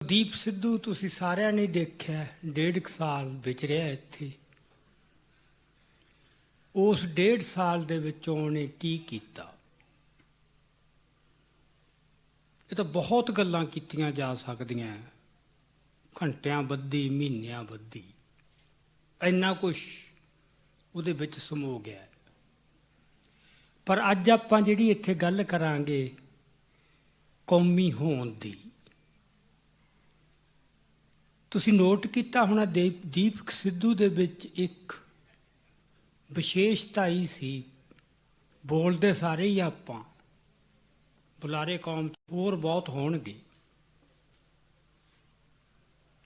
ਦੀਪ ਸਿੱਧੂ ਤੁਸੀਂ ਸਾਰਿਆਂ ਨੇ ਦੇਖਿਆ, 1.5 ਸਾਲ ਵਿਚਰਿਆ ਇੱਥੇ। ਉਸ 1.5 ਸਾਲ ਦੇ ਵਿੱਚ ਉਹਨੇ ਕੀ ਕੀਤਾ? ਇਹ ਤਾਂ ਬਹੁਤ ਗੱਲਾਂ ਕੀਤੀਆਂ ਜਾ ਸਕਦੀਆਂ, ਘੰਟਿਆਂ ਬੱਧੀ, ਮਹੀਨਿਆਂ ਬੱਧੀ, ਇੰਨਾ ਕੁਛ ਉਹਦੇ ਵਿੱਚ ਸਮੋ ਗਿਆ। ਪਰ ਅੱਜ ਆਪਾਂ ਜਿਹੜੀ ਇੱਥੇ ਗੱਲ ਕਰਾਂਗੇ ਕੌਮੀ ਹੋਂਦ ਦੀ। ਤੁਸੀਂ ਨੋਟ ਕੀਤਾ ਹੋਣਾ ਦੀਪ ਸਿੱਧੂ ਦੇ ਵਿੱਚ ਇੱਕ ਵਿਸ਼ੇਸ਼ਤਾ ਹੀ ਸੀ, ਬੋਲਦੇ ਸਾਰੇ ਹੀ ਆਪਾਂ, ਬੁਲਾਰੇ ਕੌਮ ਹੋਰ ਬਹੁਤ ਹੋਣਗੇ,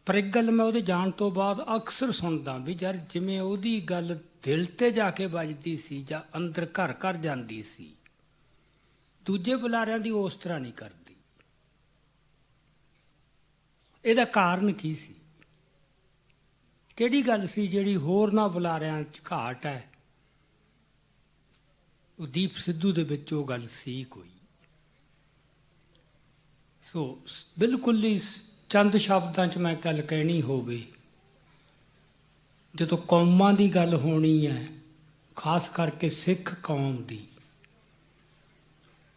ਪਰ ਇੱਕ ਗੱਲ ਮੈਂ ਉਹਦੇ ਜਾਣ ਤੋਂ ਬਾਅਦ ਅਕਸਰ ਸੁਣਦਾ ਵੀ ਯਾਰ ਜਿਵੇਂ ਉਹਦੀ ਗੱਲ ਦਿਲ ਤੇ ਜਾ ਕੇ ਵੱਜਦੀ ਸੀ ਜਾਂ ਅੰਦਰ ਘਰ ਘਰ ਜਾਂਦੀ ਸੀ, ਦੂਜੇ ਬੁਲਾਰਿਆਂ ਦੀ ਉਸ ਤਰ੍ਹਾਂ ਨਹੀਂ ਕਰਦੀ। ਇਹਦਾ ਕਾਰਨ ਕੀ ਸੀ? ਕਿਹੜੀ ਗੱਲ ਸੀ ਜਿਹੜੀ ਹੋਰਨਾਂ ਬੁਲਾਰਿਆਂ 'ਚ ਘਾਟ ਹੈ? ਉਹ ਦੀਪ ਸਿੱਧੂ ਦੇ ਵਿੱਚ ਉਹ ਗੱਲ ਸੀ ਕੋਈ। ਸੋ ਬਿਲਕੁਲ ਹੀ ਚੰਦ ਸ਼ਬਦਾਂ 'ਚ ਮੈਂ ਗੱਲ ਕਹਿਣੀ ਹੋਵੇ, ਜਦੋਂ ਕੌਮਾਂ ਦੀ ਗੱਲ ਹੋਣੀ ਹੈ, ਖਾਸ ਕਰਕੇ ਸਿੱਖ ਕੌਮ ਦੀ,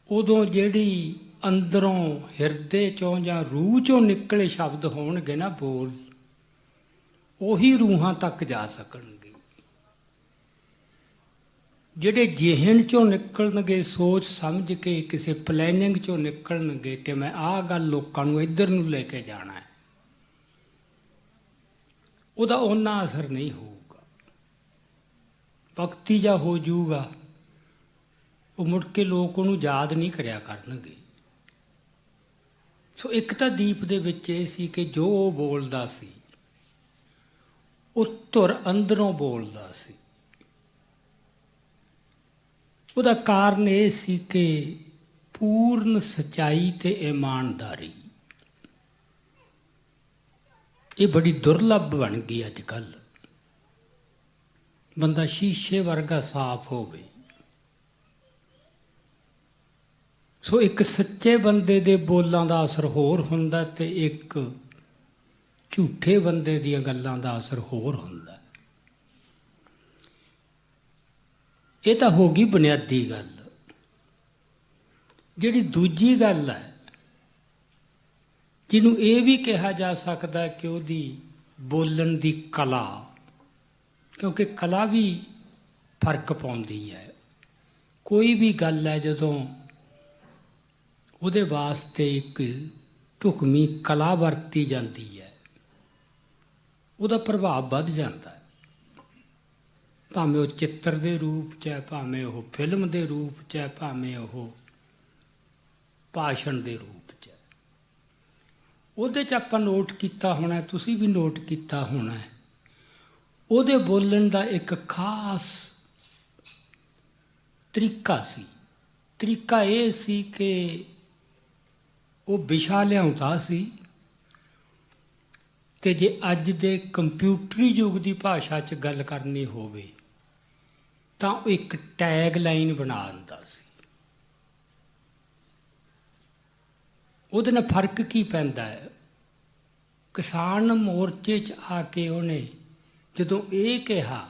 ਉਦੋਂ ਜਿਹੜੀ ਅੰਦਰੋਂ ਹਿਰਦੇ 'ਚੋਂ ਜਾਂ ਰੂਹ 'ਚੋਂ ਨਿਕਲੇ ਸ਼ਬਦ ਹੋਣਗੇ ਨਾ, ਬੋਲ, ਉਹੀ ਰੂਹਾਂ ਤੱਕ ਜਾ ਸਕਣਗੇ। ਜਿਹੜੇ ਜਿਹਨ 'ਚੋਂ ਨਿਕਲਣਗੇ, ਸੋਚ ਸਮਝ ਕੇ ਕਿਸੇ ਪਲੈਨਿੰਗ 'ਚੋਂ ਨਿਕਲਣਗੇ ਕਿ ਮੈਂ ਆਹ ਗੱਲ ਲੋਕਾਂ ਨੂੰ ਇੱਧਰ ਨੂੰ ਲੈ ਕੇ ਜਾਣਾ ਹੈ, ਉਹਦਾ ਓਨਾ ਅਸਰ ਨਹੀਂ ਹੋਊਗਾ। ਵਕਤੀ ਜਾ ਹੋ ਜਾਊਗਾ, ਉਹ ਮੁੜ ਕੇ ਲੋਕ ਉਹਨੂੰ ਯਾਦ ਨਹੀਂ ਕਰਿਆ ਕਰਨਗੇ। ਸੋ ਇੱਕ ਤਾਂ ਦੀਪ ਦੇ ਵਿੱਚ ਇਹ ਸੀ ਕਿ ਜੋ ਉਹ ਬੋਲਦਾ ਸੀ ਉਹ ਧੁਰ ਅੰਦਰੋਂ ਬੋਲਦਾ ਸੀ। ਉਹਦਾ ਕਾਰਨ ਇਹ ਸੀ ਕਿ ਪੂਰਨ ਸੱਚਾਈ ਤੇ ਇਮਾਨਦਾਰੀ। ਇਹ ਬੜੀ ਦੁਰਲੱਭ ਬਣ ਗਈ ਅੱਜ ਕੱਲ੍ਹ। ਬੰਦਾ ਸ਼ੀਸ਼ੇ ਵਰਗਾ ਸਾਫ਼ ਹੋਵੇ। ਸੋ ਇੱਕ ਸੱਚੇ ਬੰਦੇ ਦੇ ਬੋਲਾਂ ਦਾ ਅਸਰ ਹੋਰ ਹੁੰਦਾ ਤੇ ਇੱਕ ਝੂਠੇ ਬੰਦੇ ਦੀਆਂ ਗੱਲਾਂ ਦਾ ਅਸਰ ਹੋਰ ਹੁੰਦਾ। ਇਹ ਤਾਂ ਹੋ ਗਈ ਬੁਨਿਆਦੀ ਗੱਲ। ਜਿਹੜੀ ਦੂਜੀ ਗੱਲ ਹੈ, ਜਿਹਨੂੰ ਇਹ ਵੀ ਕਿਹਾ ਜਾ ਸਕਦਾ ਕਿ ਉਹਦੀ ਬੋਲਣ ਦੀ ਕਲਾ, ਕਿਉਂਕਿ ਕਲਾ ਵੀ ਫਰਕ ਪਾਉਂਦੀ ਹੈ। ਕੋਈ ਵੀ ਗੱਲ ਹੈ, ਜਦੋਂ ਉਹਦੇ ਵਾਸਤੇ ਇੱਕ ਢੁਕਵੀਂ ਕਲਾ ਵਰਤੀ ਜਾਂਦੀ ਹੈ, ਉਹਦਾ ਪ੍ਰਭਾਵ ਵੱਧ ਜਾਂਦਾ ਹੈ। ਭਾਵੇਂ ਉਹ ਚਿੱਤਰ ਦੇ ਰੂਪ 'ਚ ਹੈ, ਭਾਵੇਂ ਉਹ ਫਿਲਮ ਦੇ ਰੂਪ 'ਚ ਹੈ, ਭਾਵੇਂ ਉਹ ਭਾਸ਼ਣ ਦੇ ਰੂਪ 'ਚ ਹੈ। ਉਹਦੇ 'ਚ ਆਪਾਂ ਨੋਟ ਕੀਤਾ ਹੋਣਾ, ਤੁਸੀਂ ਵੀ ਨੋਟ ਕੀਤਾ ਹੋਣਾ, ਉਹਦੇ ਬੋਲਣ ਦਾ ਇੱਕ ਖਾਸ ਤਰੀਕਾ ਸੀ। ਤਰੀਕਾ ਇਹ ਸੀ ਕਿ ਉਹ ਵਿਸ਼ਾ ਲਿਆਉਂਦਾ ਸੀ, ਤੇ ਜੇ ਅੱਜ ਦੇ ਕੰਪਿਊਟਰੀ ਯੁੱਗ ਦੀ ਭਾਸ਼ਾ 'ਚ ਗੱਲ ਕਰਨੀ ਹੋਵੇ ਤਾਂ ਉਹ ਇੱਕ ਟੈਗ ਲਾਈਨ ਬਣਾ ਦਿੰਦਾ ਸੀ। ਉਹਦੇ ਨਾਲ ਫਰਕ ਕੀ ਪੈਂਦਾ ਹੈ? ਕਿਸਾਨ ਮੋਰਚੇ 'ਚ ਆ ਕੇ ਉਹਨੇ ਜਦੋਂ ਇਹ ਕਿਹਾ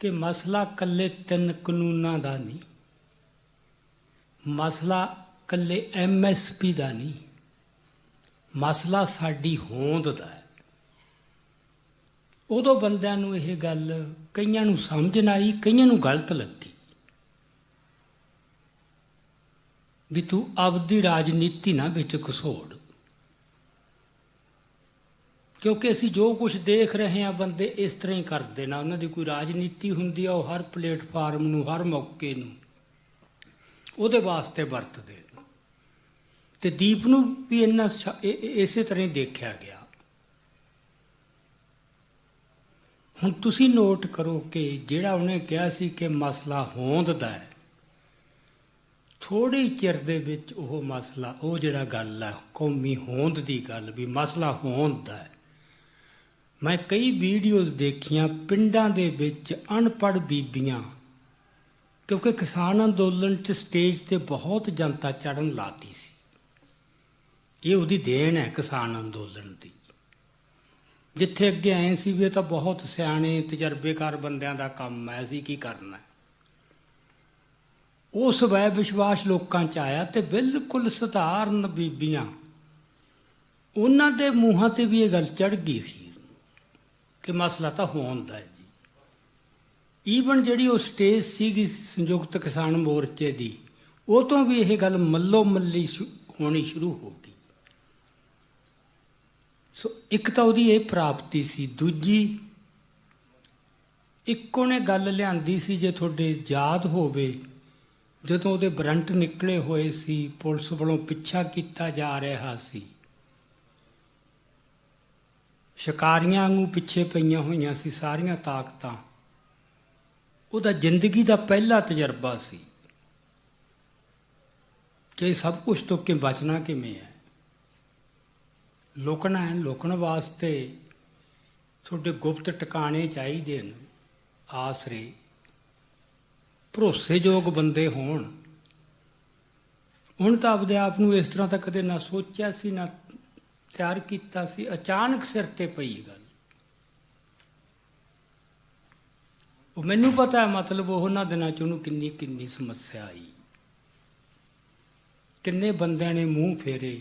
ਕਿ ਮਸਲਾ ਇਕੱਲੇ 3 ਕਾਨੂੰਨਾਂ ਦਾ ਨਹੀਂ, ਮਸਲਾ ਇਕੱਲੇ MSP ਦਾ ਨਹੀਂ, ਮਸਲਾ ਸਾਡੀ ਹੋਂਦ ਦਾ ਹੈ, ਉਦੋਂ ਬੰਦਿਆਂ ਨੂੰ ਇਹ ਗੱਲ, ਕਈਆਂ ਨੂੰ ਸਮਝ ਨਾ ਆਈ, ਕਈਆਂ ਨੂੰ ਗਲਤ ਲੱਗੀ ਵੀ ਤੂੰ ਆਪਦੀ ਰਾਜਨੀਤੀ ਨਾ ਵਿੱਚ ਘਸੋੜ। ਕਿਉਂਕਿ ਅਸੀਂ ਜੋ ਕੁਝ ਦੇਖ ਰਹੇ ਹਾਂ, ਬੰਦੇ ਇਸ ਤਰ੍ਹਾਂ ਹੀ ਕਰਦੇ ਨਾ। ਉਹਨਾਂ ਦੀ ਕੋਈ ਰਾਜਨੀਤੀ ਹੁੰਦੀ ਆ, ਉਹ ਹਰ ਪਲੇਟਫਾਰਮ ਨੂੰ, ਹਰ ਮੌਕੇ ਨੂੰ ਉਹਦੇ ਵਾਸਤੇ ਵਰਤਦੇ। ਤੇ ਦੀਪ ਨੂੰ ਵੀ ਇਸੇ ਤਰ੍ਹਾਂ ਹੀ ਦੇਖਿਆ ਗਿਆ। ਹੁਣ ਤੁਸੀਂ ਨੋਟ ਕਰੋ ਕਿ ਜਿਹੜਾ ਉਹਨੇ ਕਿਹਾ ਸੀ ਕਿ ਮਸਲਾ ਹੋਂਦ ਦਾ ਹੈ, ਥੋੜ੍ਹੇ ਚਿਰ ਦੇ ਵਿੱਚ ਉਹ ਮਸਲਾ, ਉਹ ਜਿਹੜਾ ਗੱਲ ਹੈ ਕੌਮੀ ਹੋਂਦ ਦੀ ਗੱਲ, ਵੀ ਮਸਲਾ ਹੋਂਦ ਦਾ ਹੈ। ਮੈਂ ਕਈ ਵੀਡੀਓਜ਼ ਦੇਖੀਆਂ ਪਿੰਡਾਂ ਦੇ ਵਿੱਚ ਅਨਪੜ੍ਹ ਬੀਬੀਆਂ, ਕਿਉਂਕਿ ਕਿਸਾਨ ਅੰਦੋਲਨ 'ਚ ਸਟੇਜ 'ਤੇ ਬਹੁਤ ਜਨਤਾ ਚੜ੍ਹਨ ਲਾਤੀ ਸੀ, ਇਹ ਉਹਦੀ ਦੇਣ ਹੈ ਕਿਸਾਨ ਅੰਦੋਲਨ ਦੀ। ਜਿੱਥੇ ਅੱਗੇ ਐਂ ਸੀ ਵੀ ਇਹ ਤਾਂ ਬਹੁਤ ਸਿਆਣੇ ਤਜਰਬੇਕਾਰ ਬੰਦਿਆਂ ਦਾ ਕੰਮ ਹੈ, ਅਸੀਂ ਕੀ ਕਰਨਾ, ਉਹ ਸਵੈ ਵਿਸ਼ਵਾਸ ਲੋਕਾਂ 'ਚ ਆਇਆ ਤੇ ਬਿਲਕੁਲ ਸਧਾਰਨ ਬੀਬੀਆਂ, ਉਹਨਾਂ ਦੇ ਮੂੰਹਾਂ 'ਤੇ ਵੀ ਇਹ ਗੱਲ ਚੜ੍ਹ ਗਈ ਸੀ ਕਿ ਮਸਲਾ ਤਾਂ ਹੋਣ ਦਾ ਹੈ ਜੀ। ਈਵਨ ਜਿਹੜੀ ਉਹ ਸਟੇਜ ਸੀਗੀ ਸੰਯੁਕਤ ਕਿਸਾਨ ਮੋਰਚੇ ਦੀ, ਉਹ ਤੋਂ ਵੀ ਇਹ ਗੱਲ ਮੱਲੋ ਮੱਲੀ ਹੋਣੀ ਸ਼ੁਰੂ ਹੋ ਗਈ। ਸੋ ਇੱਕ ਤਾਂ ਉਹਦੀ ਇਹ ਪ੍ਰਾਪਤੀ ਸੀ। ਦੂਜੀ, ਇੱਕ ਉਹਨੇ ਗੱਲ ਲਿਆਂਦੀ ਸੀ, ਜੇ ਤੁਹਾਡੇ ਯਾਦ ਹੋਵੇ, ਜਦੋਂ ਉਹਦੇ ਵਾਰੰਟ ਨਿਕਲੇ ਹੋਏ ਸੀ, ਪੁਲਿਸ ਵੱਲੋਂ ਪਿੱਛਾ ਕੀਤਾ ਜਾ ਰਿਹਾ ਸੀ, ਸ਼ਿਕਾਰੀਆਂ ਵਾਂਗੂ ਪਿੱਛੇ ਪਈਆਂ ਹੋਈਆਂ ਸੀ ਸਾਰੀਆਂ ਤਾਕਤਾਂ, ਉਹਦਾ ਜ਼ਿੰਦਗੀ ਦਾ ਪਹਿਲਾ ਤਜਰਬਾ ਸੀ ਕਿ ਸਭ ਕੁਝ ਤੋਂ ਕਿ ਬਚਣਾ ਕਿਵੇਂ ਹੈ, ਲੁਕਣਾ ਹੈ। ਲੁਕਣ ਵਾਸਤੇ ਤੁਹਾਡੇ ਗੁਪਤ ਟਿਕਾਣੇ ਚਾਹੀਦੇ ਨੇ, ਆਸਰੇ, ਭਰੋਸੇਯੋਗ ਬੰਦੇ ਹੋਣ। ਹੁਣ ਤਾਂ ਆਪਦੇ ਆਪ ਨੂੰ ਇਸ ਤਰ੍ਹਾਂ ਤਾਂ ਕਦੇ ਨਾ ਸੋਚਿਆ ਸੀ, ਨਾ ਤਿਆਰ ਕੀਤਾ ਸੀ। ਅਚਾਨਕ ਸਿਰ ਤੇ ਪਈ ਗੱਲ। ਉਹ ਮੈਨੂੰ ਪਤਾ ਹੈ, ਮਤਲਬ ਉਹਨਾਂ ਦਿਨਾਂ 'ਚ ਉਹਨੂੰ ਕਿੰਨੀ ਕਿੰਨੀ ਸਮੱਸਿਆ ਆਈ, ਕਿੰਨੇ ਬੰਦਿਆਂ ਨੇ ਮੂੰਹ ਫੇਰੇ,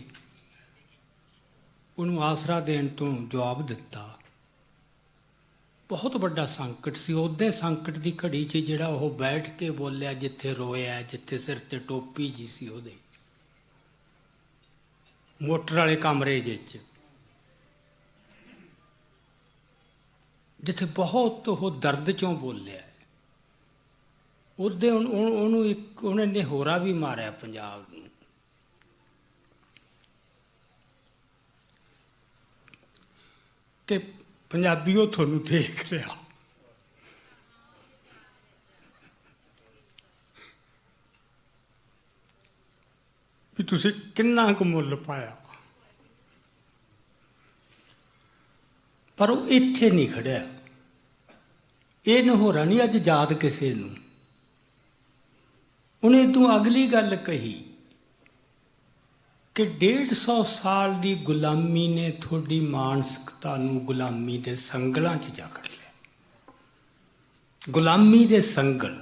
ਉਹਨੂੰ ਆਸਰਾ ਦੇਣ ਤੋਂ ਜਵਾਬ ਦਿੱਤਾ। ਬਹੁਤ ਵੱਡਾ ਸੰਕਟ ਸੀ। ਉਹਦੇ ਸੰਕਟ ਦੀ ਘੜੀ 'ਚ ਜਿਹੜਾ ਉਹ ਬੈਠ ਕੇ ਬੋਲਿਆ, ਜਿੱਥੇ ਰੋਇਆ, ਜਿੱਥੇ ਸਿਰ ਤੇ ਟੋਪੀ ਜੀ ਸੀ ਉਹਦੇ, ਮੋਟਰ ਵਾਲੇ ਕਮਰੇ ਵਿੱਚ, ਜਿੱਥੇ ਬਹੁਤ ਉਹ ਦਰਦ 'ਚੋਂ ਬੋਲਿਆ, ਉਹਦੇ ਉਹਨੂੰ ਇੱਕ ਉਹਨੇ ਨਿਹੋਰਾ ਵੀ ਮਾਰਿਆ ਪੰਜਾਬ ਨੂੰ ਕਿ ਪੰਜਾਬੀਓ ਤੁਹਾਨੂੰ ਦੇਖ ਰਿਹਾ, ਵੀ ਤੁਸੀਂ ਕਿੰਨਾ ਕੁ ਮੁੱਲ ਪਾਇਆ। ਪਰ ਉਹ ਇੱਥੇ ਨਹੀਂ ਖੜਿਆ। ਇਹ ਨਿਹੋਰਾ ਨਹੀਂ ਅੱਜ ਯਾਦ ਕਿਸੇ ਨੂੰ। ਉਹਨੇ ਤੂੰ ਅਗਲੀ ਗੱਲ ਕਹੀ ਕਿ 150 ਸਾਲ ਦੀ ਗੁਲਾਮੀ ਨੇ ਤੁਹਾਡੀ ਮਾਨਸਿਕਤਾ ਨੂੰ ਗੁਲਾਮੀ ਦੇ ਸੰਗਲਾਂ 'ਚ ਜਕੜ ਲਿਆ। ਗੁਲਾਮੀ ਦੇ ਸੰਗਲ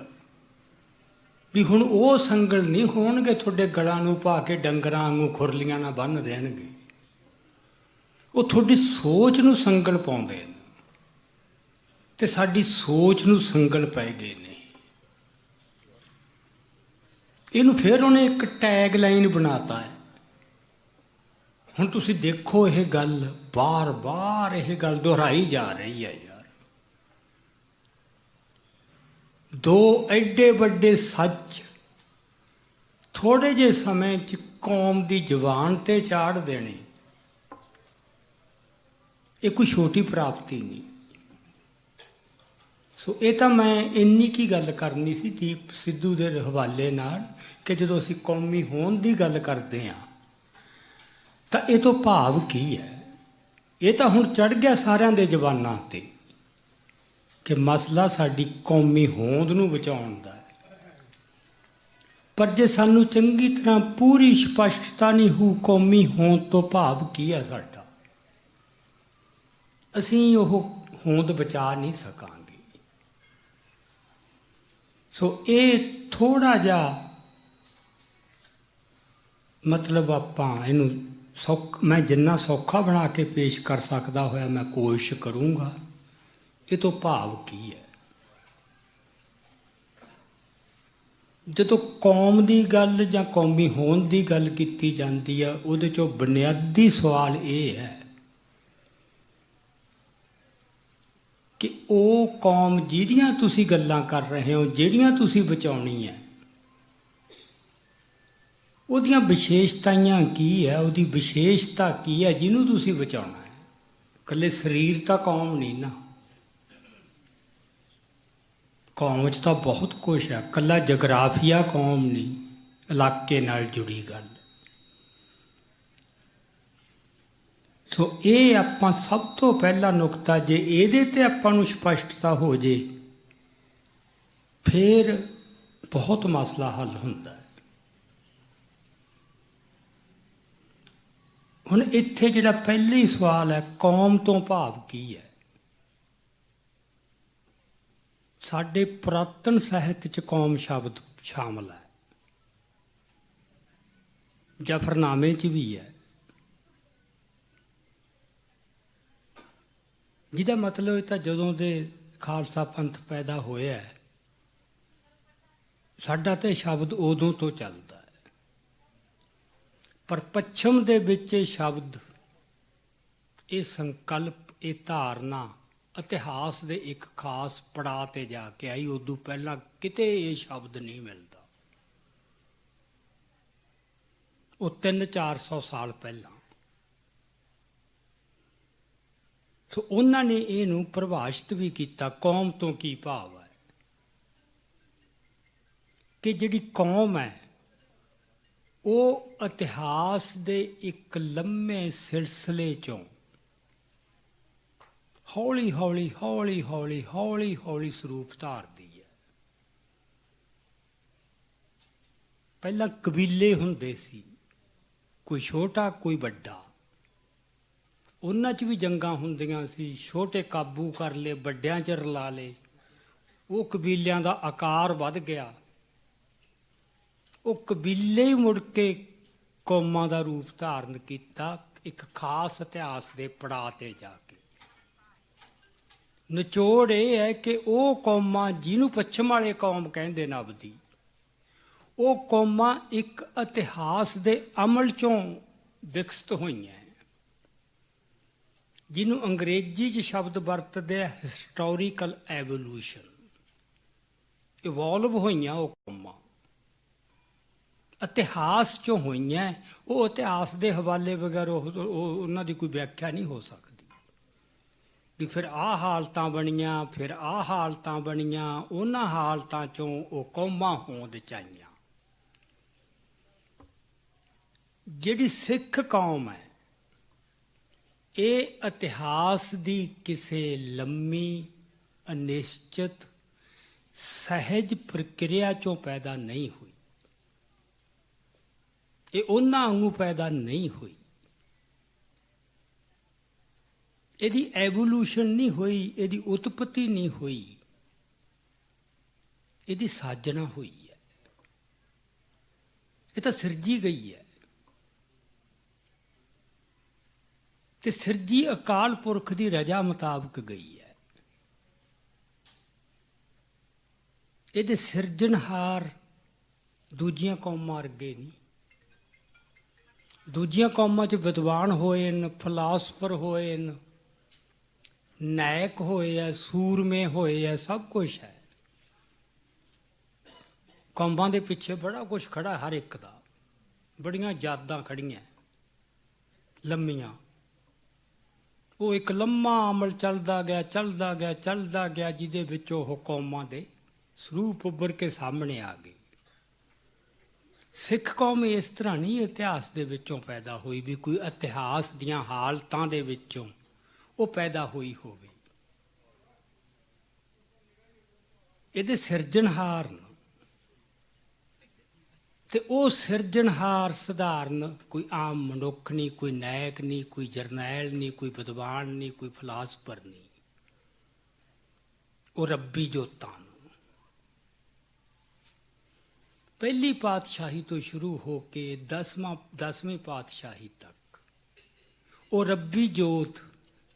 ਵੀ ਹੁਣ ਉਹ ਸੰਗਲ ਨਹੀਂ ਹੋਣਗੇ ਤੁਹਾਡੇ ਗਲਾਂ ਨੂੰ ਪਾ ਕੇ ਡੰਗਰਾਂ ਵਾਂਗੂ ਖੁਰਲੀਆਂ ਨਾਲ ਬੰਨ੍ਹ ਦੇਣਗੇ। ਉਹ ਤੁਹਾਡੀ ਸੋਚ ਨੂੰ ਸੰਗਲ ਪਾਉਂਦੇ ਨੇ ਤੇ ਸਾਡੀ ਸੋਚ ਨੂੰ ਸੰਗਲ ਪੈ ਗਏ ਨੇ। ਇਹਨੂੰ ਫਿਰ ਉਹਨੇ ਇੱਕ ਟੈਗ ਲਾਈਨ ਬਣਾਤਾ ਹੈ। ਹੁਣ ਤੁਸੀਂ ਦੇਖੋ, ਇਹ ਗੱਲ ਬਾਰ-ਬਾਰ ਇਹ ਗੱਲ ਦੁਹਰਾਈ ਜਾ ਰਹੀ ਹੈ ਯਾਰ। ਦੋ ਐਡੇ ਵੱਡੇ ਸੱਚ ਥੋੜੇ ਜਿਹੇ ਸਮੇਂ 'ਚ ਕੌਮ ਦੀ ਜ਼ੁਬਾਨ ਤੇ ਚਾੜ ਦੇਣੇ, ਇਹ ਕੋਈ ਛੋਟੀ ਪ੍ਰਾਪਤੀ ਨਹੀਂ। ਸੋ ਇਹ ਤਾਂ ਮੈਂ ਇੰਨੀ ਕੀ ਗੱਲ ਕਰਨੀ ਸੀ ਦੀਪ ਸਿੱਧੂ ਦੇ ਹਵਾਲੇ ਨਾਲ ਕਿ ਜਦੋਂ ਅਸੀਂ ਕੌਮੀ ਹੋਣ ਦੀ ਗੱਲ ਕਰਦੇ ਹਾਂ ਤਾਂ ਇਹ ਤੋਂ ਭਾਵ ਕੀ ਹੈ। ਇਹ ਤਾਂ ਹੁਣ ਚੜ੍ਹ ਗਿਆ ਸਾਰਿਆਂ ਦੇ ਜ਼ਬਾਨਾਂ 'ਤੇ ਕਿ ਮਸਲਾ ਸਾਡੀ ਕੌਮੀ ਹੋਂਦ ਨੂੰ ਬਚਾਉਣ ਦਾ ਹੈ। ਪਰ ਜੇ ਸਾਨੂੰ ਚੰਗੀ ਤਰ੍ਹਾਂ ਪੂਰੀ ਸਪਸ਼ਟਤਾ ਨਹੀਂ ਹੋ ਕੌਮੀ ਹੋਂਦ ਤੋਂ ਭਾਵ ਕੀ ਹੈ ਸਾਡਾ, ਅਸੀਂ ਉਹ ਹੋਂਦ ਬਚਾ ਨਹੀਂ ਸਕਾਂਗੇ। ਸੋ ਇਹ ਥੋੜ੍ਹਾ ਜਿਹਾ ਮਤਲਬ ਆਪਾਂ ਇਹਨੂੰ ਮੈਂ ਜਿੰਨਾ ਸੌਖਾ ਬਣਾ ਕੇ ਪੇਸ਼ ਕਰ ਸਕਦਾ ਹੋਇਆ ਮੈਂ ਕੋਸ਼ਿਸ਼ ਕਰੂੰਗਾ। ਇਹ ਤੋਂ ਭਾਵ ਕੀ ਹੈ, ਜਦੋਂ ਕੌਮ ਦੀ ਗੱਲ ਜਾਂ ਕੌਮੀ ਹੋਂਦ ਦੀ ਗੱਲ ਕੀਤੀ ਜਾਂਦੀ ਹੈ, ਉਹਦੇ 'ਚੋਂ ਬੁਨਿਆਦੀ ਸਵਾਲ ਇਹ ਹੈ ਕਿ ਉਹ ਕੌਮ ਜਿਹਦੀਆਂ ਤੁਸੀਂ ਗੱਲਾਂ ਕਰ ਰਹੇ ਹੋ, ਜਿਹੜੀਆਂ ਤੁਸੀਂ ਬਚਾਉਣੀ ਹੈ, ਉਹਦੀਆਂ ਵਿਸ਼ੇਸ਼ਤਾਵਾਂ ਕੀ ਹੈ, ਉਹਦੀ ਵਿਸ਼ੇਸ਼ਤਾ ਕੀ ਹੈ ਜਿਹਨੂੰ ਤੁਸੀਂ ਬਚਾਉਣਾ ਹੈ। ਇਕੱਲੇ ਸਰੀਰ ਤਾਂ ਕੌਮ ਨਹੀਂ ਨਾ, ਕੌਮ 'ਚ ਤਾਂ ਬਹੁਤ ਕੁਛ ਹੈ। ਇਕੱਲਾ ਜਗਰਾਫੀਆ ਕੌਮ ਨਹੀਂ, ਇਲਾਕੇ ਨਾਲ ਜੁੜੀ ਗੱਲ। ਸੋ ਇਹ ਆਪਾਂ ਸਭ ਤੋਂ ਪਹਿਲਾ ਨੁਕਤਾ, ਜੇ ਇਹਦੇ 'ਤੇ ਆਪਾਂ ਨੂੰ ਸਪਸ਼ਟਤਾ ਹੋ ਜੇ ਫਿਰ ਬਹੁਤ ਮਸਲਾ ਹੱਲ ਹੁੰਦਾ ਹੈ। ਹੁਣ ਇੱਥੇ ਜਿਹੜਾ ਪਹਿਲਾ ਹੀ ਸਵਾਲ ਹੈ, ਕੌਮ ਤੋਂ ਭਾਵ ਕੀ ਹੈ? ਸਾਡੇ ਪੁਰਾਤਨ ਸਾਹਿਤ 'ਚ ਕੌਮ ਸ਼ਬਦ ਸ਼ਾਮਲ ਹੈ, ਜ਼ਫਰਨਾਮੇ 'ਚ ਵੀ ਹੈ, ਜਿਹਦਾ ਮਤਲਬ ਤਾਂ ਜਦੋਂ ਦੇ ਖਾਲਸਾ ਪੰਥ ਪੈਦਾ ਹੋਇਆ, ਸਾਡਾ ਤਾਂ ਇਹ ਸ਼ਬਦ ਉਦੋਂ ਤੋਂ ਚੱਲਦਾ ਹੈ। ਪਰ ਪੱਛਮ ਦੇ ਵਿੱਚ ਇਹ ਸ਼ਬਦ, ਇਹ ਸੰਕਲਪ, ਇਹ ਧਾਰਨਾ ਇਤਿਹਾਸ ਦੇ ਇੱਕ ਖਾਸ ਪੜਾਅ 'ਤੇ ਜਾ ਕੇ ਆਈ। ਉਦੋਂ ਪਹਿਲਾਂ ਕਿਤੇ ਇਹ ਸ਼ਬਦ ਨਹੀਂ ਮਿਲਦਾ। ਉਹ 300-400 ਸਾਲ ਪਹਿਲਾਂ। ਸੋ ਉਹਨਾਂ ਨੇ ਇਹਨੂੰ ਪਰਿਭਾਸ਼ਿਤ ਵੀ ਕੀਤਾ, ਕੌਮ ਤੋਂ ਕੀ ਭਾਵ ਹੈ? ਕਿ ਜਿਹੜੀ ਕੌਮ ਹੈ ਉਹ ਇਤਿਹਾਸ ਦੇ ਇੱਕ ਲੰਮੇ ਸਿਲਸਿਲੇ 'ਚੋਂ ਹੌਲੀ ਹੌਲੀ ਹੌਲੀ ਹੌਲੀ ਹੌਲੀ ਹੌਲੀ ਸਰੂਪ ਧਾਰਦੀ ਹੈ। ਪਹਿਲਾਂ ਕਬੀਲੇ ਹੁੰਦੇ ਸੀ, ਕੋਈ ਛੋਟਾ ਕੋਈ ਵੱਡਾ, ਉਹਨਾਂ 'ਚ ਵੀ ਜੰਗਾਂ ਹੁੰਦੀਆਂ ਸੀ, ਛੋਟੇ ਕਾਬੂ ਕਰ ਲਏ, ਵੱਡਿਆਂ 'ਚ ਰਲਾ ਲਏ, ਉਹ ਕਬੀਲਿਆਂ ਦਾ ਆਕਾਰ ਵੱਧ ਗਿਆ। ਉਹ ਕਬੀਲੇ ਹੀ ਮੁੜ ਕੇ ਕੌਮਾਂ ਦਾ ਰੂਪ ਧਾਰਨ ਕੀਤਾ, ਇੱਕ ਖਾਸ ਇਤਿਹਾਸ ਦੇ ਪੜਾਅ 'ਤੇ ਜਾ ਕੇ। ਨਿਚੋੜ ਇਹ ਹੈ ਕਿ ਉਹ ਕੌਮਾਂ ਜਿਹਨੂੰ ਪੱਛਮ ਵਾਲੇ ਕੌਮ ਕਹਿੰਦੇ ਨੇ ਅਬਦੀ, ਉਹ ਕੌਮਾਂ ਇੱਕ ਇਤਿਹਾਸ ਦੇ ਅਮਲ 'ਚੋਂ ਵਿਕਸਿਤ ਹੋਈਆਂ, ਜਿਹਨੂੰ ਅੰਗਰੇਜ਼ੀ 'ਚ ਸ਼ਬਦ ਵਰਤਦੇ ਆ ਹਿਸਟੋਰੀਕਲ ਐਵੋਲੂਸ਼ਨ। ਇਵੋਲਵ ਹੋਈਆਂ ਉਹ ਕੌਮਾਂ, ਇਤਿਹਾਸ 'ਚੋਂ ਹੋਈਆਂ। ਉਹ ਇਤਿਹਾਸ ਦੇ ਹਵਾਲੇ ਵਗੈਰਾ ਉਹਨਾਂ ਦੀ ਕੋਈ ਵਿਆਖਿਆ ਨਹੀਂ ਹੋ ਸਕਦੀ ਵੀ ਫਿਰ ਆਹ ਹਾਲਤਾਂ ਬਣੀਆਂ, ਫਿਰ ਆਹ ਹਾਲਤਾਂ ਬਣੀਆਂ। ਉਹਨਾਂ ਹਾਲਤਾਂ 'ਚੋਂ ਉਹ ਕੌਮਾਂ ਹੋਂਦ 'ਚ ਆਈਆਂ। ਜਿਹੜੀ ਸਿੱਖ ਕੌਮ ਹੈ, ਇਹ ਇਤਿਹਾਸ ਦੀ ਕਿਸੇ ਲੰਮੀ, ਅਨਿਸ਼ਚਿਤ, ਸਹਿਜ ਪ੍ਰਕਿਰਿਆ 'ਚੋਂ ਪੈਦਾ ਨਹੀਂ ਹੋਈ। ਇਹ ਉਹਨਾਂ ਵਾਂਗੂ ਪੈਦਾ ਨਹੀਂ ਹੋਈ। ਇਹਦੀ ਐਵੋਲੂਸ਼ਨ ਨਹੀਂ ਹੋਈ, ਇਹਦੀ ਉਤਪਤੀ ਨਹੀਂ ਹੋਈ, ਇਹਦੀ ਸਾਜਣਾ ਹੋਈ ਹੈ। ਇਹ ਤਾਂ ਸਿਰਜੀ ਗਈ ਹੈ, ਤੇ ਸਿਰਜੀ ਅਕਾਲ ਪੁਰਖ ਦੀ ਰਜ਼ਾ ਮੁਤਾਬਕ ਗਈ ਹੈ। ਇਹਦੇ ਸਿਰਜਣਹਾਰ ਦੂਜੀਆਂ ਕੌਮਾਂ ਵਰਗੇ ਨਹੀਂ। ਦੂਜੀਆਂ ਕੌਮਾਂ 'ਚ ਵਿਦਵਾਨ ਹੋਏ ਨੇ, ਫਿਲਾਸਫਰ ਹੋਏ ਨੇ, ਨਾਇਕ ਹੋਏ ਆ, ਸੂਰਮੇ ਹੋਏ ਆ, ਸਭ ਕੁਛ ਹੈ। ਕੌਮਾਂ ਦੇ ਪਿੱਛੇ ਬੜਾ ਕੁਛ ਖੜਾ, ਹਰ ਇੱਕ ਦਾ ਬੜੀਆਂ ਯਾਦਾਂ ਖੜੀਆਂ ਲੰਮੀਆਂ। ਉਹ ਇੱਕ ਲੰਮਾ ਅਮਲ ਚੱਲਦਾ ਗਿਆ, ਚੱਲਦਾ ਗਿਆ, ਚੱਲਦਾ ਗਿਆ, ਜਿਹਦੇ ਵਿੱਚ ਉਹ ਕੌਮਾਂ ਦੇ ਸਰੂਪ ਉੱਭਰ ਕੇ ਸਾਹਮਣੇ ਆ ਗਏ। ਸਿੱਖ ਕੌਮ ਇਸ ਤਰ੍ਹਾਂ ਨਹੀਂ ਇਤਿਹਾਸ ਦੇ ਵਿੱਚੋਂ ਪੈਦਾ ਹੋਈ ਵੀ ਕੋਈ ਇਤਿਹਾਸ ਦੀਆਂ ਹਾਲਤਾਂ ਦੇ ਵਿੱਚੋਂ ਉਹ ਪੈਦਾ ਹੋਈ ਹੋਵੇ। ਇਹਦੇ ਸਿਰਜਣਹਾਰ ਨੇ, ਤੇ ਉਹ ਸਿਰਜਣਹਾਰ ਸਧਾਰਨ ਕੋਈ ਆਮ ਮਨੁੱਖ ਨਹੀਂ, ਕੋਈ ਨਾਇਕ ਨਹੀਂ, ਕੋਈ ਜਰਨੈਲ ਨਹੀਂ, ਕੋਈ ਵਿਦਵਾਨ ਨਹੀਂ, ਕੋਈ ਫਿਲਾਸਫਰ ਨਹੀਂ। ਉਹ ਰੱਬੀ ਜੋਤਾਂ ਨੂੰ ਪਹਿਲੀ ਪਾਤਸ਼ਾਹੀ ਤੋਂ ਸ਼ੁਰੂ ਹੋ ਕੇ 10ਵੀਂ ਪਾਤਸ਼ਾਹੀ ਤੱਕ ਉਹ ਰੱਬੀ ਜੋਤ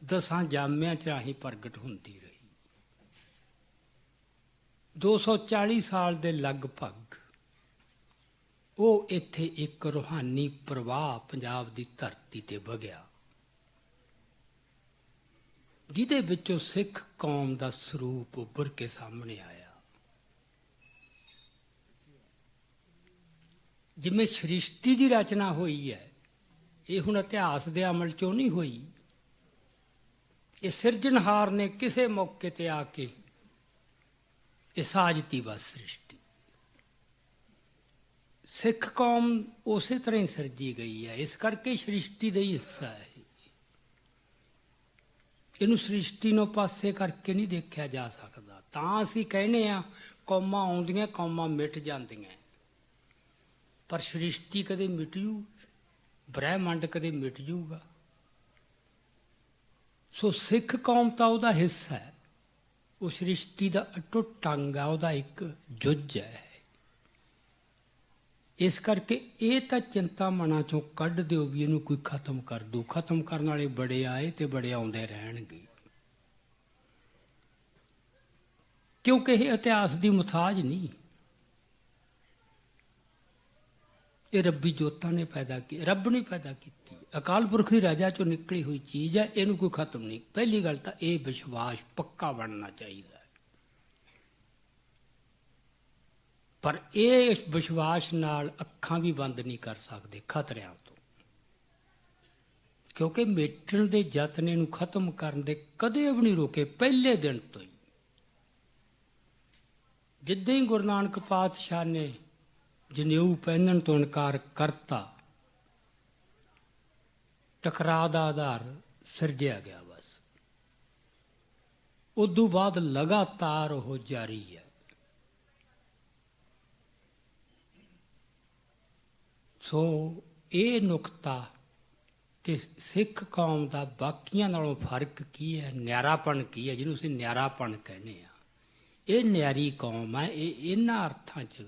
10 ਜਾਮਿਆਂ 'ਚ ਰਾਹੀਂ ਪ੍ਰਗਟ ਹੁੰਦੀ ਰਹੀ। 240 ਸਾਲ ਦੇ ਲਗਭਗ ਉਹ ਇੱਥੇ ਇੱਕ ਰੂਹਾਨੀ ਪ੍ਰਵਾਹ ਪੰਜਾਬ ਦੀ ਧਰਤੀ ਤੇ ਵਗਿਆ, ਜਿਹਦੇ ਵਿੱਚੋਂ ਸਿੱਖ ਕੌਮ ਦਾ ਸਰੂਪ ਉੱਭਰ ਕੇ ਸਾਹਮਣੇ ਆਇਆ। ਜਿਵੇਂ ਸ੍ਰਿਸ਼ਟੀ ਦੀ ਰਚਨਾ ਹੋਈ ਹੈ, ਇਹ ਹੁਣ ਇਤਿਹਾਸ ਦੇ ਅਮਲ 'ਚੋਂ ਨਹੀਂ ਹੋਈ। ਇਹ ਸਿਰਜਣਹਾਰ ਨੇ ਕਿਸੇ ਮੌਕੇ ਤੇ ਆ ਕੇ ਇਹ ਸਾਜਤੀ ਬਸ ਸ੍ਰਿਸ਼ਟੀ। ਸਿੱਖ ਕੌਮ ਉਸੇ ਤਰ੍ਹਾਂ ਹੀ ਸਿਰਜੀ ਗਈ ਹੈ, ਇਸ ਕਰਕੇ ਸ੍ਰਿਸ਼ਟੀ ਦਾ ਹੀ ਹਿੱਸਾ ਹੈ। ਇਹਨੂੰ ਸ੍ਰਿਸ਼ਟੀ ਨੂੰ ਪਾਸੇ ਕਰਕੇ ਨਹੀਂ ਦੇਖਿਆ ਜਾ ਸਕਦਾ। ਤਾਂ ਅਸੀਂ ਕਹਿੰਦੇ ਹਾਂ ਕੌਮਾਂ ਆਉਂਦੀਆਂ, ਕੌਮਾਂ ਮਿਟ ਜਾਂਦੀਆਂ, ਪਰ ਸ੍ਰਿਸ਼ਟੀ ਕਦੇ ਮਿਟਿਓ ਬ੍ਰਹਿਮੰਡ ਕਦੇ ਮਿਟ ਜੂਗਾ। ਸੋ ਸਿੱਖ ਕੌਮ ਤਾਂ ਉਹਦਾ ਹਿੱਸਾ ਹੈ, ਉਹ ਸ੍ਰਿਸ਼ਟੀ ਦਾ ਅਟੁੱਟ ਅੰਗ ਆ, ਉਹਦਾ ਇੱਕ ਜੁੱਜ ਹੈ। ਇਸ ਕਰਕੇ ਇਹ ਤਾਂ ਚਿੰਤਾ ਮਨਾਂ ਚੋਂ ਕੱਢ ਦਿਓ ਵੀ ਇਹਨੂੰ ਕੋਈ ਖਤਮ ਕਰ ਦੂ। ਖਤਮ ਕਰਨ ਵਾਲੇ ਬੜੇ ਆਏ ਤੇ ਬੜੇ ਆਉਂਦੇ ਰਹਿਣਗੇ, ਕਿਉਂਕਿ ਇਹ ਇਤਿਹਾਸ ਦੀ ਮੁਤਾਜ ਨਹੀਂ। ਇਹ ਰੱਬੀ ਜੋਤਾਂ ਨੇ ਪੈਦਾ ਕੀਤੀ, ਰੱਬ ਨੇ ਪੈਦਾ ਕੀਤੀ, ਅਕਾਲ ਪੁਰਖ ਦੀ ਰਾਜਾ ਚੋਂ ਨਿਕਲੀ ਹੋਈ ਚੀਜ਼ ਹੈ। ਇਹਨੂੰ ਕੋਈ ਖਤਮ ਨਹੀਂ। ਪਹਿਲੀ ਗੱਲ ਤਾਂ ਇਹ ਵਿਸ਼ਵਾਸ ਪੱਕਾ ਬਣਨਾ ਚਾਹੀਦਾ ਹੈ। ਪਰ ਇਹ ਵਿਸ਼ਵਾਸ ਨਾਲ ਅੱਖਾਂ ਵੀ ਬੰਦ ਨਹੀਂ ਕਰ ਸਕਦੇ ਖਤਰਿਆਂ ਤੋਂ, ਕਿਉਂਕਿ ਮੇਟਣ ਦੇ ਯਤਨ ਨੂੰ ਖਤਮ ਕਰਨ ਦੇ ਕਦੇ ਵੀ ਨਹੀਂ ਰੋਕੇ। ਪਹਿਲੇ ਦਿਨ ਤੋਂ ਹੀ, ਜਿੱਦਾਂ ਹੀ ਗੁਰੂ ਨਾਨਕ ਪਾਤਸ਼ਾਹ ਨੇ ਜਨੇਊ ਪਹਿਨਣ ਤੋਂ ਇਨਕਾਰ ਕਰਤਾ, ਟਕਰਾਅ ਦਾ ਆਧਾਰ ਸਿਰਜਿਆ ਗਿਆ। ਬਸ ਉਦੋਂ ਬਾਅਦ ਲਗਾਤਾਰ ਉਹ ਜਾਰੀ ਹੈ। ਸੋ ਇਹ ਨੁਕਤਾ ਕਿ ਸਿੱਖ ਕੌਮ ਦਾ ਬਾਕੀਆਂ ਨਾਲੋਂ ਫਰਕ ਕੀ ਹੈ, ਨਿਆਰਾਪਣ ਕੀ ਹੈ, ਜਿਹਨੂੰ ਅਸੀਂ ਨਿਆਰਾਪਣ ਕਹਿੰਦੇ ਹਾਂ। ਇਹ ਨਿਆਰੀ ਕੌਮ ਹੈ। ਇਹ ਇਹਨਾਂ ਅਰਥਾਂ 'ਚ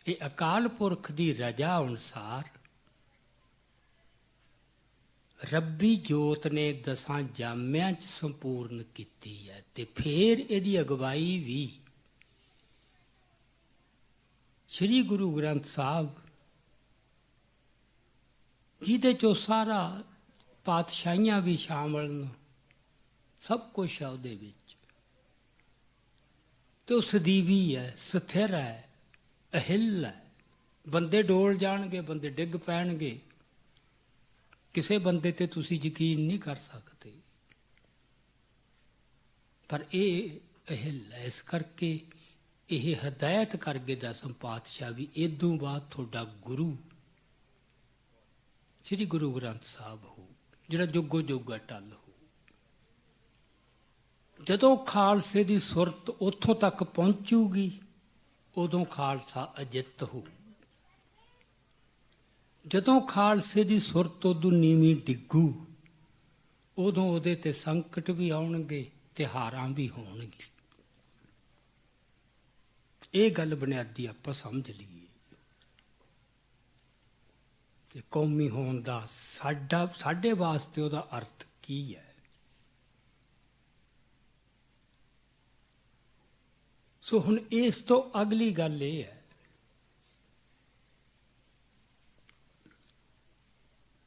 ਇਹ ਅਕਾਲ ਪੁਰਖ ਦੀ ਰਜਾ ਅਨੁਸਾਰ ਰੱਬੀ ਜੋਤ ਨੇ 10 ਜਾਮਿਆਂ 'ਚ ਸੰਪੂਰਨ ਕੀਤੀ ਹੈ। ਤੇ ਫਿਰ ਇਹਦੀ ਅਗਵਾਈ ਵੀ ਸ੍ਰੀ ਗੁਰੂ ਗ੍ਰੰਥ ਸਾਹਿਬ, ਜਿਹਦੇ 'ਚੋਂ ਸਾਰਾ ਪਾਤਸ਼ਾਹੀਆਂ ਵੀ ਸ਼ਾਮਲ ਨੇ, ਸਭ ਕੁਛ ਹੈ ਉਹਦੇ ਵਿੱਚ। ਤੇ ਉਹ ਸਦੀਵੀ ਹੈ, ਸਥਿਰ ਹੈ, ਅਹਿਲ ਹੈ। ਬੰਦੇ ਡੋਲ ਜਾਣਗੇ, ਬੰਦੇ ਡਿੱਗ ਪੈਣਗੇ, ਕਿਸੇ ਬੰਦੇ ਤੇ ਤੁਸੀਂ ਯਕੀਨ ਨਹੀਂ ਕਰ ਸਕਦੇ, ਪਰ ਇਹ ਅਹਿਲ ਹੈ। ਇਸ ਕਰਕੇ ਇਹ ਹਦਾਇਤ ਕਰਕੇ 10ਵੇਂ ਪਾਤਸ਼ਾਹ ਵੀ ਇਦੋਂ ਬਾਅਦ ਤੁਹਾਡਾ ਗੁਰੂ ਸ੍ਰੀ ਗੁਰੂ ਗ੍ਰੰਥ ਸਾਹਿਬ ਹੋ, ਜਿਹੜਾ ਜੁਗੋ ਜੁਗ ਅਟਲ ਹੋ। ਜਦੋਂ ਖਾਲਸੇ ਦੀ ਸੁਰਤ ਉੱਥੋਂ ਤੱਕ ਪਹੁੰਚੂਗੀ, ਉਦੋਂ ਖਾਲਸਾ ਅਜਿੱਤ ਹੋ। ਜਦੋਂ ਖਾਲਸੇ ਦੀ ਸੁਰਤ ਉਦੋਂ ਨੀਵੀਂ ਡਿੱਗੂ, ਉਦੋਂ ਉਹਦੇ ਤੇ ਸੰਕਟ ਵੀ ਆਉਣਗੇ ਤੇ ਹਾਰਾਂ ਵੀ ਹੋਣਗੀ। ਇਹ ਗੱਲ ਬੁਨਿਆਦੀ ਆਪਾਂ ਸਮਝ ਲਈਏ ਕਿ ਕੌਮੀ ਹੋਣ ਦਾ ਸਾਡੇ ਵਾਸਤੇ ਉਹਦਾ ਅਰਥ ਕੀ ਹੈ। ਸੋ ਹੁਣ ਇਸ ਤੋਂ ਅਗਲੀ ਗੱਲ ਇਹ ਹੈ,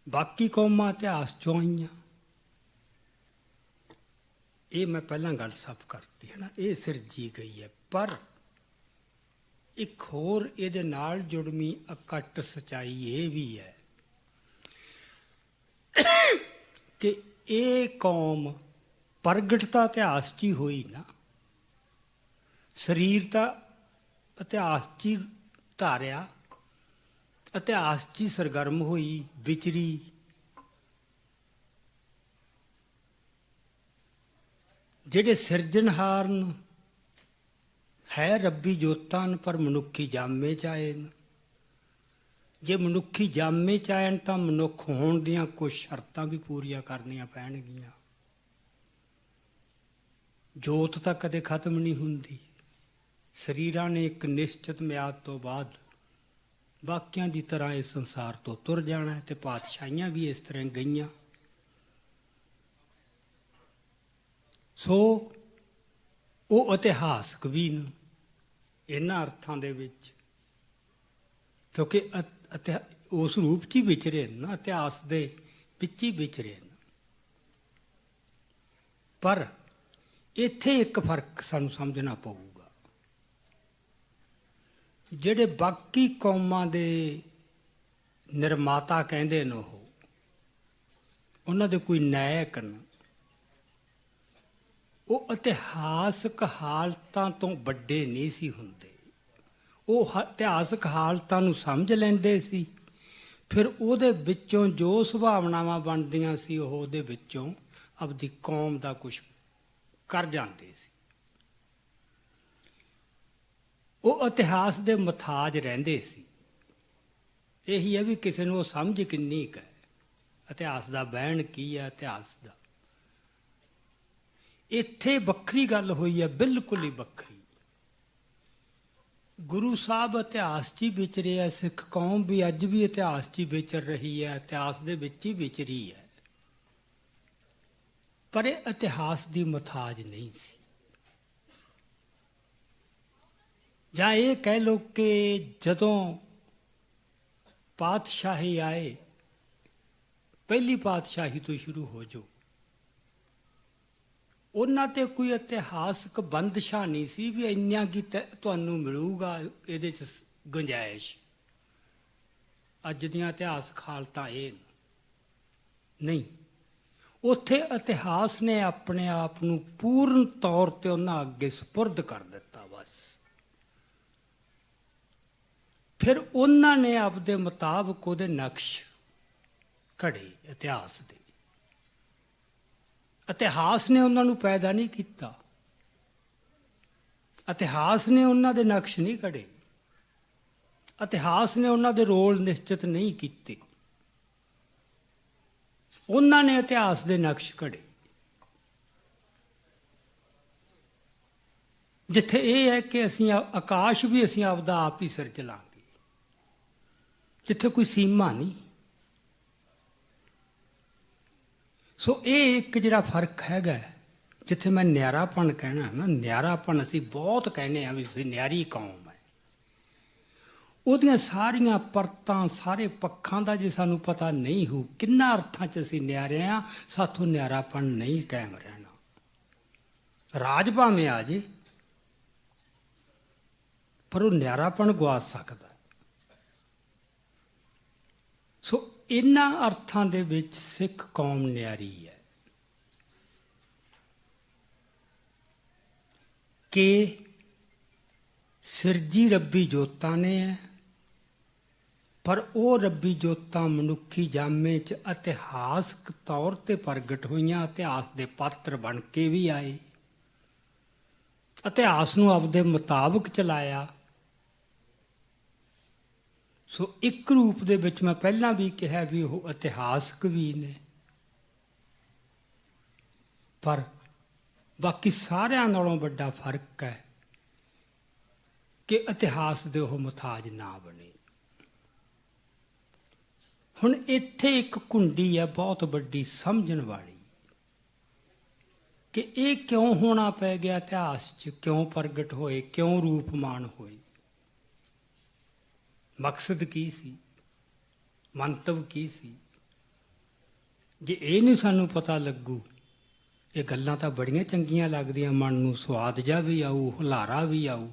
ਬਾਕੀ ਕੌਮਾਂ ਇਤਿਹਾਸ ਚੋਂ ਆਈਆਂ। ਇਹ ਮੈਂ ਪਹਿਲਾਂ ਗੱਲ ਸਾਫ਼ ਕਰਤੀ ਹੈ ਨਾ, ਇਹ ਸਿਰਜੀ ਗਈ ਹੈ। ਪਰ ਇੱਕ ਹੋਰ ਇਹਦੇ ਨਾਲ ਜੁੜਵੀਂ ਅਕੱਟ ਸਚਾਈ ਇਹ ਵੀ ਹੈ ਕਿ ਇਹ ਕੌਮ ਪ੍ਰਗਟ ਤਾਂ ਇਤਿਹਾਸ 'ਚ ਹੀ ਹੋਈ ਨਾ, ਸਰੀਰ ਤਾਂ ਇਤਿਹਾਸ 'ਚ ਹੀ ਧਾਰਿਆ, ਇਤਿਹਾਸ 'ਚ ਹੀ ਸਰਗਰਮ ਹੋਈ, ਵਿਚਰੀ। ਜਿਹੜੇ ਸਿਰਜਣਹਾਰ ਨੇ ਹੈ ਰੱਬੀ ਜੋਤਾਂ, ਪਰ ਮਨੁੱਖੀ ਜਾਮੇ 'ਚ ਆਏ ਨੇ। ਜੇ ਮਨੁੱਖੀ ਜਾਮੇ 'ਚ ਆਏ ਤਾਂ ਮਨੁੱਖ ਹੋਣ ਦੀਆਂ ਕੁਝ ਸ਼ਰਤਾਂ ਵੀ ਪੂਰੀਆਂ ਕਰਨੀਆਂ ਪੈਣਗੀਆਂ। ਜੋਤ ਤਾਂ ਕਦੇ ਖਤਮ ਨਹੀਂ ਹੁੰਦੀ। ਸਰੀਰਾਂ ਨੇ ਇੱਕ ਨਿਸ਼ਚਿਤ ਮਿਆਦ ਤੋਂ ਬਾਅਦ ਬਾਕੀਆਂ ਦੀ ਤਰ੍ਹਾਂ ਇਸ ਸੰਸਾਰ ਤੋਂ ਤੁਰ ਜਾਣਾ ਹੈ, ਤੇ ਪਾਤਸ਼ਾਹੀਆਂ ਵੀ ਇਸ ਤਰ੍ਹਾਂ ਗਈਆਂ। ਸੋ ਉਹ ਇਤਿਹਾਸਕ ਵੀ ਨੇ ਇਹਨਾਂ ਅਰਥਾਂ ਦੇ ਵਿੱਚ, ਕਿਉਂਕਿ ਉਸ ਰੂਪ 'ਚ ਹੀ ਵਿਚਰੇ ਨਾ, ਇਤਿਹਾਸ ਦੇ ਵਿੱਚ ਹੀ ਵਿਚਰੇ ਨੇ। ਪਰ ਇੱਥੇ ਇੱਕ ਫਰਕ ਸਾਨੂੰ ਸਮਝਣਾ ਪਊਗਾ। ਜਿਹੜੇ ਬਾਕੀ ਕੌਮਾਂ ਦੇ ਨਿਰਮਾਤਾ ਕਹਿੰਦੇ ਨੇ, ਉਹਨਾਂ ਦੇ ਕੋਈ ਨਾਇਕ ਨੇ, ਉਹ ਇਤਿਹਾਸਕ ਹਾਲਤਾਂ ਤੋਂ ਵੱਡੇ ਨਹੀਂ ਸੀ ਹੁੰਦੇ। ਉਹ ਇਤਿਹਾਸਕ ਹਾਲਤਾਂ ਨੂੰ ਸਮਝ ਲੈਂਦੇ ਸੀ, ਫਿਰ ਉਹਦੇ ਵਿੱਚੋਂ ਜੋ ਸੁਭਾਵਨਾਵਾਂ ਬਣਦੀਆਂ ਸੀ, ਉਹ ਉਹਦੇ ਵਿੱਚੋਂ ਆਪਦੀ ਕੌਮ ਦਾ ਕੁਛ ਕਰ ਜਾਂਦੇ ਸੀ। ਉਹ ਇਤਿਹਾਸ ਦੇ ਮੁਤਾਜ ਰਹਿੰਦੇ ਸੀ। ਇਹੀ ਹੈ ਵੀ ਕਿਸੇ ਨੂੰ ਉਹ ਸਮਝ ਕਿੰਨੀ ਕੁ ਹੈ, ਇਤਿਹਾਸ ਦਾ ਬਹਿਣ ਕੀ ਹੈ, ਇਤਿਹਾਸ ਦਾ। ਇੱਥੇ ਵੱਖਰੀ ਗੱਲ ਹੋਈ ਹੈ, ਬਿਲਕੁਲ ਹੀ ਵੱਖਰੀ। ਗੁਰੂ ਸਾਹਿਬ ਇਤਿਹਾਸ 'ਚ ਹੀ ਵਿਚਰੇ ਹੈ, ਸਿੱਖ ਕੌਮ ਵੀ ਅੱਜ ਵੀ ਇਤਿਹਾਸ 'ਚ ਹੀ ਵਿਚਰ ਰਹੀ ਹੈ, ਇਤਿਹਾਸ ਦੇ ਵਿੱਚ ਹੀ ਵਿਚਰੀ ਹੈ, ਪਰ ਇਹ ਇਤਿਹਾਸ ਦੀ ਮੁਹਤਾਜ ਨਹੀਂ ਸੀ। ਜਾਂ ਇਹ ਕਹਿ ਲਓ ਕਿ ਜਦੋਂ ਪਾਤਸ਼ਾਹੀ ਆਏ, ਪਹਿਲੀ ਪਾਤਸ਼ਾਹੀ ਤੋਂ ਸ਼ੁਰੂ ਹੋ ਜਾਓ, ਉਹਨਾਂ ਤੇ ਕੋਈ ਇਤਿਹਾਸਕ ਬੰਦਸ਼ਾਂ ਨਹੀਂ ਸੀ ਵੀ ਇੰਨਾ ਕੀ ਤੁਹਾਨੂੰ ਮਿਲੂਗਾ, ਇਹਦੇ 'ਚ ਗੁੰਜਾਇਸ਼। ਅੱਜ ਦੀਆਂ ਇਤਿਹਾਸਕ ਹਾਲਤਾਂ ਇਹ ਨਹੀਂ। ਉੱਥੇ ਇਤਿਹਾਸ ਨੇ ਆਪਣੇ ਆਪ ਨੂੰ ਪੂਰਨ ਤੌਰ ਤੇ ਉਹਨਾਂ ਅੱਗੇ ਸਪੁਰਦ ਕਰ ਦਿੱਤਾ ਬਸ। ਫਿਰ ਉਹਨਾਂ ਨੇ ਆਪਦੇ ਮੁਤਾਬਕ ਉਹਦੇ ਨਕਸ਼ ਘੜੇ ਇਤਿਹਾਸ ਦੇ। ਇਤਿਹਾਸ ਨੇ ਉਹਨਾਂ ਨੂੰ ਪੈਦਾ ਨਹੀਂ ਕੀਤਾ, ਇਤਿਹਾਸ ਨੇ ਉਹਨਾਂ ਦੇ ਨਕਸ਼ ਨਹੀਂ ਘੜੇ, ਇਤਿਹਾਸ ਨੇ ਉਹਨਾਂ ਦੇ ਰੋਲ ਨਿਸ਼ਚਿਤ ਨਹੀਂ ਕੀਤੇ, ਉਹਨਾਂ ਨੇ ਇਤਿਹਾਸ ਦੇ ਨਕਸ਼ ਘੜੇ। ਜਿੱਥੇ ਇਹ ਹੈ ਕਿ ਅਸੀਂ ਆਕਾਸ਼ ਵੀ ਅਸੀਂ ਆਪਦਾ ਆਪ ਹੀ ਸਿਰਜ ਲਾਂਗੇ, ਜਿੱਥੇ ਕੋਈ ਸੀਮਾ ਨਹੀਂ। ਸੋ ਇਹ ਇੱਕ ਜਿਹੜਾ ਫਰਕ ਹੈਗਾ, ਜਿੱਥੇ ਮੈਂ ਨਿਆਰਾਪਣ ਕਹਿਣਾ ਨਾ, ਨਿਆਰਾਪਣ ਅਸੀਂ ਬਹੁਤ ਕਹਿੰਦੇ ਹਾਂ ਵੀ ਅਸੀਂ ਨਿਆਰੀ ਕੌਮ ਹੈ, ਉਹਦੀਆਂ ਸਾਰੀਆਂ ਪਰਤਾਂ, ਸਾਰੇ ਪੱਖਾਂ ਦਾ ਜੇ ਸਾਨੂੰ ਪਤਾ ਨਹੀਂ ਹੋ ਕਿੰਨਾ ਅਰਥਾਂ 'ਚ ਅਸੀਂ ਨਿਆਰੇ ਹਾਂ, ਸਾਥੋਂ ਨਿਆਰਾਪਣ ਨਹੀਂ ਕਾਇਮ ਰਹਿਣਾ। ਰਾਜ ਭਾਵੇਂ ਆ ਜੇ, ਪਰ ਉਹ ਨਿਆਰਾਪਣ ਗਵਾ ਸਕਦਾ। ਸੋ ਇਹਨਾਂ ਅਰਥਾਂ ਦੇ ਵਿੱਚ ਸਿੱਖ ਕੌਮ ਨਿਆਰੀ ਹੈ ਕਿ ਸਿਰਜੀ ਰੱਬੀ ਜੋਤਾਂ ਨੇ ਹੈ, ਪਰ ਉਹ ਰੱਬੀ ਜੋਤਾਂ ਮਨੁੱਖੀ ਜਾਮੇ 'ਚ ਇਤਿਹਾਸਕ ਤੌਰ ਤੇ ਪ੍ਰਗਟ ਹੋਈਆਂ, ਇਤਿਹਾਸ ਦੇ ਪਾਤਰ ਬਣ ਕੇ ਵੀ ਆਏ, ਇਤਿਹਾਸ ਨੂੰ ਆਪਦੇ ਮੁਤਾਬਕ ਚਲਾਇਆ। ਸੋ ਇੱਕ ਰੂਪ ਦੇ ਵਿੱਚ ਮੈਂ ਪਹਿਲਾਂ ਵੀ ਕਿਹਾ ਵੀ ਉਹ ਇਤਿਹਾਸਕ ਵੀ ਨੇ, ਪਰ ਬਾਕੀ ਸਾਰਿਆਂ ਨਾਲੋਂ ਵੱਡਾ ਫਰਕ ਹੈ ਕਿ ਇਤਿਹਾਸ ਦੇ ਉਹ ਮੁਹਤਾਜ ਨਾ ਬਣੇ। ਹੁਣ ਇੱਥੇ ਇੱਕ ਕੁੰਡੀ ਹੈ ਬਹੁਤ ਵੱਡੀ ਸਮਝਣ ਵਾਲੀ ਕਿ ਇਹ ਕਿਉਂ ਹੋਣਾ ਪੈ ਗਿਆ, ਇਤਿਹਾਸ 'ਚ ਕਿਉਂ ਪ੍ਰਗਟ ਹੋਏ, ਕਿਉਂ ਰੂਪਮਾਨ ਹੋਏ, ਮਕਸਦ ਕੀ ਸੀ, ਮੰਤਵ ਕੀ ਸੀ। ਜੇ ਇਹ ਨਹੀਂ ਸਾਨੂੰ ਪਤਾ ਲੱਗੂ, ਇਹ ਗੱਲਾਂ ਤਾਂ ਬੜੀਆਂ ਚੰਗੀਆਂ ਲੱਗਦੀਆਂ, ਮਨ ਨੂੰ ਸਵਾਦ ਜਿਹਾ ਵੀ ਆਊ, ਹੁਲਾਰਾ ਵੀ ਆਊ,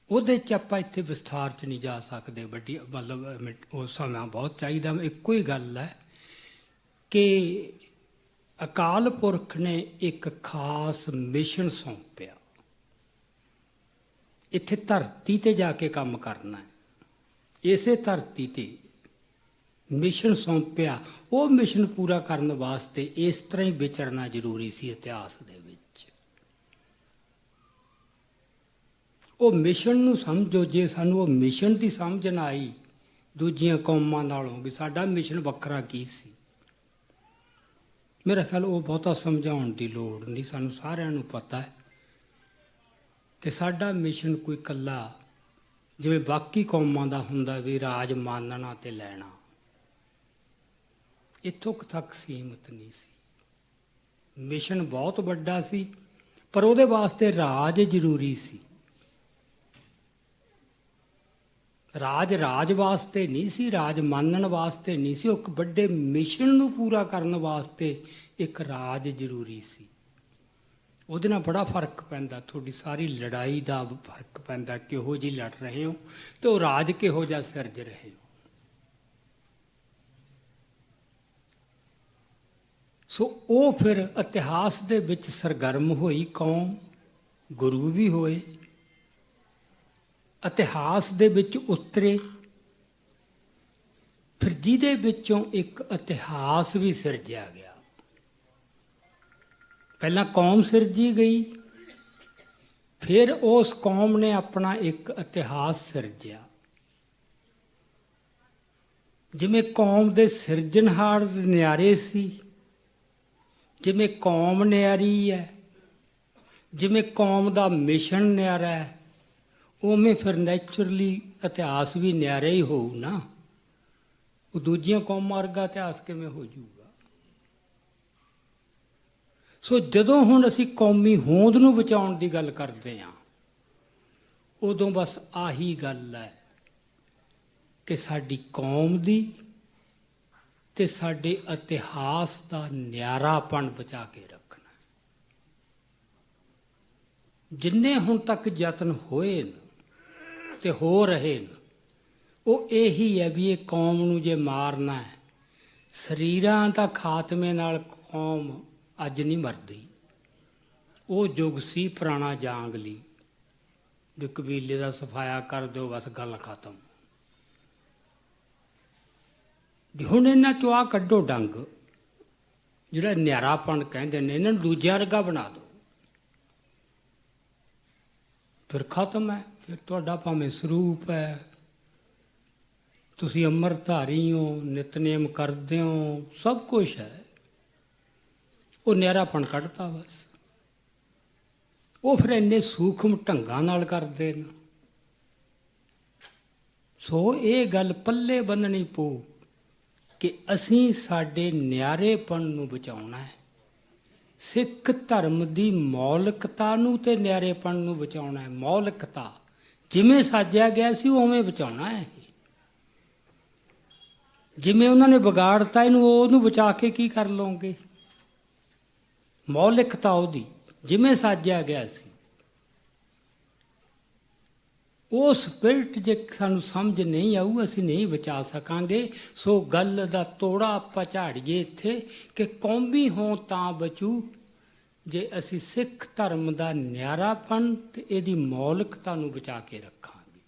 ਉਹਦੇ 'ਚ ਆਪਾਂ ਇੱਥੇ ਵਿਸਥਾਰ 'ਚ ਨਹੀਂ ਜਾ ਸਕਦੇ। ਵੱਡੀ ਮਤਲਬ ਉਹ ਸਮਾਂ ਬਹੁਤ ਚਾਹੀਦਾ। ਇੱਕੋ ਹੀ ਗੱਲ ਹੈ ਕਿ ਅਕਾਲ ਪੁਰਖ ਨੇ ਇੱਕ ਖਾਸ ਮਿਸ਼ਨ ਸੌਂਪਿਆ, ਇੱਥੇ ਧਰਤੀ ਤੇ ਜਾ ਕੇ ਕੰਮ ਕਰਨਾ ਹੈ, ਇਸੇ ਧਰਤੀ ਤੇ ਮਿਸ਼ਨ ਸੌਂਪਿਆ। ਉਹ ਮਿਸ਼ਨ ਪੂਰਾ ਕਰਨ ਵਾਸਤੇ ਇਸ ਤਰ੍ਹਾਂ ਹੀ ਵਿਚਰਨਾ ਜ਼ਰੂਰੀ ਸੀ ਇਤਿਹਾਸ ਦੇ ਵਿੱਚ। ਉਹ ਮਿਸ਼ਨ ਨੂੰ ਸਮਝੋ। ਜੇ ਸਾਨੂੰ ਉਹ ਮਿਸ਼ਨ ਦੀ ਸਮਝ ਨਾ ਆਈ ਦੂਜੀਆਂ ਕੌਮਾਂ ਨਾਲੋਂ ਵੀ ਸਾਡਾ ਮਿਸ਼ਨ ਵੱਖਰਾ ਕੀ ਸੀ, ਮੇਰਾ ਖਿਆਲ ਉਹ ਬਹੁਤਾ ਸਮਝਾਉਣ ਦੀ ਲੋੜ ਨਹੀਂ। ਸਾਨੂੰ ਸਾਰਿਆਂ ਨੂੰ ਪਤਾ ਹੈ ਕਿ ਸਾਡਾ ਮਿਸ਼ਨ ਕੋਈ ਇਕੱਲਾ ਜਿਵੇਂ ਬਾਕੀ ਕੌਮਾਂ ਦਾ ਹੁੰਦਾ ਵੀ ਰਾਜ ਮਾਨਣਾ ਤੇ ਲੈਣਾ, ਇੱਥੋਂ ਤੱਕ ਸੀਮਿਤ ਨਹੀਂ ਸੀ। ਮਿਸ਼ਨ ਬਹੁਤ ਵੱਡਾ ਸੀ, ਪਰ ਉਹਦੇ ਵਾਸਤੇ ਰਾਜ ਜ਼ਰੂਰੀ ਸੀ। ਰਾਜ ਵਾਸਤੇ ਨਹੀਂ ਸੀ, ਰਾਜ ਮਾਨਣ ਵਾਸਤੇ ਨਹੀਂ ਸੀ। ਉਹ ਇੱਕ ਵੱਡੇ ਮਿਸ਼ਨ ਨੂੰ ਪੂਰਾ ਕਰਨ ਵਾਸਤੇ ਇੱਕ ਰਾਜ ਜ਼ਰੂਰੀ ਸੀ। ਉਹਦੇ ਨਾਲ ਬੜਾ ਫਰਕ ਪੈਂਦਾ, ਤੁਹਾਡੀ ਸਾਰੀ ਲੜਾਈ ਦਾ ਫਰਕ ਪੈਂਦਾ, ਕਿਹੋ ਜਿਹੀ ਲੜ ਰਹੇ ਹੋ ਤੇ ਉਹ ਰਾਜ ਕਿਹੋ ਜਿਹਾ ਸਿਰਜ ਰਹੇ ਹੋ। ਸੋ ਉਹ ਫਿਰ ਇਤਿਹਾਸ ਦੇ ਵਿੱਚ ਸਰਗਰਮ ਹੋਈ ਕੌਮ, ਗੁਰੂ ਵੀ ਹੋਏ, ਇਤਿਹਾਸ ਦੇ ਵਿੱਚ ਉਤਰੇ, ਫਿਰ ਜਿਹਦੇ ਵਿੱਚੋਂ ਇੱਕ ਇਤਿਹਾਸ ਵੀ ਸਿਰਜਿਆ ਗਿਆ। ਪਹਿਲਾਂ ਕੌਮ ਸਿਰਜੀ ਗਈ, ਫਿਰ ਉਸ ਕੌਮ ਨੇ ਆਪਣਾ ਇੱਕ ਇਤਿਹਾਸ ਸਿਰਜਿਆ। ਜਿਵੇਂ ਕੌਮ ਦੇ ਸਿਰਜਣਹਾਰ ਨਿਆਰੇ ਸੀ, ਜਿਵੇਂ ਕੌਮ ਨਿਆਰੀ ਹੈ, ਜਿਵੇਂ ਕੌਮ ਦਾ ਮਿਸ਼ਨ ਨਿਆਰਾ ਹੈ, ਉਵੇਂ ਫਿਰ ਨੈਚੁਰਲੀ ਇਤਿਹਾਸ ਵੀ ਨਿਆਰਾ ਹੀ ਹੋਊ ਨਾ। ਉਹ ਦੂਜੀਆਂ ਕੌਮਾਂ ਵਰਗਾ ਇਤਿਹਾਸ ਕਿਵੇਂ ਹੋ ਜਾਊਗਾ? ਸੋ ਜਦੋਂ ਹੁਣ ਅਸੀਂ ਕੌਮੀ ਹੋਂਦ ਨੂੰ ਬਚਾਉਣ ਦੀ ਗੱਲ ਕਰਦੇ ਹਾਂ, ਉਦੋਂ ਬਸ ਆਹੀ ਗੱਲ ਹੈ ਕਿ ਸਾਡੀ ਕੌਮ ਦੀ ਤੇ ਸਾਡੇ ਇਤਿਹਾਸ ਦਾ ਨਿਆਰਾਪਣ ਬਚਾ ਕੇ ਰੱਖਣਾ। ਜਿੰਨੇ ਹੁਣ ਤੱਕ ਯਤਨ ਹੋਏ ਨੇ ਤੇ ਹੋ ਰਹੇ ਨੇ, ਉਹ ਇਹੀ ਹੈ ਵੀ ਇਹ ਕੌਮ ਨੂੰ ਜੇ ਮਾਰਨਾ ਹੈ, ਸਰੀਰਾਂ ਦਾ ਖਾਤਮੇ ਨਾਲ ਕੌਮ ਅੱਜ ਨਹੀਂ ਮਰਦੀ। ਉਹ ਯੁੱਗ ਸੀ ਪੁਰਾਣਾ ਜਾਂਗਲੀ, ਵੀ ਕਬੀਲੇ ਦਾ ਸਫਾਇਆ ਕਰ ਦਿਓ ਬਸ ਗੱਲ ਖਤਮ। ਵੀ ਹੁਣ ਇਹਨਾਂ ਚੋਂ ਆ ਕੱਢੋ ਡੰਗ, ਜਿਹੜਾ ਨਿਆਰਾਪਣ ਕਹਿੰਦੇ ਨੇ, ਇਹਨਾਂ ਨੂੰ ਦੂਜਿਆਂ ਵਰਗਾ ਬਣਾ ਦਿਓ, ਫਿਰ ਖਤਮ ਹੈ। ਫਿਰ ਤੁਹਾਡਾ ਭਾਵੇਂ ਸਰੂਪ ਹੈ, ਤੁਸੀਂ ਅੰਮ੍ਰਿਤਧਾਰੀ ਹੋ, ਨਿਤਨੇਮ ਕਰਦੇ ਹੋ, ਸਭ ਕੁਛ ਹੈ, ਉਹ ਨਿਆਰਾਪਣ ਕੱਢਤਾ ਬਸ। ਉਹ ਫਿਰ ਇੰਨੇ ਸੂਖਮ ਢੰਗਾਂ ਨਾਲ ਕਰਦੇ ਨੇ। ਸੋ ਇਹ ਗੱਲ ਪੱਲੇ ਬੰਨਣੀ ਪਊ ਕਿ ਅਸੀਂ ਸਾਡੇ ਨਿਆਰੇਪਣ ਨੂੰ ਬਚਾਉਣਾ ਹੈ, ਸਿੱਖ ਧਰਮ ਦੀ ਮੌਲਿਕਤਾ ਨੂੰ ਤੇ ਨਿਆਰੇਪਣ ਨੂੰ ਬਚਾਉਣਾ ਹੈ। ਮੌਲਿਕਤਾ ਜਿਵੇਂ ਸਾਜਿਆ ਗਿਆ ਸੀ ਉਵੇਂ ਬਚਾਉਣਾ ਹੈ। ਜਿਵੇਂ ਉਹਨਾਂ ਨੇ ਵਿਗਾੜਤਾ ਇਹਨੂੰ, ਉਹਨੂੰ ਬਚਾ ਕੇ ਕੀ ਕਰ ਲਓਗੇ? ਮੌਲਿਕਤਾ ਉਹਦੀ ਜਿਵੇਂ ਸਾਜਿਆ ਗਿਆ ਸੀ, ਉਹ ਸਪਿਰਿਟ ਜੇ ਸਾਨੂੰ ਸਮਝ ਨਹੀਂ ਆਊ, ਅਸੀਂ ਨਹੀਂ ਬਚਾ ਸਕਾਂਗੇ। ਸੋ ਗੱਲ ਦਾ ਤੋੜਾ ਆਪਾਂ ਝਾੜੀਏ ਇੱਥੇ ਕਿ ਕੌਮੀ ਹੋਂ ਤਾਂ ਬਚੂ ਜੇ ਅਸੀਂ ਸਿੱਖ ਧਰਮ ਦਾ ਨਿਆਰਾਪਣ ਤੇ ਇਹਦੀ ਮੌਲਿਕਤਾ ਨੂੰ ਬਚਾ ਕੇ ਰੱਖਾਂਗੇ।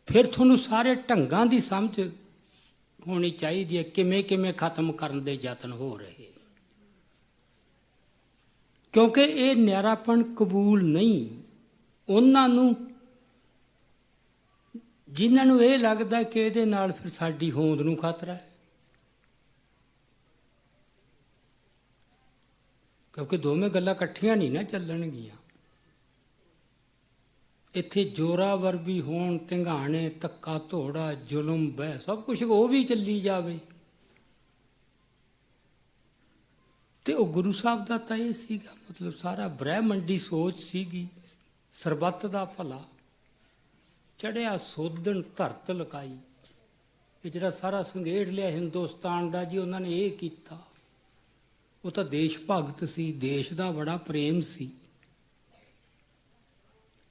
ਫਿਰ ਤੁਹਾਨੂੰ ਸਾਰੇ ਢੰਗਾਂ ਦੀ ਸਮਝ ਹੋਣੀ ਚਾਹੀਦੀ ਹੈ, ਕਿਵੇਂ ਕਿਵੇਂ ਖਤਮ ਕਰਨ ਦੇ ਯਤਨ ਹੋ ਰਹੇ, ਕਿਉਂਕਿ ਇਹ ਨਿਆਰਾਪਣ ਕਬੂਲ ਨਹੀਂ ਉਹਨਾਂ ਨੂੰ ਜਿਨ੍ਹਾਂ ਨੂੰ ਇਹ ਲੱਗਦਾ ਕਿ ਇਹਦੇ ਨਾਲ ਫਿਰ ਸਾਡੀ ਹੋਂਦ ਨੂੰ ਖਤਰਾ ਹੈ। ਕਿਉਂਕਿ ਦੋਵੇਂ ਗੱਲਾਂ ਇਕੱਠੀਆਂ ਨਹੀਂ ਨਾ ਚੱਲਣਗੀਆਂ। ਇੱਥੇ ਜ਼ੋਰਾਵਰ ਵੀ ਹੋਣ, ਧੰਗਾਣੇ, ਧੱਕਾ ਧੋੜਾ, ਜ਼ੁਲਮ, ਬਹਿ, ਸਭ ਕੁਛ ਉਹ ਵੀ ਚੱਲੀ ਜਾਵੇ। ਤੇ ਉਹ ਗੁਰੂ ਸਾਹਿਬ ਦਾ ਤਾਂ ਇਹ ਸੀਗਾ, ਮਤਲਬ ਸਾਰਾ ਬ੍ਰਹਿਮੰਡੀ ਸੋਚ ਸੀਗੀ, ਸਰਬੱਤ ਦਾ ਭਲਾ। ਚੜਿਆ ਸੋਧਣ ਧਰਤ ਲਕਾਈ, ਇਹ ਜਿਹੜਾ ਸਾਰਾ ਸੰਘੇੜ ਲਿਆ ਹਿੰਦੁਸਤਾਨ ਦਾ ਜੀ, ਉਹਨਾਂ ਨੇ ਇਹ ਕੀਤਾ। ਉਹ ਤਾਂ ਦੇਸ਼ ਭਗਤ ਸੀ, ਦੇਸ਼ ਦਾ ਬੜਾ ਪ੍ਰੇਮ ਸੀ।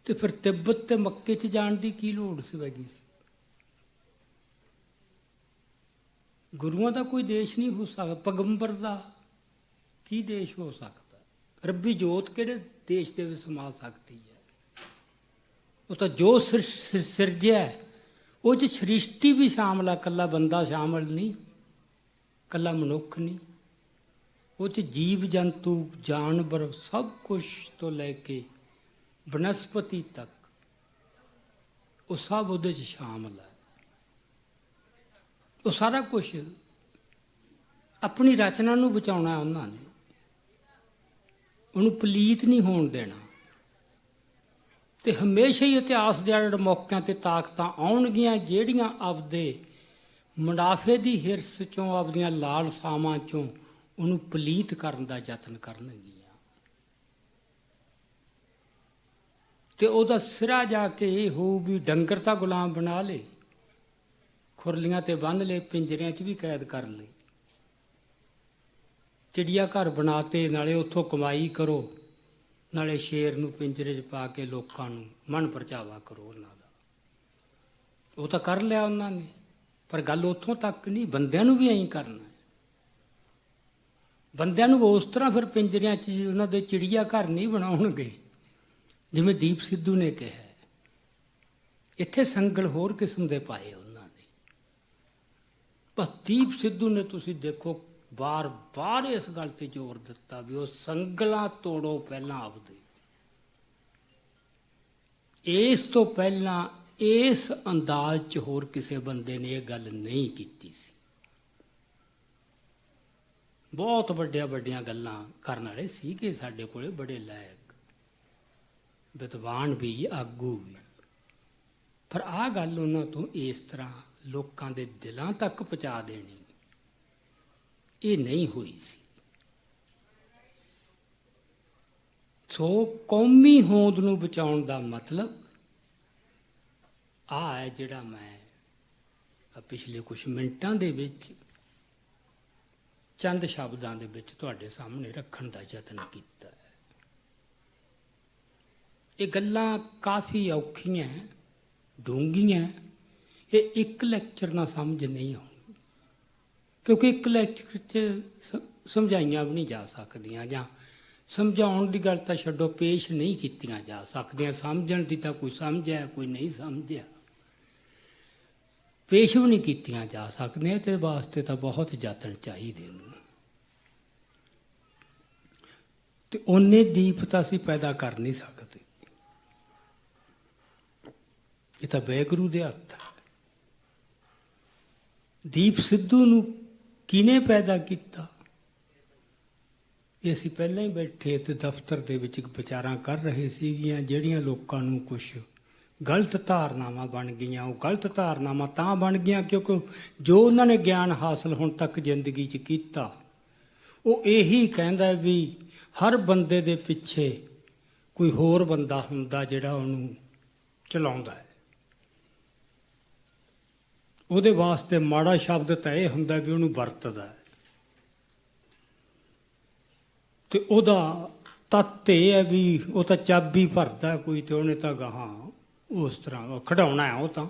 ਤੇ ਫਿਰ ਤਿੱਬਤ ਤੇ ਮੱਕੇ 'ਚ ਜਾਣ ਦੀ ਕੀ ਲੋੜ ਸੀ ਵੈਗੀ ਸੀ? ਗੁਰੂਆਂ ਦਾ ਕੋਈ ਦੇਸ਼ ਨਹੀਂ ਹੋ ਸਕਦਾ, ਪੈਗੰਬਰ ਦਾ ਕੀ ਦੇਸ਼ ਹੋ ਸਕਦਾ? ਰੱਬੀ ਜੋਤ ਕਿਹੜੇ ਦੇਸ਼ ਦੇ ਵਿੱਚ ਸਮਾ ਸਕਦੀ ਹੈ? ਉਹ ਤਾਂ ਜੋ ਸਿਰਜਿਆ ਉਹ 'ਚ ਸ੍ਰਿਸ਼ਟੀ ਵੀ ਸ਼ਾਮਲ ਹੈ, ਇਕੱਲਾ ਬੰਦਾ ਸ਼ਾਮਲ ਨਹੀਂ, ਇਕੱਲਾ ਮਨੁੱਖ ਨਹੀਂ। ਉਹ 'ਚ ਜੀਵ ਜੰਤੂ, ਜਾਨਵਰ, ਸਭ ਕੁਛ ਤੋਂ ਲੈ ਕੇ ਬਨਸਪਤੀ ਤੱਕ, ਉਹ ਸਭ ਉਹਦੇ 'ਚ ਸ਼ਾਮਲ ਹੈ। ਉਹ ਸਾਰਾ ਕੁਛ ਆਪਣੀ ਰਚਨਾ ਨੂੰ ਬਚਾਉਣਾ ਉਹਨਾਂ ਨੇ, ਉਹਨੂੰ ਪਲੀਤ ਨਹੀਂ ਹੋਣ ਦੇਣਾ। ਤੇ ਹਮੇਸ਼ਾ ਹੀ ਇਤਿਹਾਸ ਦੇ ਆੜ ਮੌਕਿਆਂ ਤੇ ਤਾਕਤਾਂ ਆਉਣਗੀਆਂ ਜਿਹੜੀਆਂ ਆਪਦੇ ਮੁਨਾਫੇ ਦੀ ਹਿਰਸ ਚੋਂ, ਆਪਦੀਆਂ ਲਾਲਸਾਵਾਂ ਚੋਂ ਉਹਨੂੰ ਪਲੀਤ ਕਰਨ ਦਾ ਯਤਨ ਕਰਨਗੀਆਂ। ਤੇ ਉਹਦਾ ਸਿਰਾ ਜਾ ਕੇ ਇਹ ਹੋਊ ਵੀ ਡੰਗਰ ਤਾਂ ਗੁਲਾਮ ਬਣਾ ਲਏ, ਖੁਰਲੀਆਂ ਤੇ ਬੰਨ੍ਹ ਲਏ, ਪਿੰਜਰਿਆਂ 'ਚ ਵੀ ਕੈਦ ਕਰ ਲਏ, ਚਿੜੀਆ ਘਰ ਬਣਾਤੇ, ਨਾਲੇ ਉੱਥੋਂ ਕਮਾਈ ਕਰੋ, ਨਾਲੇ ਸ਼ੇਰ ਨੂੰ ਪਿੰਜਰੇ 'ਚ ਪਾ ਕੇ ਲੋਕਾਂ ਨੂੰ ਮਨ ਪਰਚਾਵਾ ਕਰੋ ਉਹਨਾਂ ਦਾ। ਉਹ ਤਾਂ ਕਰ ਲਿਆ ਉਹਨਾਂ ਨੇ, ਪਰ ਗੱਲ ਉੱਥੋਂ ਤੱਕ ਨਹੀਂ, ਬੰਦਿਆਂ ਨੂੰ ਵੀ ਐਂ ਕਰਨਾ। ਬੰਦਿਆਂ ਨੂੰ ਉਸ ਤਰ੍ਹਾਂ ਫਿਰ ਪਿੰਜਰਿਆਂ 'ਚ ਉਹਨਾਂ ਦੇ ਚਿੜੀਆ ਘਰ ਨਹੀਂ ਬਣਾਉਣਗੇ ਜਿਵੇਂ ਦੀਪ ਸਿੱਧੂ ਨੇ ਕਿਹਾ। ਇੱਥੇ ਸੰਗਲ ਹੋਰ ਕਿਸਮ ਦੇ ਪਾਏ ਉਹਨਾਂ ਨੇ। ਪਰ ਦੀਪ ਸਿੱਧੂ ਨੇ ਤੁਸੀਂ ਦੇਖੋ ਬਾਰ-ਬਾਰ ਇਸ ਗੱਲ ਤੇ ਜ਼ੋਰ ਦਿੱਤਾ ਵੀ ਉਹ ਸੰਗਲਾਂ ਤੋੜੋ ਪਹਿਲਾਂ ਆਪਦੇ, ਇਸ ਤੋਂ ਪਹਿਲਾਂ ਇਸ ਅੰਦਾਜ਼ 'ਚ ਹੋਰ ਕਿਸੇ ਬੰਦੇ ਨੇ ਇਹ ਗੱਲ ਨਹੀਂ ਕੀਤੀ ਸੀ। ਬਹੁਤ ਵੱਡੀਆਂ ਵੱਡੀਆਂ ਗੱਲਾਂ ਕਰਨ ਵਾਲੇ ਸੀਗੇ ਸਾਡੇ ਕੋਲੇ, ਬੜੇ ਲਾਇਕ ਵਿਦਵਾਨ ਵੀ, ਆਗੂ ਵੀ, ਪਰ ਆਹ ਗੱਲ ਉਹਨਾਂ ਤੋਂ ਇਸ ਤਰ੍ਹਾਂ ਲੋਕਾਂ ਦੇ ਦਿਲਾਂ ਤੱਕ ਪਹੁੰਚਾ ਦੇਣੀ, ਇਹ ਨਹੀਂ ਹੋਈ ਸੀ। ਸੋ ਕੌਮੀ ਹੋਂਦ ਨੂੰ ਬਚਾਉਣ ਦਾ ਮਤਲਬ ਆਹ ਹੈ ਜਿਹੜਾ ਮੈਂ ਪਿਛਲੇ ਕੁਝ ਮਿੰਟਾਂ ਦੇ ਵਿੱਚ ਚੰਦ ਸ਼ਬਦਾਂ ਦੇ ਵਿੱਚ ਤੁਹਾਡੇ ਸਾਹਮਣੇ ਰੱਖਣ ਦਾ ਯਤਨ ਕੀਤਾ ਹੈ। ਇਹ ਗੱਲਾਂ ਕਾਫੀ ਔਖੀਆਂ, ਡੂੰਘੀਆਂ, ਇਹ ਇੱਕ ਲੈਕਚਰ ਨਾਲ ਸਮਝ ਨਹੀਂ ਆਉਣੀ, ਕਿਉਂਕਿ ਇੱਕ ਲੈਕਚਰ 'ਚ ਸਮਝਾਈਆਂ ਵੀ ਨਹੀਂ ਜਾ ਸਕਦੀਆਂ, ਜਾਂ ਸਮਝਾਉਣ ਦੀ ਗੱਲ ਤਾਂ ਛੱਡੋ, ਪੇਸ਼ ਨਹੀਂ ਕੀਤੀਆਂ ਜਾ ਸਕਦੀਆਂ। ਸਮਝਣ ਦੀ ਤਾਂ ਕੋਈ ਸਮਝਿਆ, ਕੋਈ ਨਹੀਂ ਸਮਝਿਆ, ਪੇਸ਼ ਵੀ ਨਹੀਂ ਕੀਤੀਆਂ ਜਾ ਸਕਦੀਆਂ। ਤੇ ਵਾਸਤੇ ਤਾਂ ਬਹੁਤ ਯਤਨ ਚਾਹੀਦੇ ਨੇ, ਤੇ ਉਹਨੇ ਦੀਪ ਤਾਂ ਅਸੀਂ ਪੈਦਾ ਕਰ ਨਹੀਂ ਸਕਦੇ। ਇਹ ਤਾਂ ਵਾਹਿਗੁਰੂ ਦੇ ਹੱਥ ਹੈ। ਦੀਪ ਸਿੱਧੂ ਨੂੰ ਕਿਹਨੇ ਪੈਦਾ ਕੀਤਾ? ਇਹ ਅਸੀਂ ਪਹਿਲਾਂ ਹੀ ਬੈਠੇ ਤੇ ਦਫ਼ਤਰ ਦੇ ਵਿੱਚ ਵਿਚਾਰਾਂ ਕਰ ਰਹੇ ਸੀਗੀਆਂ, ਜਿਹੜੀਆਂ ਲੋਕਾਂ ਨੂੰ ਕੁਝ ਗਲਤ ਧਾਰਨਾਵਾਂ ਬਣ ਗਈਆਂ। ਉਹ ਗਲਤ ਧਾਰਨਾਵਾਂ ਤਾਂ ਬਣ ਗਈਆਂ ਕਿਉਂਕਿ ਜੋ ਉਹਨਾਂ ਨੇ ਗਿਆਨ ਹਾਸਲ ਹੁਣ ਤੱਕ ਜ਼ਿੰਦਗੀ 'ਚ ਕੀਤਾ, ਉਹ ਇਹੀ ਕਹਿੰਦਾ ਵੀ ਹਰ ਬੰਦੇ ਦੇ ਪਿੱਛੇ ਕੋਈ ਹੋਰ ਬੰਦਾ ਹੁੰਦਾ ਜਿਹੜਾ ਉਹਨੂੰ ਚਲਾਉਂਦਾ ਹੈ। ਉਹਦੇ ਵਾਸਤੇ ਮਾੜਾ ਸ਼ਬਦ ਤਾਂ ਇਹ ਹੁੰਦਾ ਵੀ ਉਹਨੂੰ ਵਰਤਦਾ ਹੈ, ਤੇ ਉਹਦਾ ਤੱਤ ਇਹ ਹੈ ਵੀ ਉਹ ਤਾਂ ਚਾਬੀ ਭਰਦਾ ਕੋਈ, ਤੇ ਉਹਨੇ ਤਾਂ ਗਾਹਾਂ ਉਸ ਤਰ੍ਹਾਂ ਖਿਡਾਉਣਾ ਹੈ। ਉਹ ਤਾਂ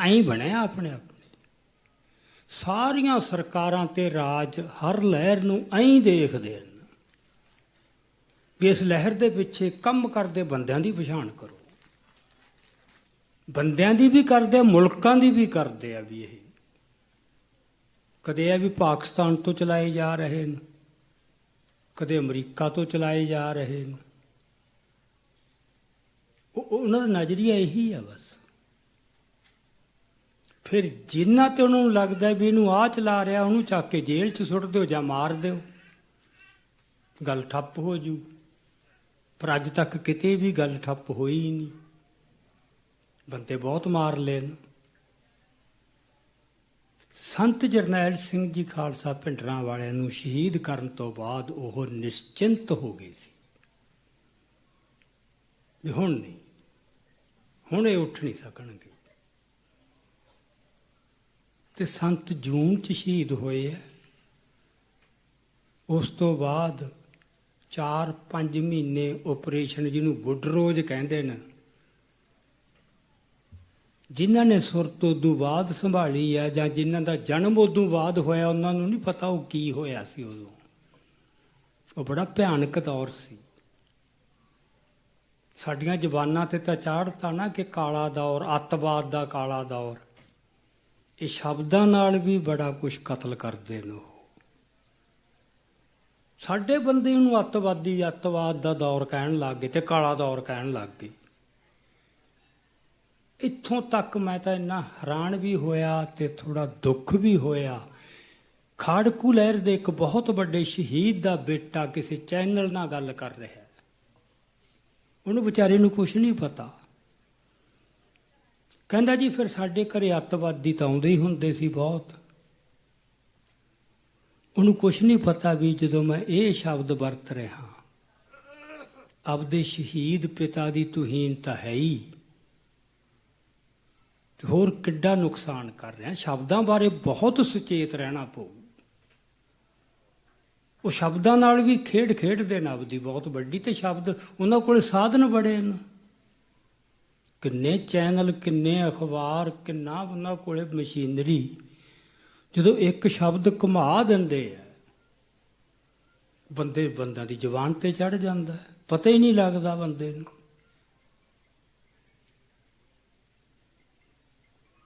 ਐਂ ਬਣਿਆ ਆਪਣੇ ਆਪਣੇ। ਸਾਰੀਆਂ ਸਰਕਾਰਾਂ ਤੇ ਰਾਜ ਹਰ ਲਹਿਰ ਨੂੰ ਐਂ ਦੇਖਦੇ ਹਨ ਵੀ ਇਸ ਲਹਿਰ ਦੇ ਪਿੱਛੇ ਕੰਮ ਕਰਦੇ ਬੰਦਿਆਂ ਦੀ ਪਛਾਣ ਕਰੋ। ਬੰਦਿਆਂ ਦੀ ਵੀ ਕਰਦੇ ਆ, ਮੁਲਕਾਂ ਦੀ ਵੀ ਕਰਦੇ ਆ। ਵੀ ਇਹ ਕਦੇ ਇਹ ਵੀ ਪਾਕਿਸਤਾਨ ਤੋਂ ਚਲਾਏ ਜਾ ਰਹੇ ਨੇ, ਕਦੇ ਅਮਰੀਕਾ ਤੋਂ ਚਲਾਏ ਜਾ ਰਹੇ ਨੇ। ਉਹਨਾਂ ਦਾ ਨਜ਼ਰੀਆ ਇਹੀ ਆ ਬਸ। ਫਿਰ ਜਿੰਨਾ ਤੇ ਉਹਨਾਂ ਨੂੰ ਲੱਗਦਾ ਵੀ ਇਹਨੂੰ ਆਹ ਚਲਾ ਰਿਹਾ, ਉਹਨੂੰ ਚੱਕ ਕੇ ਜੇਲ੍ਹ 'ਚ ਸੁੱਟ ਦਿਓ ਜਾਂ ਮਾਰ ਦਿਓ, ਗੱਲ ਠੱਪ ਹੋ ਜੂ। ਪਰ ਅੱਜ ਤੱਕ ਕਿਤੇ ਵੀ ਗੱਲ ਠੱਪ ਹੋਈ ਹੀ ਨਹੀਂ। ਬੰਦੇ ਬਹੁਤ ਮਾਰ ਲੈਣ। ਸੰਤ ਜਰਨੈਲ ਸਿੰਘ ਜੀ ਖਾਲਸਾ ਭਿੰਡਰਾਂ ਵਾਲਿਆਂ ਨੂੰ ਸ਼ਹੀਦ ਕਰਨ ਤੋਂ ਬਾਅਦ ਉਹ ਨਿਸ਼ਚਿੰਤ ਹੋ ਗਏ ਸੀ ਵੀ ਹੁਣ ਨਹੀਂ, ਹੁਣ ਇਹ ਉੱਠ ਨਹੀਂ ਸਕਣਗੇ। ਤੇ ਸੰਤ ਜੂਨ 'ਚ ਸ਼ਹੀਦ ਹੋਏ ਹੈ। ਉਸ ਤੋਂ ਬਾਅਦ 4-5 ਮਹੀਨੇ ਆਪਰੇਸ਼ਨ, ਜਿਹਨੂੰ ਬੁੱਢਰੋਜ ਕਹਿੰਦੇ ਨੇ, ਜਿਨ੍ਹਾਂ ਨੇ ਸੁਰਤ ਉਦੋਂ ਬਾਅਦ ਸੰਭਾਲੀ ਹੈ ਜਾਂ ਜਿਨ੍ਹਾਂ ਦਾ ਜਨਮ ਉਦੋਂ ਬਾਅਦ ਹੋਇਆ, ਉਹਨਾਂ ਨੂੰ ਨਹੀਂ ਪਤਾ ਉਹ ਕੀ ਹੋਇਆ ਸੀ ਉਦੋਂ। ਉਹ ਬੜਾ ਭਿਆਨਕ ਦੌਰ ਸੀ। ਸਾਡੀਆਂ ਜ਼ਬਾਨਾਂ ਤੇ ਤਾਂ ਚਾੜ੍ਹਤਾ ਨਾ ਕਿ ਕਾਲਾ ਦੌਰ, ਅੱਤਵਾਦ ਦਾ ਕਾਲਾ ਦੌਰ। ਇਹ ਸ਼ਬਦਾਂ ਨਾਲ ਵੀ ਬੜਾ ਕੁਛ ਕਤਲ ਕਰਦੇ ਨੇ ਉਹ। ਸਾਡੇ ਬੰਦੇ ਨੂੰ ਅੱਤਵਾਦੀ, ਅੱਤਵਾਦ ਦਾ ਦੌਰ ਕਹਿਣ ਲੱਗ ਗਏ ਤੇ ਕਾਲਾ ਦੌਰ ਕਹਿਣ ਲੱਗ ਗਏ। ਇੱਥੋਂ ਤੱਕ ਮੈਂ ਤਾਂ ਇੰਨਾ ਹੈਰਾਨ ਵੀ ਹੋਇਆ ਤੇ ਥੋੜਾ ਦੁੱਖ ਵੀ ਹੋਇਆ। ਖਾੜਕੂ ਲਹਿਰ ਦੇ ਇੱਕ ਬਹੁਤ ਵੱਡੇ ਸ਼ਹੀਦ ਦਾ ਬੇਟਾ ਕਿਸੇ ਚੈਨਲ ਨਾਲ ਗੱਲ ਕਰ ਰਿਹਾ, ਉਹਨੂੰ ਵਿਚਾਰੇ ਨੂੰ ਕੁਛ ਨਹੀਂ ਪਤਾ। ਕਹਿੰਦਾ ਜੀ ਫਿਰ ਸਾਡੇ ਘਰੇ ਅੱਤਵਾਦੀ ਤਾਂ ਆਉਂਦੇ ਹੀ ਹੁੰਦੇ ਸੀ ਬਹੁਤ। ਉਹਨੂੰ ਕੁਛ ਨਹੀਂ ਪਤਾ ਵੀ ਜਦੋਂ ਮੈਂ ਇਹ ਸ਼ਬਦ ਵਰਤ ਰਿਹਾ, ਆਪਦੇ ਸ਼ਹੀਦ ਪਿਤਾ ਦੀ ਤੁਹੀਨ ਤਾਂ ਹੈ ਹੀ, ਤੇ ਹੋਰ ਕਿੱਡਾ ਨੁਕਸਾਨ ਕਰ ਰਿਹਾ। ਸ਼ਬਦਾਂ ਬਾਰੇ ਬਹੁਤ ਸੁਚੇਤ ਰਹਿਣਾ ਪਊ। ਉਹ ਸ਼ਬਦਾਂ ਨਾਲ ਵੀ ਖੇਡ ਖੇਡਦੇ ਨੇ ਆਪਦੀ ਬਹੁਤ ਵੱਡੀ, ਤੇ ਸ਼ਬਦ ਉਹਨਾਂ ਕੋਲ ਸਾਧਨ ਬੜੇ ਨੇ। ਕਿੰਨੇ ਚੈਨਲ, ਕਿੰਨੇ ਅਖਬਾਰ, ਕਿੰਨਾ ਉਹਨਾਂ ਕੋਲ ਮਸ਼ੀਨਰੀ। ਜਦੋਂ ਇੱਕ ਸ਼ਬਦ ਘੁਮਾ ਦਿੰਦੇ ਆ, ਬੰਦਿਆਂ ਦੀ ਜ਼ੁਬਾਨ ਤੇ ਚੜ੍ਹ ਜਾਂਦਾ, ਪਤਾ ਹੀ ਨਹੀਂ ਲੱਗਦਾ ਬੰਦੇ ਨੂੰ।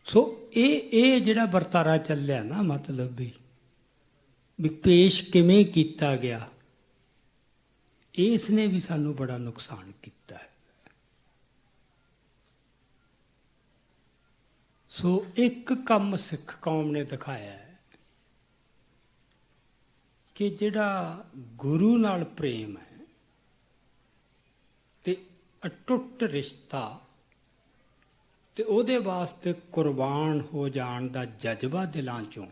ਸੋ ਇਹ ਜਿਹੜਾ ਵਰਤਾਰਾ ਚੱਲਿਆ ਨਾ, ਮਤਲਬ ਵੀ ਪੇਸ਼ ਕਿਵੇਂ ਕੀਤਾ ਗਿਆ, ਇਸ ਨੇ ਵੀ ਸਾਨੂੰ ਬੜਾ ਨੁਕਸਾਨ ਕੀਤਾ ਹੈ। ਸੋ ਇੱਕ ਕੰਮ ਸਿੱਖ ਕੌਮ ਨੇ ਦਿਖਾਇਆ ਹੈ ਕਿ ਜਿਹੜਾ ਗੁਰੂ ਨਾਲ ਪ੍ਰੇਮ ਹੈ ਤੇ ਅਟੁੱਟ ਰਿਸ਼ਤਾ ਤੇ ਉਹਦੇ ਵਾਸਤੇ ਕੁਰਬਾਨ ਹੋ ਜਾਣ ਦਾ ਜਜ਼ਬਾ ਦਿਲਾਂ ਚੋਂ,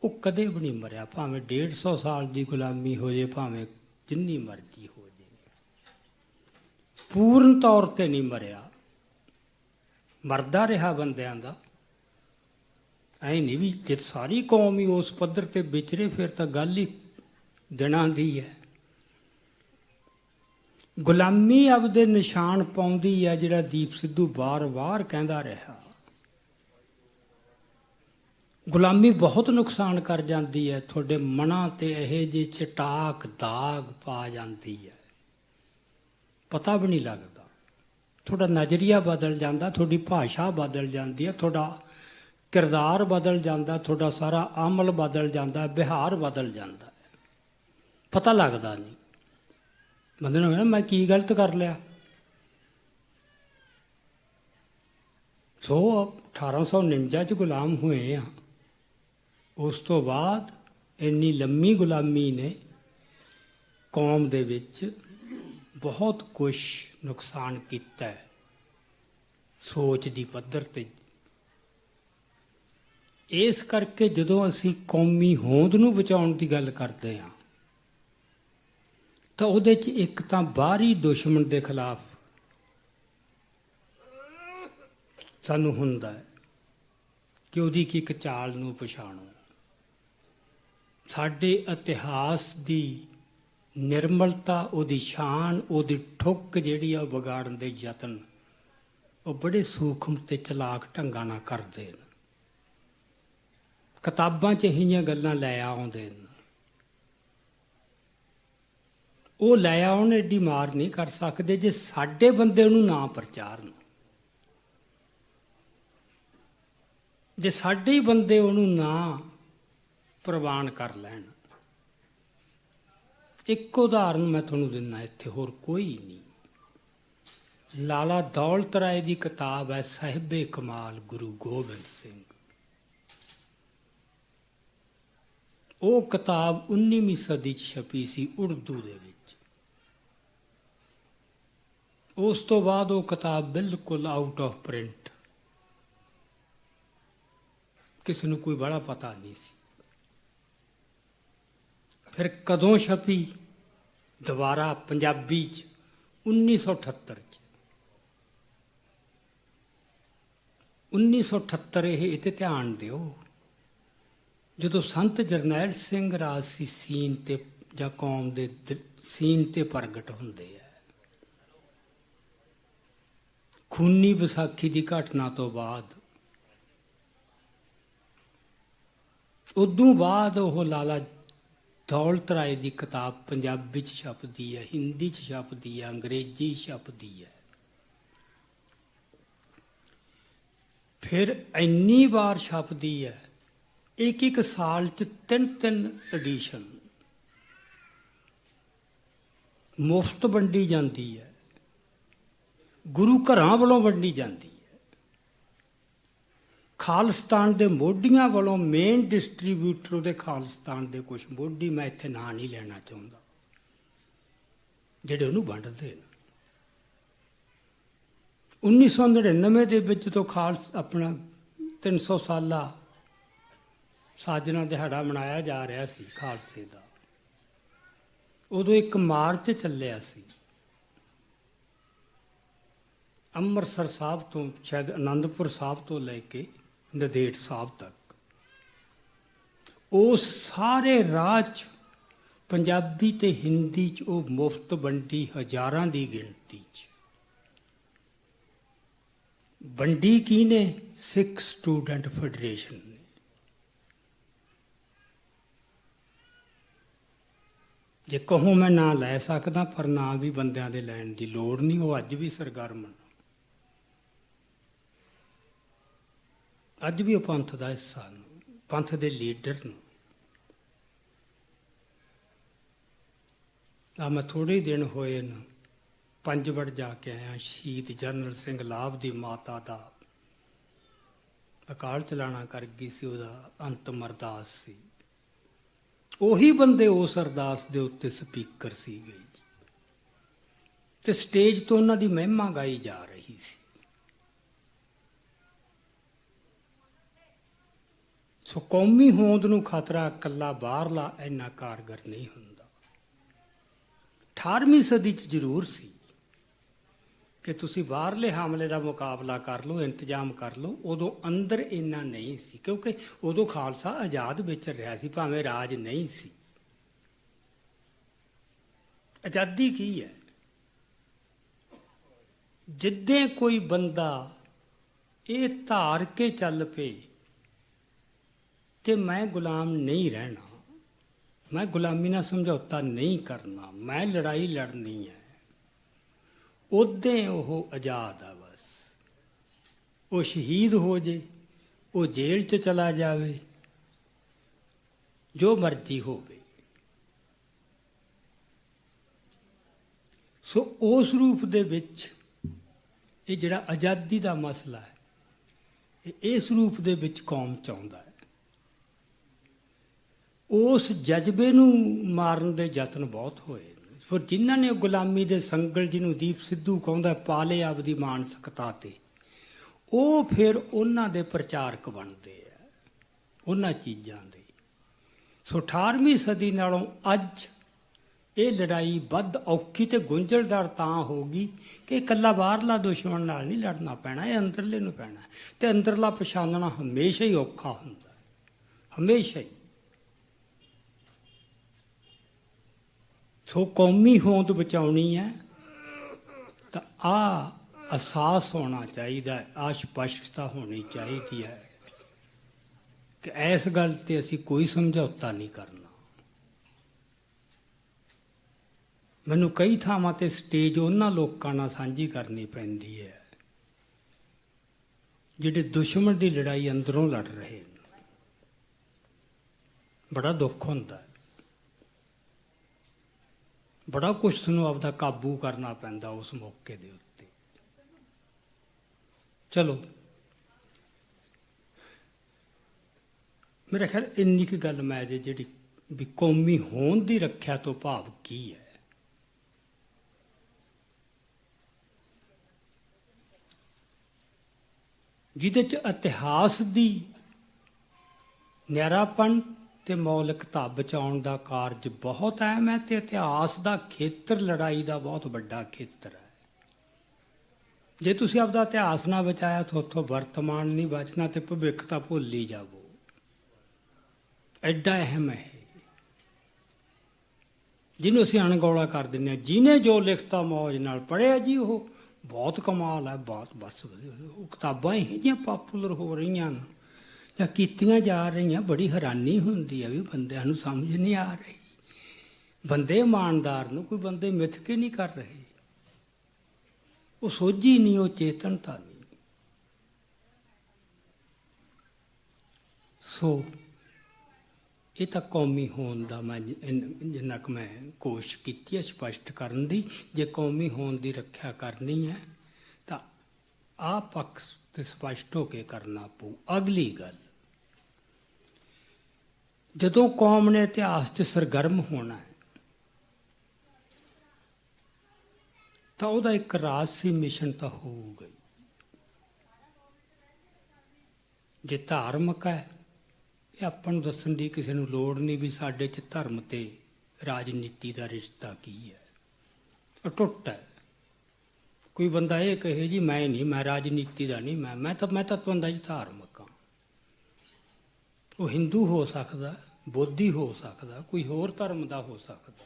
ਉਹ ਕਦੇ ਵੀ ਨਹੀਂ ਮਰਿਆ। ਭਾਵੇਂ 150 ਸਾਲ ਦੀ ਗੁਲਾਮੀ ਹੋ ਜੇ, ਭਾਵੇਂ ਜਿੰਨੀ ਮਰਜ਼ੀ ਹੋ ਜੇ, ਪੂਰਨ ਤੌਰ ਤੇ ਨਹੀਂ ਮਰਿਆ। ਮਰਦਾ ਰਿਹਾ ਬੰਦਿਆਂ ਦਾ। ਐ ਨਹੀਂ ਵੀ ਜੇ ਸਾਰੀ ਕੌਮ ਹੀ ਉਸ ਪੱਧਰ ਤੇ ਵਿਚਰੇ ਫਿਰ ਤਾਂ ਗੱਲ ਹੀ ਦਿਨਾਂ ਦੀ ਹੈ। ਗੁਲਾਮੀ ਆਪਦੇ ਨਿਸ਼ਾਨ ਪਾਉਂਦੀ ਹੈ, ਜਿਹੜਾ ਦੀਪ ਸਿੱਧੂ ਵਾਰ-ਵਾਰ ਕਹਿੰਦਾ ਰਿਹਾ। ਗੁਲਾਮੀ ਬਹੁਤ ਨੁਕਸਾਨ ਕਰ ਜਾਂਦੀ ਹੈ, ਤੁਹਾਡੇ ਮਨਾਂ ਤੇ ਇਹ ਜਿਹੇ ਚਟਾਕ ਦਾਗ ਪਾ ਜਾਂਦੀ ਹੈ, ਪਤਾ ਵੀ ਨਹੀਂ ਲੱਗਦਾ। ਤੁਹਾਡਾ ਨਜ਼ਰੀਆ ਬਦਲ ਜਾਂਦਾ, ਤੁਹਾਡੀ ਭਾਸ਼ਾ ਬਦਲ ਜਾਂਦੀ ਹੈ, ਤੁਹਾਡਾ ਕਿਰਦਾਰ ਬਦਲ ਜਾਂਦਾ, ਤੁਹਾਡਾ ਸਾਰਾ ਅਮਲ ਬਦਲ ਜਾਂਦਾ, ਵਿਹਾਰ ਬਦਲ ਜਾਂਦਾ ਹੈ, ਪਤਾ ਲੱਗਦਾ ਨਹੀਂ। ਬੰਦੇ ਨੂੰ ਕਹਿੰਦਾ ਮੈਂ ਕੀ ਗਲਤ ਕਰ ਲਿਆ। ਸੋ 1849 'ਚ ਗੁਲਾਮ ਹੋਏ ਆ। ਉਸ ਤੋਂ ਬਾਅਦ ਇੰਨੀ ਲੰਮੀ ਗੁਲਾਮੀ ਨੇ ਕੌਮ ਦੇ ਵਿੱਚ ਬਹੁਤ ਕੁਛ ਨੁਕਸਾਨ ਕੀਤਾ ਹੈ, ਸੋਚ ਦੀ ਪੱਧਰ ਤੇ। ਇਸ ਕਰਕੇ ਜਦੋਂ ਅਸੀਂ ਕੌਮੀ ਹੋਂਦ ਨੂੰ ਬਚਾਉਣ ਦੀ ਗੱਲ ਕਰਦੇ ਹਾਂ ਤਾਂ ਉਹਦੇ 'ਚ ਇੱਕ ਤਾਂ ਬਾਹਰੀ ਦੁਸ਼ਮਣ ਦੇ ਖਿਲਾਫ ਸਾਨੂੰ ਹੁੰਦਾ ਹੈ ਕਿ ਉਹਦੀ ਇੱਕ ਚਾਲ ਨੂੰ ਪਛਾਣੋ। ਸਾਡੇ ਇਤਿਹਾਸ ਦੀ ਨਿਰਮਲਤਾ, ਉਹਦੀ ਸ਼ਾਨ, ਉਹਦੀ ਠੁੱਕ ਜਿਹੜੀ ਆ ਉਹ ਵਿਗਾੜਨ ਦੇ ਯਤਨ ਉਹ ਬੜੇ ਸੂਖਮ ਤੇ ਚਲਾਕ ਢੰਗਾਂ ਨਾਲ ਕਰਦੇ ਨੇ। ਕਿਤਾਬਾਂ 'ਚ ਇਹੀਆਂ ਗੱਲਾਂ ਲੈ ਆਉਂਦੇ ਨੇ। ਉਹ ਲੈ ਆਉਣ ਐਡੀ ਮਾਰ ਨਹੀਂ ਕਰ ਸਕਦੇ ਜੇ ਸਾਡੇ ਬੰਦੇ ਉਹਨੂੰ ਨਾ ਪ੍ਰਚਾਰਨ। ਜੇ ਸਾਡੇ ਹੀ ਬੰਦੇ ਉਹਨੂੰ ਨਾ ਪ੍ਰਵਾਨ ਕਰ ਲੈਣ। ਇੱਕ ਉਦਾਹਰਨ ਮੈਂ ਤੁਹਾਨੂੰ ਦਿੰਦਾ ਇੱਥੇ, ਹੋਰ ਕੋਈ ਨਹੀਂ। ਲਾਲਾ ਦੌਲਤ ਰਾਏ ਦੀ ਕਿਤਾਬ ਹੈ ਸਾਹਿਬੇ ਕਮਾਲ ਗੁਰੂ ਗੋਬਿੰਦ ਸਿੰਘ। ਉਹ ਕਿਤਾਬ 19ਵੀਂ ਸਦੀ 'ਚ ਛਪੀ ਸੀ ਉਰਦੂ ਦੇ ਵਿੱਚ। ਉਸ ਤੋਂ ਬਾਅਦ ਉਹ ਕਿਤਾਬ ਬਿਲਕੁਲ ਆਊਟ ਆਫ ਪ੍ਰਿੰਟ, ਕਿਸੇ ਨੂੰ ਕੋਈ ਬੜਾ ਪਤਾ ਨਹੀਂ ਸੀ। ਫਿਰ ਕਦੋਂ ਛਪੀ ਦੁਬਾਰਾ ਪੰਜਾਬੀ 'ਚ? 1978 'ਚ। 1978 ਇਹ ਤੇ ਧਿਆਨ ਦਿਓ, ਜਦੋਂ ਸੰਤ ਜਰਨੈਲ ਸਿੰਘ ਰਾਜ ਸੀ ਸੀਨ ਤੇ ਜਾਂ ਕੌਮ ਦੇ ਸੀਨ ਤੇ ਪ੍ਰਗਟ ਹੁੰਦੇ ਆ। ਖੂਨੀ ਵਿਸਾਖੀ ਦੀ ਘਟਨਾ ਤੋਂ ਬਾਅਦ, ਉਦੋਂ ਬਾਅਦ ਉਹ ਲਾਲਾ ਦੌਲਤ ਰਾਏ ਦੀ ਕਿਤਾਬ ਪੰਜਾਬੀ 'ਚ ਛਪਦੀ ਹੈ, ਹਿੰਦੀ 'ਚ ਛਪਦੀ ਹੈ, ਅੰਗਰੇਜ਼ੀ ਛਪਦੀ ਹੈ। ਫਿਰ ਇੰਨੀ ਵਾਰ ਛਪਦੀ ਹੈ, ਇੱਕ ਸਾਲ 'ਚ 3 ਐਡੀਸ਼ਨ ਮੁਫਤ ਵੰਡੀ ਜਾਂਦੀ ਹੈ, ਗੁਰੂ ਘਰਾਂ ਵੱਲੋਂ ਵੰਡੀ ਜਾਂਦੀ ਹੈ। ਖਾਲਿਸਤਾਨ ਦੇ ਮੋਢੀਆਂ ਵੱਲੋਂ, ਮੇਨ ਡਿਸਟਰੀਬਿਊਟਰ ਉਹਦੇ ਖਾਲਿਸਤਾਨ ਦੇ ਕੁਝ ਮੋਢੀ, ਮੈਂ ਇੱਥੇ ਨਾਂ ਨਹੀਂ ਲੈਣਾ ਚਾਹੁੰਦਾ, ਜਿਹੜੇ ਉਹਨੂੰ ਵੰਡਦੇ ਨੇ। 1999 ਦੇ ਵਿੱਚ ਤੋਂ ਆਪਣਾ 300 ਸਾਲਾ ਸਾਜਨਾ ਦਿਹਾੜਾ ਮਨਾਇਆ ਜਾ ਰਿਹਾ ਸੀ ਖਾਲਸੇ ਦਾ। ਉਦੋਂ ਇੱਕ ਮਾਰਚ ਚੱਲਿਆ ਸੀ ਅੰਮ੍ਰਿਤਸਰ ਸਾਹਿਬ ਤੋਂ, ਸ਼ਾਇਦ ਅਨੰਦਪੁਰ ਸਾਹਿਬ ਤੋਂ ਲੈ ਕੇ ਨੰਦੇੜ ਸਾਹਿਬ ਤੱਕ। ਉਸ ਸਾਰੇ ਰਾਹ 'ਚ ਪੰਜਾਬੀ ਤੇ ਹਿੰਦੀ 'ਚ ਉਹ ਮੁਫਤ ਵੰਡੀ, ਹਜ਼ਾਰਾਂ ਦੀ ਗਿਣਤੀ 'ਚ। ਵੰਡੀ ਕਿਹਨੇ? ਸਿੱਖ ਸਟੂਡੈਂਟ ਫੈਡਰੇਸ਼ਨ ਨੇ। ਜੇ ਕਹੂੰ ਮੈਂ ਨਾਂ ਲੈ ਸਕਦਾ, ਪਰ ਨਾਂ ਵੀ ਬੰਦਿਆਂ ਦੇ ਲੈਣ ਦੀ ਲੋੜ ਨਹੀਂ, ਉਹ ਅੱਜ ਵੀ ਸਰਗਰਮ, ਅੱਜ ਵੀ ਉਹ ਪੰਥ ਦਾ ਹਿੱਸਾ ਨੂੰ, ਪੰਥ ਦੇ ਲੀਡਰ ਨੂੰ। ਮੈਂ ਥੋੜ੍ਹੇ ਦਿਨ ਹੋਏ ਨੇ ਪੰਜਵੜ ਜਾ ਕੇ ਆਇਆ, ਸ਼ਹੀਦ ਜਰਨਲ ਸਿੰਘ ਲਾਭ ਦੀ ਮਾਤਾ ਦਾ ਅਕਾਲ ਚਲਾਣਾ ਕਰ ਗਈ ਸੀ, ਉਹਦਾ ਅੰਤਮ ਅਰਦਾਸ ਸੀ। ਉਹੀ ਬੰਦੇ ਉਸ ਅਰਦਾਸ ਦੇ ਉੱਤੇ ਸਪੀਕਰ ਸੀਗੇ ਜੀ, ਤੇ ਸਟੇਜ ਤੋਂ ਉਹਨਾਂ ਦੀ ਮਹਿਮਾ ਗਾਈ ਜਾ ਰਹੀ ਸੀ। ਸੋ ਕੌਮੀ ਹੋਂਦ ਨੂੰ ਖਤਰਾ ਇਕੱਲਾ ਬਾਹਰਲਾ ਇੰਨਾ ਕਾਰਗਰ ਨਹੀਂ ਹੁੰਦਾ। 18ਵੀਂ ਸਦੀ 'ਚ ਜ਼ਰੂਰ ਸੀ ਕਿ ਤੁਸੀਂ ਬਾਹਰਲੇ ਹਮਲੇ ਦਾ ਮੁਕਾਬਲਾ ਕਰ ਲਓ, ਇੰਤਜ਼ਾਮ ਕਰ ਲਓ। ਉਦੋਂ ਅੰਦਰ ਇੰਨਾ ਨਹੀਂ ਸੀ, ਕਿਉਂਕਿ ਉਦੋਂ ਖਾਲਸਾ ਆਜ਼ਾਦ ਵਿਚਰ ਰਿਹਾ ਸੀ, ਭਾਵੇਂ ਰਾਜ ਨਹੀਂ ਸੀ। ਆਜ਼ਾਦੀ ਕੀ ਹੈ? ਜਿੱਦਾਂ ਕੋਈ ਬੰਦਾ ਇਹ ਧਾਰ ਕੇ ਚੱਲ ਪਏ ਕਿ ਮੈਂ ਗੁਲਾਮ ਨਹੀਂ ਰਹਿਣਾ, ਮੈਂ ਗੁਲਾਮੀ ਨਾਲ ਸਮਝੌਤਾ ਨਹੀਂ ਕਰਨਾ, ਮੈਂ ਲੜਾਈ ਲੜਨੀ ਹੈ, ਉਦੋਂ ਉਹ ਆਜ਼ਾਦ ਆ। ਬਸ ਉਹ ਸ਼ਹੀਦ ਹੋ ਜੇ, ਉਹ ਜੇਲ੍ਹ 'ਚ ਚਲਾ ਜਾਵੇ, ਜੋ ਮਰਜ਼ੀ ਹੋਵੇ। ਸੋ ਉਸ ਰੂਪ ਦੇ ਵਿੱਚ ਇਹ ਜਿਹੜਾ ਆਜ਼ਾਦੀ ਦਾ ਮਸਲਾ ਹੈ, ਇਹ ਇਸ ਰੂਪ ਦੇ ਵਿੱਚ ਕੌਮ ਚਾਹੁੰਦਾ ਹੈ। ਉਸ ਜਜ਼ਬੇ ਨੂੰ ਮਾਰਨ ਦੇ ਯਤਨ ਬਹੁਤ ਹੋਏ। ਫਿਰ ਜਿਨ੍ਹਾਂ ਨੇ ਗੁਲਾਮੀ ਦੇ ਸੰਗਲ, ਜਿਹਨੂੰ ਦੀਪ ਸਿੱਧੂ ਕਹਿੰਦਾ, ਪਾਲੇ ਆਪਦੀ ਮਾਨਸਿਕਤਾ ਤੇ, ਉਹ ਫਿਰ ਉਹਨਾਂ ਦੇ ਪ੍ਰਚਾਰਕ ਬਣਦੇ ਆ, ਉਹਨਾਂ ਚੀਜ਼ਾਂ ਦੇ। ਸੋ 18ਵੀਂ ਸਦੀ ਨਾਲੋਂ ਅੱਜ ਇਹ ਲੜਾਈ ਵੱਧ ਔਖੀ ਤੇ ਗੁੰਝਲਦਾਰ ਤਾਂ ਹੋਗੀ ਕਿ ਇਕੱਲਾ ਬਾਹਰਲਾ ਦੁਸ਼ਮਣ ਨਾਲ ਨਹੀਂ ਲੜਨਾ ਪੈਣਾ, ਇਹ ਅੰਦਰਲੇ ਨੂੰ ਪੈਣਾ। ਤੇ ਅੰਦਰਲਾ ਪਛਾਣਨਾ ਹਮੇਸ਼ਾ ਹੀ ਔਖਾ ਹੁੰਦਾ, ਹਮੇਸ਼ਾ ਹੀ। ਸੋ ਕੌਮੀ ਹੋਂਦ ਬਚਾਉਣੀ ਹੈ ਤਾਂ ਆਹ ਅਹਿਸਾਸ ਹੋਣਾ ਚਾਹੀਦਾ ਹੈ, ਆਹ ਸਪਸ਼ਟਤਾ ਹੋਣੀ ਚਾਹੀਦੀ ਹੈ ਕਿ ਇਸ ਗੱਲ ਤੇ ਅਸੀਂ ਕੋਈ ਸਮਝੌਤਾ ਨਹੀਂ ਕਰਨਾ। ਮੈਨੂੰ ਕਈ ਥਾਵਾਂ ਤੇ ਸਟੇਜ ਉਹਨਾਂ ਲੋਕਾਂ ਨਾਲ ਸਾਂਝੀ ਕਰਨੀ ਪੈਂਦੀ ਹੈ ਜਿਹੜੇ ਦੁਸ਼ਮਣ ਦੀ ਲੜਾਈ ਅੰਦਰੋਂ ਲੜ ਰਹੇ ਨੇ। ਬੜਾ ਦੁੱਖ ਹੁੰਦਾ ਹੈ, ਬੜਾ ਕੁਛ ਤੁਹਾਨੂੰ ਆਪਦਾ ਕਾਬੂ ਕਰਨਾ ਪੈਂਦਾ ਉਸ ਮੌਕੇ ਦੇ ਉੱਤੇ। ਚਲੋ, ਮੇਰਾ ਖਿਆਲ ਇੰਨੀ ਕੁ ਗੱਲ ਮੈਂ ਜਿਹੜੀ ਵੀ ਕੌਮੀ ਹੋਂਦ ਦੀ ਰੱਖਿਆ ਤੋਂ ਭਾਵ ਕੀ ਹੈ। ਜਿਹਦੇ 'ਚ ਇਤਿਹਾਸ ਦੀ ਨਿਆਰਾਪਣ ਤੇ ਮੌਲਿਕਤਾ ਬਚਾਉਣ ਦਾ ਕਾਰਜ ਬਹੁਤ ਅਹਿਮ ਹੈ, ਤੇ ਇਤਿਹਾਸ ਦਾ ਖੇਤਰ ਲੜਾਈ ਦਾ ਬਹੁਤ ਵੱਡਾ ਖੇਤਰ ਹੈ। ਜੇ ਤੁਸੀਂ ਆਪਦਾ ਇਤਿਹਾਸ ਨਾ ਬਚਾਇਆ ਤਾਂ ਉੱਥੋਂ ਵਰਤਮਾਨ ਨਹੀਂ ਬਚਣਾ ਤੇ ਭਵਿੱਖ ਤਾਂ ਭੁੱਲ ਹੀ ਜਾਵੋ। ਐਡਾ ਅਹਿਮ ਹੈ ਜਿਹਨੂੰ ਅਸੀਂ ਅਣਗੌਲਾ ਕਰ ਦਿੰਦੇ ਹਾਂ। ਜਿਹਨੇ ਜੋ ਲਿਖਤਾ ਮੌਜ ਨਾਲ ਪੜ੍ਹਿਆ ਜੀ, ਉਹ ਬਹੁਤ ਕਮਾਲ ਹੈ, ਬਹੁਤ ਬਸ ਉਹ ਕਿਤਾਬਾਂ ਇਹੋ ਜਿਹੀਆਂ ਪਾਪੂਲਰ ਹੋ ਰਹੀਆਂ ਨੇ ਜਾਂ ਕੀਤੀਆਂ ਜਾ ਰਹੀਆਂ। ਬੜੀ ਹੈਰਾਨੀ ਹੁੰਦੀ ਹੈ ਵੀ ਬੰਦਿਆਂ ਨੂੰ ਸਮਝ ਨਹੀਂ ਆ ਰਹੀ। ਬੰਦੇ ਇਮਾਨਦਾਰ ਨੂੰ ਕੋਈ ਬੰਦੇ ਮਿੱਥ ਕੇ ਨਹੀਂ ਕਰ ਰਹੇ, ਉਹ ਸੋਝੀ ਨਹੀਂ, ਉਹ ਚੇਤਨਤਾ ਨਹੀਂ। ਸੋ ਇਹ ਤਾਂ ਕੌਮੀ ਹੋਣ ਦਾ ਮੈਂ ਜਿੰਨਾ ਕੁ ਮੈਂ ਕੋਸ਼ਿਸ਼ ਕੀਤੀ ਹੈ ਸਪਸ਼ਟ ਕਰਨ ਦੀ। ਜੇ ਕੌਮੀ ਹੋਣ ਦੀ ਰੱਖਿਆ ਕਰਨੀ ਹੈ ਤਾਂ ਆਹ ਪੱਖ ਤੇ ਸਪਸ਼ਟ ਹੋ ਕੇ ਕਰਨਾ ਪਊ। ਅਗਲੀ ਗੱਲ, ਜਦੋਂ ਕੌਮ ਨੇ ਇਤਿਹਾਸ 'ਚ ਸਰਗਰਮ ਹੋਣਾ ਹੈ ਤਾਂ ਉਹਦਾ ਇੱਕ ਰਾਜਸੀ ਮਿਸ਼ਨ ਤਾਂ ਹੋਊਗਾ। ਜੇ ਧਾਰਮਿਕ ਹੈ, ਇਹ ਆਪਾਂ ਨੂੰ ਦੱਸਣ ਦੀ ਕਿਸੇ ਨੂੰ ਲੋੜ ਨਹੀਂ ਵੀ ਸਾਡੇ 'ਚ ਧਰਮ ਤੇ ਰਾਜਨੀਤੀ ਦਾ ਰਿਸ਼ਤਾ ਕੀ ਹੈ, ਅਟੁੱਟ ਹੈ। ਕੋਈ ਬੰਦਾ ਇਹ ਕਹੇ ਜੀ ਮੈਂ ਨਹੀਂ, ਮੈਂ ਰਾਜਨੀਤੀ ਦਾ ਨਹੀਂ, ਮੈਂ ਤਾਂ ਬੰਦਾ ਜੀ ਧਾਰਮਿਕ ਹਾਂ। ਉਹ ਹਿੰਦੂ ਹੋ ਸਕਦਾ, ਬੋਧੀ ਹੋ ਸਕਦਾ, ਕੋਈ ਹੋਰ ਧਰਮ ਦਾ ਹੋ ਸਕਦਾ,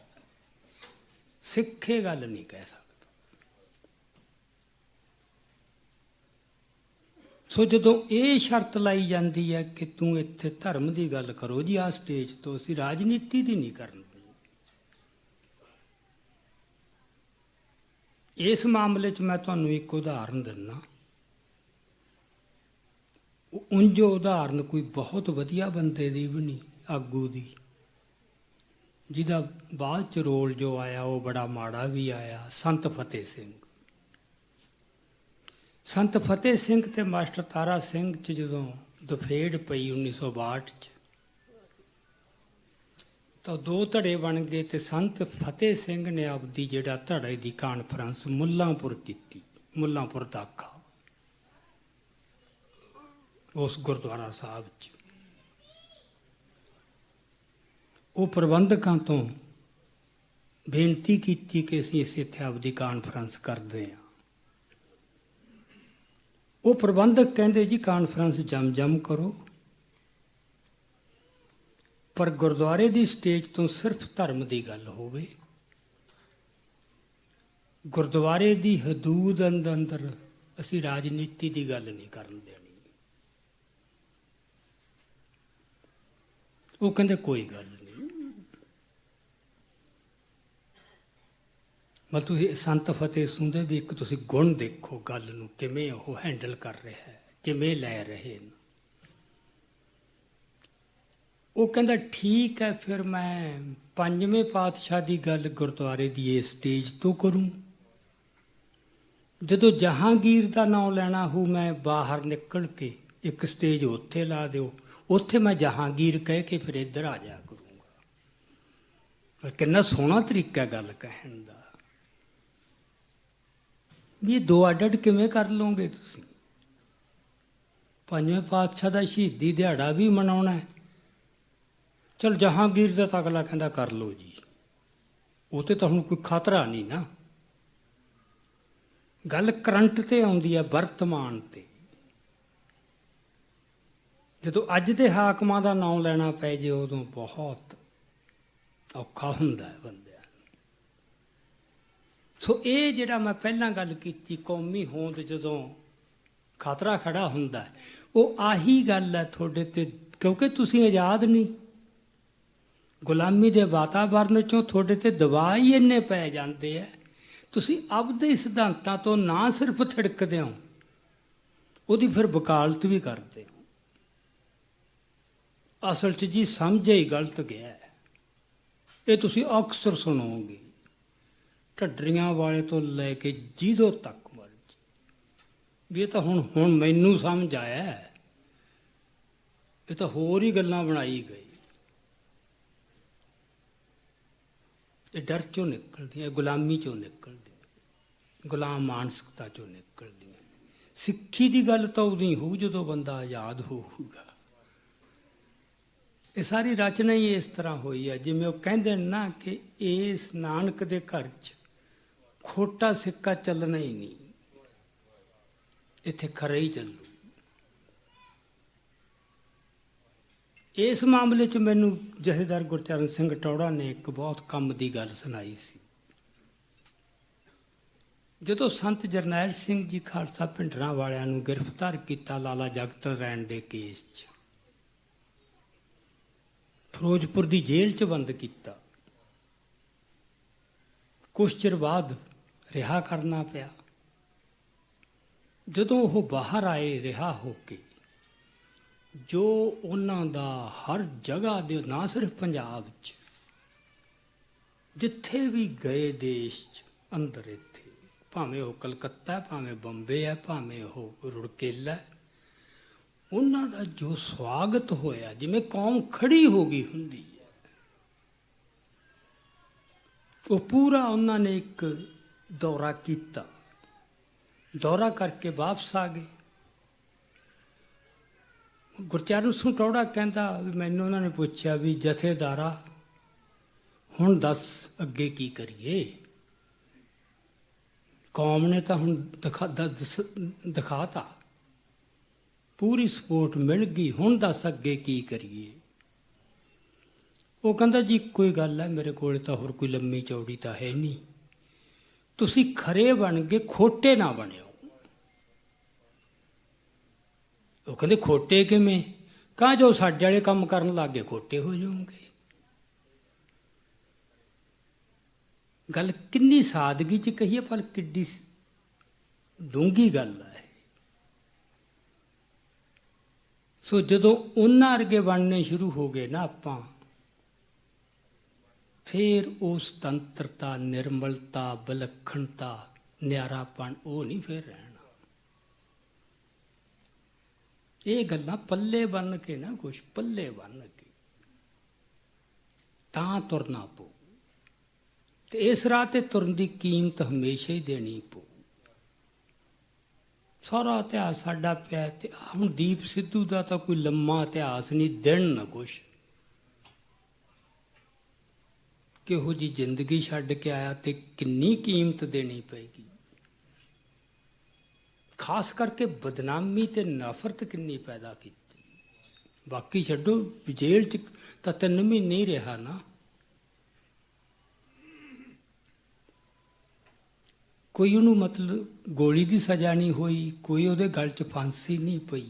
ਸਿੱਖ ਇਹ ਗੱਲ ਨਹੀਂ ਕਹਿ ਸਕਦਾ। ਸੋ ਜਦੋਂ ਇਹ ਸ਼ਰਤ ਲਾਈ ਜਾਂਦੀ ਹੈ ਕਿ ਤੂੰ ਇੱਥੇ ਧਰਮ ਦੀ ਗੱਲ ਕਰੋ ਜੀ ਆਹ ਸਟੇਜ ਤੋਂ, ਅਸੀਂ ਰਾਜਨੀਤੀ ਦੀ ਨਹੀਂ ਕਰਨੀ। ਇਸ ਮਾਮਲੇ 'ਚ ਮੈਂ ਤੁਹਾਨੂੰ ਇੱਕ ਉਦਾਹਰਨ ਦਿੰਦਾ। ਉਂਝ ਉਦਾਹਰਨ ਕੋਈ ਬਹੁਤ ਵਧੀਆ ਬੰਦੇ ਦੀ ਵੀ ਨਹੀਂ, ਆਗੂ ਦੀ, ਜਿਹਦਾ ਬਾਅਦ 'ਚ ਰੋਲ ਜੋ ਆਇਆ ਉਹ ਬੜਾ ਮਾੜਾ ਵੀ ਆਇਆ, ਸੰਤ ਫਤਿਹ ਸਿੰਘ। ਸੰਤ ਫਤਿਹ ਸਿੰਘ ਤੇ ਮਾਸਟਰ ਤਾਰਾ ਸਿੰਘ 'ਚ ਜਦੋਂ ਦਫੇੜ ਪਈ 1962 'ਚ, ਤਾਂ ਦੋ ਧੜੇ ਬਣ ਗਏ ਤੇ ਸੰਤ ਫਤਿਹ ਸਿੰਘ ਨੇ ਆਪਦੀ ਜਿਹੜਾ ਧੜੇ ਦੀ ਕਾਨਫਰੰਸ ਮੁੱਲਾਂਪੁਰ ਕੀਤੀ, ਮੁੱਲਾਂਪੁਰ ਦਾਖਾ, ਉਸ ਗੁਰਦੁਆਰਾ ਸਾਹਿਬ 'ਚ। ਉਹ ਪ੍ਰਬੰਧਕਾਂ ਤੋਂ ਬੇਨਤੀ ਕੀਤੀ ਕਿ ਅਸੀਂ ਇੱਥੇ ਆਪਦੀ ਕਾਨਫਰੰਸ ਕਰਦੇ ਹਾਂ। ਉਹ ਪ੍ਰਬੰਧਕ ਕਹਿੰਦੇ ਜੀ ਕਾਨਫਰੰਸ ਜਮ ਕਰੋ, ਪਰ ਗੁਰਦੁਆਰੇ ਦੀ ਸਟੇਜ ਤੋਂ ਸਿਰਫ ਧਰਮ ਦੀ ਗੱਲ ਹੋਵੇ, ਗੁਰਦੁਆਰੇ ਦੀ ਹਦੂਦ ਅੰਦਰ ਅਸੀਂ ਰਾਜਨੀਤੀ ਦੀ ਗੱਲ ਨਹੀਂ ਕਰਨ ਦੇਣੀ। ਉਹ ਕਹਿੰਦੇ ਕੋਈ ਗੱਲ ਨਹੀਂ। ਮਤਲਬ ਤੁਸੀਂ ਸੰਤ ਫਤਿਹ ਸਿੰਘ ਦੇ ਵੀ ਇੱਕ ਤੁਸੀਂ ਗੁਣ ਦੇਖੋ, ਗੱਲ ਨੂੰ ਕਿਵੇਂ ਉਹ ਹੈਂਡਲ ਕਰ ਰਿਹਾ ਹੈ, ਕਿਵੇਂ ਲੈ ਰਹੇ ਨੇ। ਉਹ ਕਹਿੰਦਾ ਠੀਕ ਹੈ, ਫਿਰ ਮੈਂ ਪੰਜਵੇਂ ਪਾਤਸ਼ਾਹ ਦੀ ਗੱਲ ਗੁਰਦੁਆਰੇ ਦੀ ਇਹ ਸਟੇਜ ਤੋਂ ਕਰੂੰ। ਜਦੋਂ ਜਹਾਂਗੀਰ ਦਾ ਨਾਮ ਲੈਣਾ ਹੋ, ਮੈਂ ਬਾਹਰ ਨਿਕਲ ਕੇ ਇੱਕ ਸਟੇਜ ਉੱਥੇ ਲਾ ਦਿਓ, ਉੱਥੇ ਮੈਂ ਜਹਾਂਗੀਰ ਕਹਿ ਕੇ ਫਿਰ ਇੱਧਰ ਆ ਜਾ ਕਰੂੰਗਾ। ਕਿੰਨਾ ਸੋਹਣਾ ਤਰੀਕਾ ਗੱਲ ਕਹਿਣ ਦਾ। ਵੀ ਇਹ ਦੋ ਅੱਡ ਕਿਵੇਂ ਕਰ ਲਓਗੇ ਤੁਸੀਂ? ਪੰਜਵੇਂ ਪਾਤਸ਼ਾਹ ਦਾ ਸ਼ਹੀਦੀ ਦਿਹਾੜਾ ਵੀ ਮਨਾਉਣਾ ਹੈ, ਚਲ ਜਹਾਂਗੀਰ ਦਾ ਤਾਂ ਅਗਲਾ ਕਹਿੰਦਾ ਕਰ ਲਓ ਜੀ, ਉਹ ਤੇ ਤਾਂ ਹੁਣ ਕੋਈ ਖਤਰਾ ਨਹੀਂ ਨਾ। ਗੱਲ ਕਰੰਟ ਤੇ ਆਉਂਦੀ ਹੈ, ਵਰਤਮਾਨ ਤੇ। ਜਦੋਂ ਅੱਜ ਦੇ ਹਾਕਮਾਂ ਦਾ ਨਾਮ ਲੈਣਾ ਪੈ ਜੇ ਉਦੋਂ ਬਹੁਤ ਔਖਾ ਹੁੰਦਾ ਹੈ ਬੰਦਿਆਂ ਨੂੰ। ਸੋ ਇਹ ਜਿਹੜਾ ਮੈਂ ਪਹਿਲਾਂ ਗੱਲ ਕੀਤੀ, ਕੌਮੀ ਹੋਂਦ ਜਦੋਂ ਖਤਰਾ ਖੜਾ ਹੁੰਦਾ, ਉਹ ਆਹੀ ਗੱਲ ਹੈ ਤੁਹਾਡੇ ਤੇ, ਕਿਉਂਕਿ ਤੁਸੀਂ ਆਜ਼ਾਦ ਨਹੀਂ। ਗੁਲਾਮੀ ਦੇ ਵਾਤਾਵਰਨ ਚੋਂ ਤੁਹਾਡੇ ਤੇ ਦਬਾਅ ਹੀ ਇੰਨੇ ਪੈ ਜਾਂਦੇ ਆ, ਤੁਸੀਂ ਆਪਦੇ ਸਿਧਾਂਤਾਂ ਤੋਂ ਨਾ ਸਿਰਫ ਥਿੜਕਦੇ ਹੋ, ਉਹਦੀ ਫਿਰ ਵਕਾਲਤ ਵੀ ਕਰਦੇ ਹੋ। ਅਸਲ 'ਚ ਜੀ ਸਮਝਿਆ ਹੀ ਗਲਤ ਗਿਆ। ਇਹ ਤੁਸੀਂ ਅਕਸਰ ਸੁਣੋਗੇ, ਢੱਡਰੀਆਂ ਵਾਲੇ ਤੋਂ ਲੈ ਕੇ ਜੀਦੋ ਤੱਕ ਮਰਜੀ, ਵੀ ਇਹ ਤਾਂ ਹੁਣ ਮੈਨੂੰ ਸਮਝ ਆਇਆ, ਇਹ ਤਾਂ ਹੋਰ ਹੀ ਗੱਲਾਂ ਬਣਾਈ ਗਈ। ਇਹ ਡਰ ਚੋਂ ਨਿਕਲਦੀਆਂ, ਗੁਲਾਮੀ ਚੋਂ ਨਿਕਲਦੀਆਂ, ਗੁਲਾਮ ਮਾਨਸਿਕਤਾ ਚੋਂ ਨਿਕਲਦੀਆਂ। ਸਿੱਖੀ ਦੀ ਗੱਲ ਤਾਂ ਉਦੋਂ ਹੀ ਹੋਊ ਜਦੋਂ ਬੰਦਾ ਆਜ਼ਾਦ ਹੋਊਗਾ। ਇਹ ਸਾਰੀ ਰਚਨਾ ਹੀ ਇਸ ਤਰ੍ਹਾਂ ਹੋਈ ਹੈ, ਜਿਵੇਂ ਉਹ ਕਹਿੰਦੇ ਨੇ ਨਾ ਕਿ ਇਸ ਨਾਨਕ ਦੇ ਘਰ 'ਚ ਖੋਟਾ ਸਿੱਕਾ ਚੱਲਣਾ ਹੀ ਨਹੀਂ, ਇੱਥੇ ਖਰਾ ਹੀ ਚੱਲੂ। ਇਸ ਮਾਮਲੇ 'ਚ ਮੈਨੂੰ ਜਥੇਦਾਰ ਗੁਰਚਰਨ ਸਿੰਘ ਟੌੜਾ ਨੇ ਇੱਕ ਬਹੁਤ ਕੰਮ ਦੀ ਗੱਲ ਸੁਣਾਈ ਸੀ। ਜਦੋਂ ਸੰਤ ਜਰਨੈਲ ਸਿੰਘ ਜੀ ਖਾਲਸਾ ਭਿੰਡਰਾਂ ਵਾਲਿਆਂ ਨੂੰ ਗ੍ਰਿਫਤਾਰ ਕੀਤਾ ਲਾਲਾ ਜਗਤ ਰੈਣ ਦੇ ਕੇਸ 'ਚ, ਫਿਰੋਜ਼ਪੁਰ ਦੀ ਜੇਲ੍ਹ 'ਚ ਬੰਦ ਕੀਤਾ, ਕੁਛ ਚਿਰ ਬਾਅਦ ਰਿਹਾ ਕਰਨਾ ਪਿਆ। ਜਦੋਂ ਉਹ ਬਾਹਰ ਆਏ ਰਿਹਾ ਹੋ ਕੇ, ਜੋ ਉਹਨਾਂ ਦਾ ਹਰ ਜਗ੍ਹਾ ਦੇ, ਨਾ ਸਿਰਫ ਪੰਜਾਬ 'ਚ, ਜਿੱਥੇ ਵੀ ਗਏ ਦੇਸ਼ 'ਚ ਅੰਦਰ ਇੱਥੇ, ਭਾਵੇਂ ਉਹ ਕਲਕੱਤਾ, ਭਾਵੇਂ ਬੰਬੇ ਹੈ, ਭਾਵੇਂ ਉਹ ਰੁੜਕੇਲਾ, ਉਹਨਾਂ ਦਾ ਜੋ ਸਵਾਗਤ ਹੋਇਆ, ਜਿਵੇਂ ਕੌਮ ਖੜੀ ਹੋ ਗਈ ਹੁੰਦੀ ਹੈ, ਉਹ ਪੂਰਾ ਉਹਨਾਂ ਨੇ ਇੱਕ ਦੌਰਾ ਕੀਤਾ। ਦੌਰਾ ਕਰਕੇ ਵਾਪਸ ਆ ਗਏ। ਗੁਰਚਰਨ ਸਿੰਘ ਟੌੜਾ ਕਹਿੰਦਾ ਵੀ ਮੈਨੂੰ ਉਹਨਾਂ ਨੇ ਪੁੱਛਿਆ ਵੀ ਜਥੇਦਾਰਾ ਹੁਣ ਦੱਸ ਅੱਗੇ ਕੀ ਕਰੀਏ? ਕੌਮ ਨੇ ਤਾਂ ਹੁਣ ਦਿਖਾਤਾ, ਪੂਰੀ ਸਪੋਰਟ ਮਿਲ ਗਈ, ਹੁਣ ਦੱਸ ਅੱਗੇ ਕੀ ਕਰੀਏ? ਉਹ ਕਹਿੰਦਾ ਜੀ ਕੋਈ ਗੱਲ ਹੈ, ਮੇਰੇ ਕੋਲ ਤਾਂ ਹੋਰ ਕੋਈ ਲੰਮੀ ਚੌੜੀ ਤਾਂ ਹੈ ਨਹੀਂ, ਤੁਸੀਂ ਖਰੇ ਬਣ ਕੇ ਖੋਟੇ ਨਾ ਬਣਿਓ। ਉਹ ਕਹਿੰਦੇ ਖੋਟੇ ਕਿਵੇਂ? ਕਹਾਂ ਜੋ ਸਾਡੇ ਵਾਲੇ ਕੰਮ ਕਰਨ ਲੱਗ ਗਏ ਖੋਟੇ ਹੋ ਜਾਓਗੇ। ਗੱਲ ਕਿੰਨੀ ਸਾਦਗੀ 'ਚ ਕਹੀਏ, ਪਰ ਕਿੱਡੀ ਡੂੰਘੀ ਗੱਲ ਹੈ। ਸੋ ਜਦੋਂ ਉਹਨਾਂ ਵਰਗੇ ਬਣਨੇ ਸ਼ੁਰੂ ਹੋ ਗਏ ਨਾ ਆਪਾਂ, ਫਿਰ ਉਹ ਸੁਤੰਤਰਤਾ, ਨਿਰਮਲਤਾ, ਵਿਲੱਖਣਤਾ, ਨਿਆਰਾਪਣ ਉਹ ਨਹੀਂ ਫਿਰ ਰਹਿਣਾ। ਇਹ ਗੱਲਾਂ ਪੱਲੇ ਬੰਨ ਕੇ ਨਾ, ਕੁਛ ਪੱਲੇ ਬੰਨ ਕੇ ਤਾਂ ਤੁਰਨਾ ਪਊ। ਤੇ ਇਸ ਰਾਹ ਤੇ ਤੁਰਨ ਦੀ ਕੀਮਤ ਹਮੇਸ਼ਾ ਹੀ ਦੇਣੀ ਪਊ। ਸਾਰਾ ਇਤਿਹਾਸ ਸਾਡਾ ਪਿਆ ਤੇ ਹੁਣ ਦੀਪ ਸਿੱਧੂ ਦਾ ਤਾਂ ਕੋਈ ਲੰਮਾ ਇਤਿਹਾਸ ਨਹੀਂ, ਦਿਨ ਨਾ ਕੁਛ। ਕਿਹੋ ਜੀ ਜ਼ਿੰਦਗੀ ਛੱਡ ਕੇ ਆਇਆ ਤੇ ਕਿੰਨੀ ਕੀਮਤ ਦੇਣੀ ਪਏਗੀ। ਖਾਸ ਕਰਕੇ ਬਦਨਾਮੀ ਤੇ ਨਫ਼ਰਤ ਕਿੰਨੀ ਪੈਦਾ ਕੀਤੀ। ਬਾਕੀ ਛੱਡੋ, ਜੇਲ੍ਹ 'ਚ ਤਾਂ 3 ਮਹੀਨੇ ਹੀ ਰਿਹਾ ਨਾ। ਕੋਈ ਉਹਨੂੰ ਮਤਲਬ ਗੋਲੀ ਦੀ ਸਜ਼ਾ ਨਹੀਂ ਹੋਈ, ਕੋਈ ਉਹਦੇ ਗਲ 'ਚ ਫਾਂਸੀ ਨਹੀਂ ਪਈ,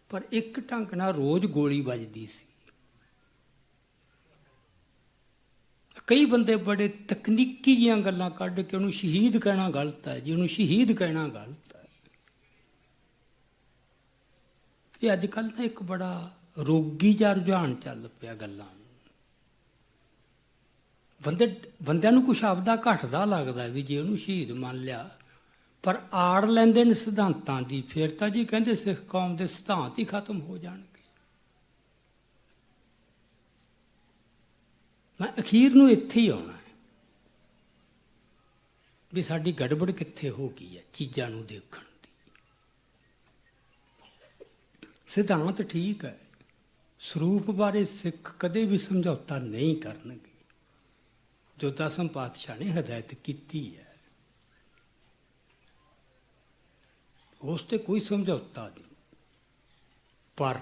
ਪਰ ਇੱਕ ਢੰਗ ਨਾਲ ਰੋਜ਼ ਗੋਲੀ ਵੱਜਦੀ ਸੀ। ਕਈ ਬੰਦੇ ਬੜੇ ਤਕਨੀਕੀ ਜਿਹੀਆਂ ਗੱਲਾਂ ਕੱਢ ਕੇ ਉਹਨੂੰ ਸ਼ਹੀਦ ਕਹਿਣਾ ਗਲਤ ਹੈ ਜੀ, ਉਹਨੂੰ ਸ਼ਹੀਦ ਕਹਿਣਾ ਗਲਤ ਹੈ। ਇਹ ਅੱਜ ਕੱਲ੍ਹ ਨਾ ਇੱਕ ਬੜਾ ਰੋਗੀ ਜਿਹਾ ਰੁਝਾਨ ਚੱਲ ਪਿਆ ਗੱਲਾਂ ਨੂੰ। ਬੰਦਿਆਂ ਨੂੰ ਕੁਛ ਆਪਦਾ ਘਟਦਾ ਲੱਗਦਾ ਵੀ ਜੇ ਉਹਨੂੰ ਸ਼ਹੀਦ ਮੰਨ ਲਿਆ, ਪਰ ਆੜ ਲੈਂਦੇ ਨੇ ਸਿਧਾਂਤਾਂ ਦੀ, ਫਿਰ ਤਾਂ ਜੀ ਕਹਿੰਦੇ ਸਿੱਖ ਕੌਮ ਦੇ ਸਿਧਾਂਤ ਹੀ ਖਤਮ ਹੋ ਜਾਣਗੇ। ਮੈਂ ਅਖੀਰ ਨੂੰ ਇੱਥੇ ਹੀ ਆਉਣਾ ਹੈ ਵੀ ਸਾਡੀ ਗੜਬੜ ਕਿੱਥੇ ਹੋ ਗਈ ਹੈ ਚੀਜ਼ਾਂ ਨੂੰ ਦੇਖਣ ਦੀ। ਸਿਧਾਂਤ ਠੀਕ ਹੈ, ਸਰੂਪ ਬਾਰੇ ਸਿੱਖ ਕਦੇ ਵੀ ਸਮਝੌਤਾ ਨਹੀਂ ਕਰਨਗੇ, ਜੋ 10ਵੇਂ ਪਾਤਸ਼ਾਹ ਨੇ ਹਦਾਇਤ ਕੀਤੀ ਹੈ ਉਸ ਤੇ ਕੋਈ ਸਮਝੌਤਾ ਨਹੀਂ। ਪਰ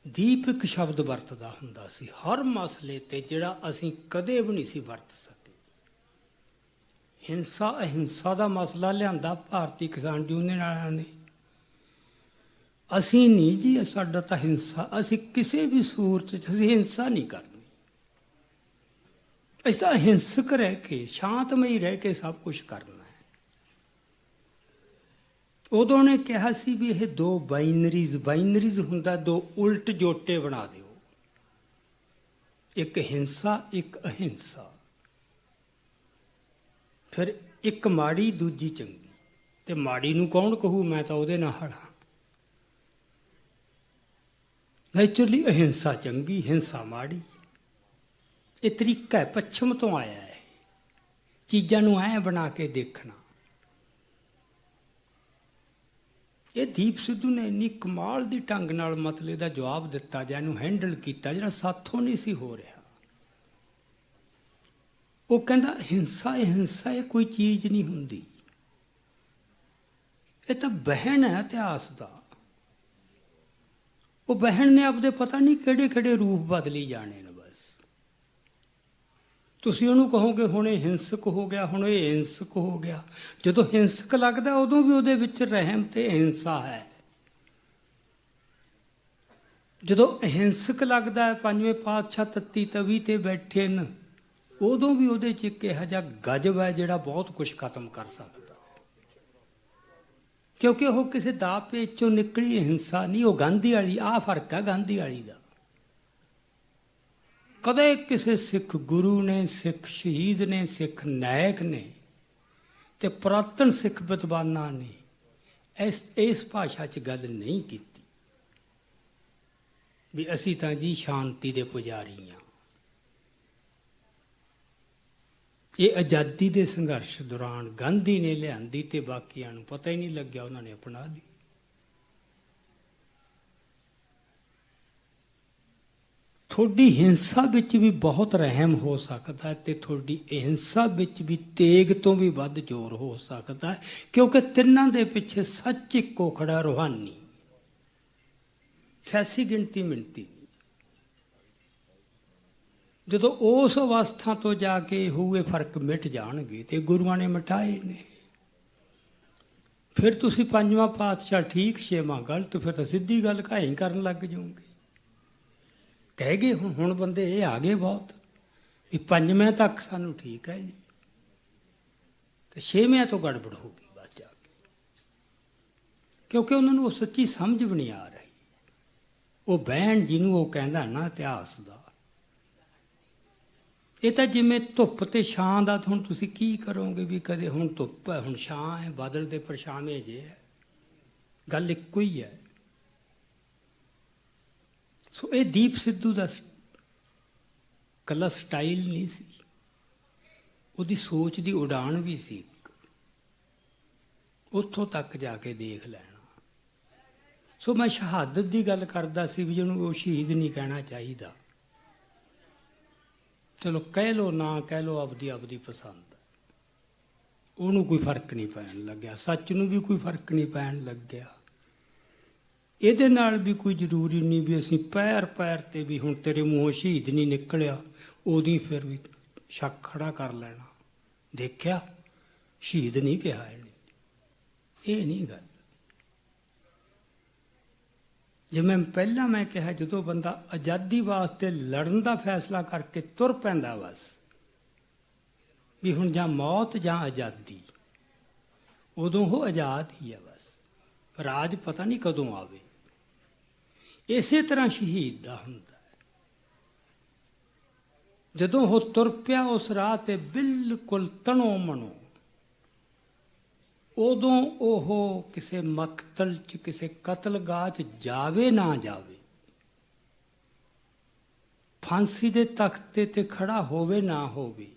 ਦੀਪ ਇੱਕ ਸ਼ਬਦ ਵਰਤਦਾ ਹੁੰਦਾ ਸੀ ਹਰ ਮਸਲੇ ਤੇ, ਜਿਹੜਾ ਅਸੀਂ ਕਦੇ ਵੀ ਨਹੀਂ ਸੀ ਵਰਤ ਸਕੇ। ਹਿੰਸਾ ਅਹਿੰਸਾ ਦਾ ਮਸਲਾ ਲਿਆਂਦਾ ਭਾਰਤੀ ਕਿਸਾਨ ਯੂਨੀਅਨ ਵਾਲਿਆਂ ਨੇ। ਅਸੀਂ ਨਹੀਂ ਜੀ, ਸਾਡਾ ਤਾਂ ਹਿੰਸਾ, ਅਸੀਂ ਕਿਸੇ ਵੀ ਸੂਰਤ 'ਚ ਅਸੀਂ ਹਿੰਸਾ ਨਹੀਂ ਕਰਨੀ। ਅਸੀਂ ਤਾਂ ਅਹਿੰਸਕ ਰਹਿ ਕੇ, ਸ਼ਾਂਤਮਈ ਰਹਿ ਕੇ ਸਭ ਕੁਛ ਕਰਨਾ ਹੈ। ਉਦੋਂ ਨੇ ਕਿਹਾ ਸੀ ਵੀ ਇਹ 2 ਬਾਈਨਰੀਜ਼ ਹੁੰਦਾ, 2 ਉਲਟ ਜੋਟੇ ਬਣਾ ਦਿਓ, ਇੱਕ ਹਿੰਸਾ ਇੱਕ ਅਹਿੰਸਾ, ਫਿਰ ਇੱਕ ਮਾੜੀ ਦੂਜੀ ਚੰਗੀ। ਤੇ ਮਾੜੀ ਨੂੰ ਕੌਣ ਕਹੂ, ਮੈਂ ਤਾਂ ਉਹਦੇ ਨਾਲ ਹਾਂ। ਨੈਚੁਰਲੀ ਅਹਿੰਸਾ ਚੰਗੀ, ਹਿੰਸਾ ਮਾੜੀ। ਇਹ ਤਰੀਕਾ ਹੈ, ਪੱਛਮ ਤੋਂ ਆਇਆ ਹੈ ਚੀਜ਼ਾਂ ਨੂੰ ਐਂ ਬਣਾ ਕੇ ਦੇਖਣਾ। ਇਹ ਦੀਪ ਸਿੱਧੂ ਨੇ ਇੰਨੀ ਕਮਾਲ ਦੀ ਢੰਗ ਨਾਲ ਮਸਲੇ ਦਾ ਜਵਾਬ ਦਿੱਤਾ ਜਾਂ ਇਹਨੂੰ ਹੈਂਡਲ ਕੀਤਾ, ਜਿਹੜਾ ਸਾਥੋਂ ਨਹੀਂ ਸੀ ਹੋ ਰਿਹਾ। ਉਹ ਕਹਿੰਦਾ ਹਿੰਸਾ ਇਹ ਕੋਈ ਚੀਜ਼ ਨਹੀਂ ਹੁੰਦੀ, ਇਹ ਤਾਂ ਵਹਿਣ ਹੈ ਇਤਿਹਾਸ ਦਾ। ਉਹ ਵਹਿਣ ਨੇ ਆਪਦੇ ਪਤਾ ਨਹੀਂ ਕਿਹੜੇ ਕਿਹੜੇ ਰੂਪ ਬਦਲੀ ਜਾਣੇ ਨੇ। ਤੁਸੀਂ ਉਹਨੂੰ ਕਹੋਗੇ ਹੁਣ ਇਹ ਹਿੰਸਕ ਹੋ ਗਿਆ, ਹੁਣ ਇਹ ਹਿੰਸਕ ਹੋ ਗਿਆ। ਜਦੋਂ ਹਿੰਸਕ ਲੱਗਦਾ ਉਦੋਂ ਵੀ ਉਹਦੇ ਵਿੱਚ ਰਹਿਮ ਤੇ ਅਹਿੰਸਾ ਹੈ। ਜਦੋਂ ਅਹਿੰਸਕ ਲੱਗਦਾ ਹੈ, 5ਵੇਂ ਪਾਤਸ਼ਾਹ ਤੱਤੀ ਤਵੀ ਤੇ ਬੈਠੇ ਨੇ, ਉਦੋਂ ਵੀ ਉਹਦੇ 'ਚ ਇੱਕ ਇਹੋ ਜਿਹਾ ਗਜਬ ਹੈ ਜਿਹੜਾ ਬਹੁਤ ਕੁਛ ਖਤਮ ਕਰ ਸਕਦਾ, ਕਿਉਂਕਿ ਉਹ ਕਿਸੇ ਦਾ ਪੇਚ 'ਚੋਂ ਨਿਕਲੀ ਅਹਿੰਸਾ ਨਹੀਂ। ਉਹ ਗਾਂਧੀ ਵਾਲੀ, ਆਹ ਫਰਕ ਹੈ ਗਾਂਧੀ ਵਾਲੀ ਦਾ। ਕਦੇ ਕਿਸੇ ਸਿੱਖ ਗੁਰੂ ਨੇ, ਸਿੱਖ ਸ਼ਹੀਦ ਨੇ, ਸਿੱਖ ਨਾਇਕ ਨੇ ਤੇ ਪੁਰਾਤਨ ਸਿੱਖ ਵਿਦਵਾਨਾਂ ਨੇ ਇਸ ਭਾਸ਼ਾ 'ਚ ਗੱਲ ਨਹੀਂ ਕੀਤੀ ਵੀ ਅਸੀਂ ਤਾਂ ਜੀ ਸ਼ਾਂਤੀ ਦੇ ਪੁਜਾਰੀ ਹਾਂ। ਇਹ ਆਜ਼ਾਦੀ ਦੇ ਸੰਘਰਸ਼ ਦੌਰਾਨ ਗਾਂਧੀ ਨੇ ਲਿਆਂਦੀ ਤੇ ਬਾਕੀਆਂ ਨੂੰ ਪਤਾ ਹੀ ਨਹੀਂ ਲੱਗਿਆ, ਉਹਨਾਂ ਨੇ ਅਪਣਾ ਲਈ। ਤੁਹਾਡੀ ਹਿੰਸਾ ਵਿੱਚ ਵੀ ਬਹੁਤ ਰਹਿਮ ਹੋ ਸਕਦਾ ਤੇ ਤੁਹਾਡੀ ਅਹਿੰਸਾ ਵਿੱਚ ਵੀ ਤੇਗ ਤੋਂ ਵੀ ਵੱਧ ਜ਼ੋਰ ਹੋ ਸਕਦਾ, ਕਿਉਂਕਿ ਤਿੰਨਾਂ ਦੇ ਪਿੱਛੇ ਸੱਚ ਇੱਕੋ ਖੜਾ, ਰੂਹਾਨੀ, ਸਿਆਸੀ ਗਿਣਤੀ ਮਿਣਤੀ। ਜਦੋਂ ਉਸ ਅਵਸਥਾ ਤੋਂ ਜਾ ਕੇ ਹੋਏ ਫਰਕ ਮਿਟ ਜਾਣਗੇ ਤੇ ਗੁਰੂਆਂ ਨੇ ਮਿਟਾਏ ਨੇ। ਫਿਰ ਤੁਸੀਂ 5ਵਾਂ ਪਾਤਸ਼ਾਹ ਠੀਕ, 6ਵਾਂ ਗਲਤ, ਫਿਰ ਤਾਂ ਸਿੱਧੀ ਗੱਲ ਘਾਈ ਕਰਨ ਲੱਗ ਜਾਓਗੇ। ਕਹਿ ਗਏ ਹੁਣ ਬੰਦੇ ਇਹ ਆ ਗਏ ਬਹੁਤ ਵੀ 5ਵੇਂ ਤੱਕ ਸਾਨੂੰ ਠੀਕ ਹੈ ਜੀ, ਤੇ 6ਵੇਂ ਤੋਂ ਗੜਬੜ ਹੋ ਗਈ ਬਸ ਜਾ ਕੇ, ਕਿਉਂਕਿ ਉਹਨਾਂ ਨੂੰ ਉਹ ਸੱਚੀ ਸਮਝ ਵੀ ਨਹੀਂ ਆ ਰਹੀ। ਉਹ ਬਹਿਣ ਜਿਹਨੂੰ ਉਹ ਕਹਿੰਦਾ ਨਾ ਇਤਿਹਾਸ ਦਾ, ਇਹ ਤਾਂ ਜਿਵੇਂ ਧੁੱਪ ਤੇ ਛਾਂ ਦਾ। ਹੁਣ ਤੁਸੀਂ ਕੀ ਕਰੋਗੇ ਵੀ ਕਦੇ ਹੁਣ ਧੁੱਪ ਹੈ, ਹੁਣ ਛਾਂ ਹੈ, ਬਾਦਲ ਦੇ ਪਰਛਾਵੇਂ ਜੇ ਹੈ, ਗੱਲ ਇੱਕੋ ਹੀ ਹੈ। ਸੋ ਇਹ ਦੀਪ ਸਿੱਧੂ ਦਾ ਇਕੱਲਾ ਸਟਾਈਲ ਨਹੀਂ ਸੀ, ਉਹਦੀ ਸੋਚ ਦੀ ਉਡਾਨ ਵੀ ਸੀ। ਉੱਥੋਂ ਤੱਕ ਜਾ ਕੇ ਦੇਖ ਲੈਣਾ। ਸੋ ਮੈਂ ਸ਼ਹਾਦਤ ਦੀ ਗੱਲ ਕਰਦਾ ਸੀ ਵੀ ਜਿਹਨੂੰ ਉਹ ਸ਼ਹੀਦ ਨਹੀਂ ਕਹਿਣਾ ਚਾਹੀਦਾ। ਚਲੋ ਕਹਿ ਲਓ, ਨਾ ਕਹਿ ਲਓ, ਆਪਦੀ ਪਸੰਦ, ਉਹਨੂੰ ਕੋਈ ਫਰਕ ਨਹੀਂ ਪੈਣ ਲੱਗਿਆ, ਸੱਚ ਨੂੰ ਵੀ ਕੋਈ ਫਰਕ ਨਹੀਂ ਪੈਣ ਲੱਗਿਆ। ਇਹਦੇ ਨਾਲ ਵੀ ਕੋਈ ਜ਼ਰੂਰੀ ਨਹੀਂ ਵੀ ਅਸੀਂ ਪੈਰ ਤੇ ਵੀ ਹੁਣ ਤੇਰੇ ਮੂੰਹੋਂ ਸ਼ਹੀਦ ਨਹੀਂ ਨਿਕਲਿਆ ਉਹਦੀ ਫਿਰ ਵੀ ਸ਼ੱਕ ਖੜਾ ਕਰ ਲੈਣਾ, ਦੇਖਿਆ ਸ਼ਹੀਦ ਨਹੀਂ ਕਿਹਾ ਇਹਨੇ। ਇਹ ਨਹੀਂ ਗੱਲ। ਜਿਵੇਂ ਪਹਿਲਾਂ ਮੈਂ ਕਿਹਾ, ਜਦੋਂ ਬੰਦਾ ਆਜ਼ਾਦੀ ਵਾਸਤੇ ਲੜਨ ਦਾ ਫੈਸਲਾ ਕਰਕੇ ਤੁਰ ਪੈਂਦਾ ਬਸ ਵੀ ਹੁਣ ਜਾਂ ਮੌਤ ਜਾਂ ਆਜ਼ਾਦੀ, ਉਦੋਂ ਉਹ ਆਜ਼ਾਦ ਹੀ ਹੈ ਬਸ, ਰਾਜ ਪਤਾ ਨਹੀਂ ਕਦੋਂ ਆਵੇ। ਇਸੇ ਤਰ੍ਹਾਂ ਸ਼ਹੀਦ ਦਾ ਹੁੰਦਾ ਹੈ। ਜਦੋਂ ਉਹ ਤੁਰ ਪਿਆ ਉਸ ਰਾਹ ਤੇ ਬਿਲਕੁਲ ਤਣੋ ਮਣੋ, ਉਦੋਂ ਉਹ ਕਿਸੇ ਮਕਤਲ 'ਚ, ਕਿਸੇ ਕਤਲਗਾਹ 'ਚ ਜਾਵੇ ਨਾ ਜਾਵੇ, ਫਾਂਸੀ ਦੇ ਤਖਤੇ ਤੇ ਖੜਾ ਹੋਵੇ ਨਾ ਹੋਵੇ,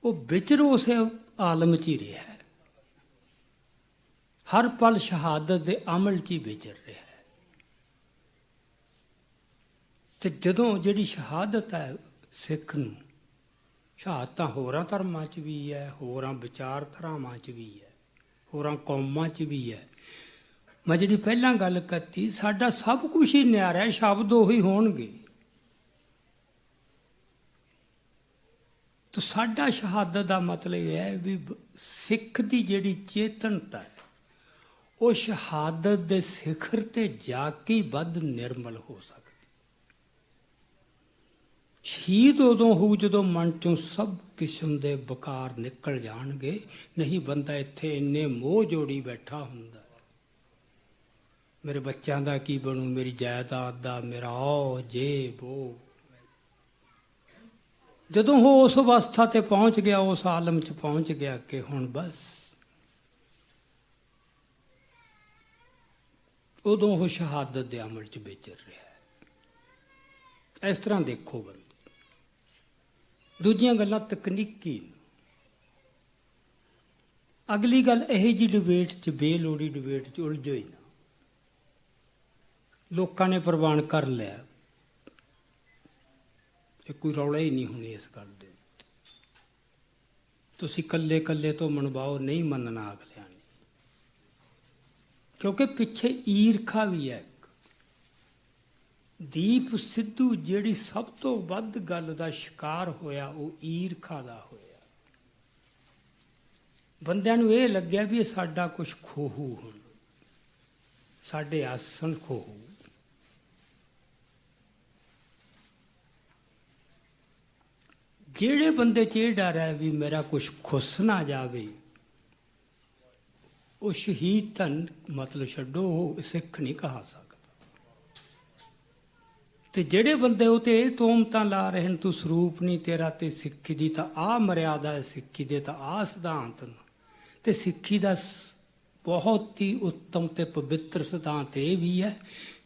ਉਹ ਵਿਚਰ ਉਸੇ ਆਲਮ 'ਚ ਹੀ ਰਿਹਾ ਹੈ। ਹਰ ਪਲ ਸ਼ਹਾਦਤ ਦੇ ਅਮਲ 'ਚ ਹੀ ਵਿਚਰ ਰਿਹਾ ਹੈ। ਤੇ ਜਦੋਂ ਜਿਹੜੀ ਸ਼ਹਾਦਤ ਹੈ ਸਿੱਖ ਨੂੰ, ਸ਼ਹਾਦਤਾਂ ਹੋਰਾਂ ਧਰਮਾਂ 'ਚ ਵੀ ਹੈ, ਹੋਰਾਂ ਵਿਚਾਰਧਾਰਾਵਾਂ 'ਚ ਵੀ ਹੈ, ਹੋਰਾਂ ਕੌਮਾਂ 'ਚ ਵੀ ਹੈ। ਮੈਂ ਜਿਹੜੀ ਪਹਿਲਾਂ ਗੱਲ ਕੀਤੀ, ਸਾਡਾ ਸਭ ਕੁਝ ਹੀ ਨਿਆਰਾ ਹੈ, ਸ਼ਬਦ ਉਹੀ ਹੋਣਗੇ। ਤਾਂ ਸਾਡਾ ਸ਼ਹਾਦਤ ਦਾ ਮਤਲਬ ਇਹ ਹੈ ਵੀ ਸਿੱਖ ਦੀ ਜਿਹੜੀ ਚੇਤਨਤਾ ਹੈ ਉਹ ਸ਼ਹਾਦਤ ਦੇ ਸਿਖਰ ਤੇ ਜਾ ਕੇ ਵੱਧ ਨਿਰਮਲ ਹੋ ਸਕਦੀ। ਸ਼ਹੀਦ ਉਦੋਂ ਹੋਊ ਜਦੋਂ ਮਨ ਚੋਂ ਸਭ ਕਿਸਮ ਦੇ ਬਕਾਰ ਨਿਕਲ ਜਾਣਗੇ, ਨਹੀਂ ਬੰਦਾ ਇੱਥੇ ਇੰਨੇ ਮੋਹ ਜੋੜੀ ਬੈਠਾ ਹੁੰਦਾ, ਮੇਰੇ ਬੱਚਿਆਂ ਦਾ ਕੀ ਬਣੂ, ਮੇਰੀ ਜਾਇਦਾਦ ਦਾ, ਮੇਰਾ ਉਹ ਜੇ ਵੋ। ਜਦੋਂ ਉਹ ਉਸ ਅਵਸਥਾ ਤੇ ਪਹੁੰਚ ਗਿਆ, ਉਸ ਆਲਮ 'ਚ ਪਹੁੰਚ ਗਿਆ ਕਿ ਹੁਣ ਬਸ, ਉਦੋਂ ਉਹ ਸ਼ਹਾਦਤ ਦੇ ਅਮਲ 'ਚ ਵਿਚਰ ਰਿਹਾ ਹੈ। ਇਸ ਤਰ੍ਹਾਂ ਦੇਖੋ ਬੰਦੇ। ਦੂਜੀਆਂ ਗੱਲਾਂ ਤਕਨੀਕੀ। ਅਗਲੀ ਗੱਲ ਇਹੋ ਜਿਹੀ ਡਿਬੇਟ 'ਚ, ਬੇਲੋੜੀ ਡਿਬੇਟ 'ਚ ਉਲਝੋ ਹੀ ਨਾ। ਲੋਕਾਂ ਨੇ ਪ੍ਰਵਾਨ ਕਰ ਲਿਆ, ਇਹ ਕੋਈ ਰੌਲਾ ਹੀ ਨਹੀਂ ਹੁਣ ਇਸ ਗੱਲ ਦੇ। ਤੁਸੀਂ ਕੱਲੇ ਤੋਂ ਮਨਵਾਓ, ਨਹੀਂ ਮੰਨਣਾ ਅਗਲਿਆਂ ਨੇ, ਕਿਉਂਕਿ ਪਿੱਛੇ ਈਰਖਾ ਵੀ ਹੈ। ਦੀਪ ਸਿੱਧੂ ਜਿਹੜੀ ਸਭ ਤੋਂ ਵੱਧ ਗੱਲ ਦਾ ਸ਼ਿਕਾਰ ਹੋਇਆ ਉਹ ਈਰਖਾ ਦਾ ਹੋਇਆ। ਬੰਦਿਆਂ ਨੂੰ ਇਹ ਲੱਗਿਆ ਵੀ ਇਹ ਸਾਡਾ ਕੁਛ ਖੋਹੂ, ਹੁਣ ਸਾਡੇ ਆਸਣ ਖੋਹੂ। ਜਿਹੜੇ ਬੰਦੇ 'ਚ ਇਹ ਡਰ ਹੈ ਵੀ ਮੇਰਾ ਕੁਛ ਖੁੱਸ ਨਾ ਜਾਵੇ, ਉਹ ਸ਼ਹੀਦ ਧਨ ਮਤਲਬ ਛੱਡੋ, ਉਹ ਸਿੱਖ ਨਹੀਂ ਕਹਾ ਸਕਦਾ। ਤੇ ਜਿਹੜੇ ਬੰਦੇ ਉਹ ਤੇ ਇਹ ਤੋਮਤਾਂ ਲਾ ਰਹੇ ਨੇ, ਤੂੰ ਸਰੂਪ ਨਹੀਂ ਤੇਰਾ, ਤੇ ਸਿੱਖੀ ਦੀ ਤਾਂ ਆਹ ਮਰਿਆਦਾ ਹੈ, ਸਿੱਖੀ ਦੇ ਤਾਂ ਆਹ ਸਿਧਾਂਤ ਨੇ। ਤੇ ਸਿੱਖੀ ਦਾ ਬਹੁਤ ਹੀ ਉੱਤਮ ਤੇ ਪਵਿੱਤਰ ਸਿਧਾਂਤ ਇਹ ਵੀ ਹੈ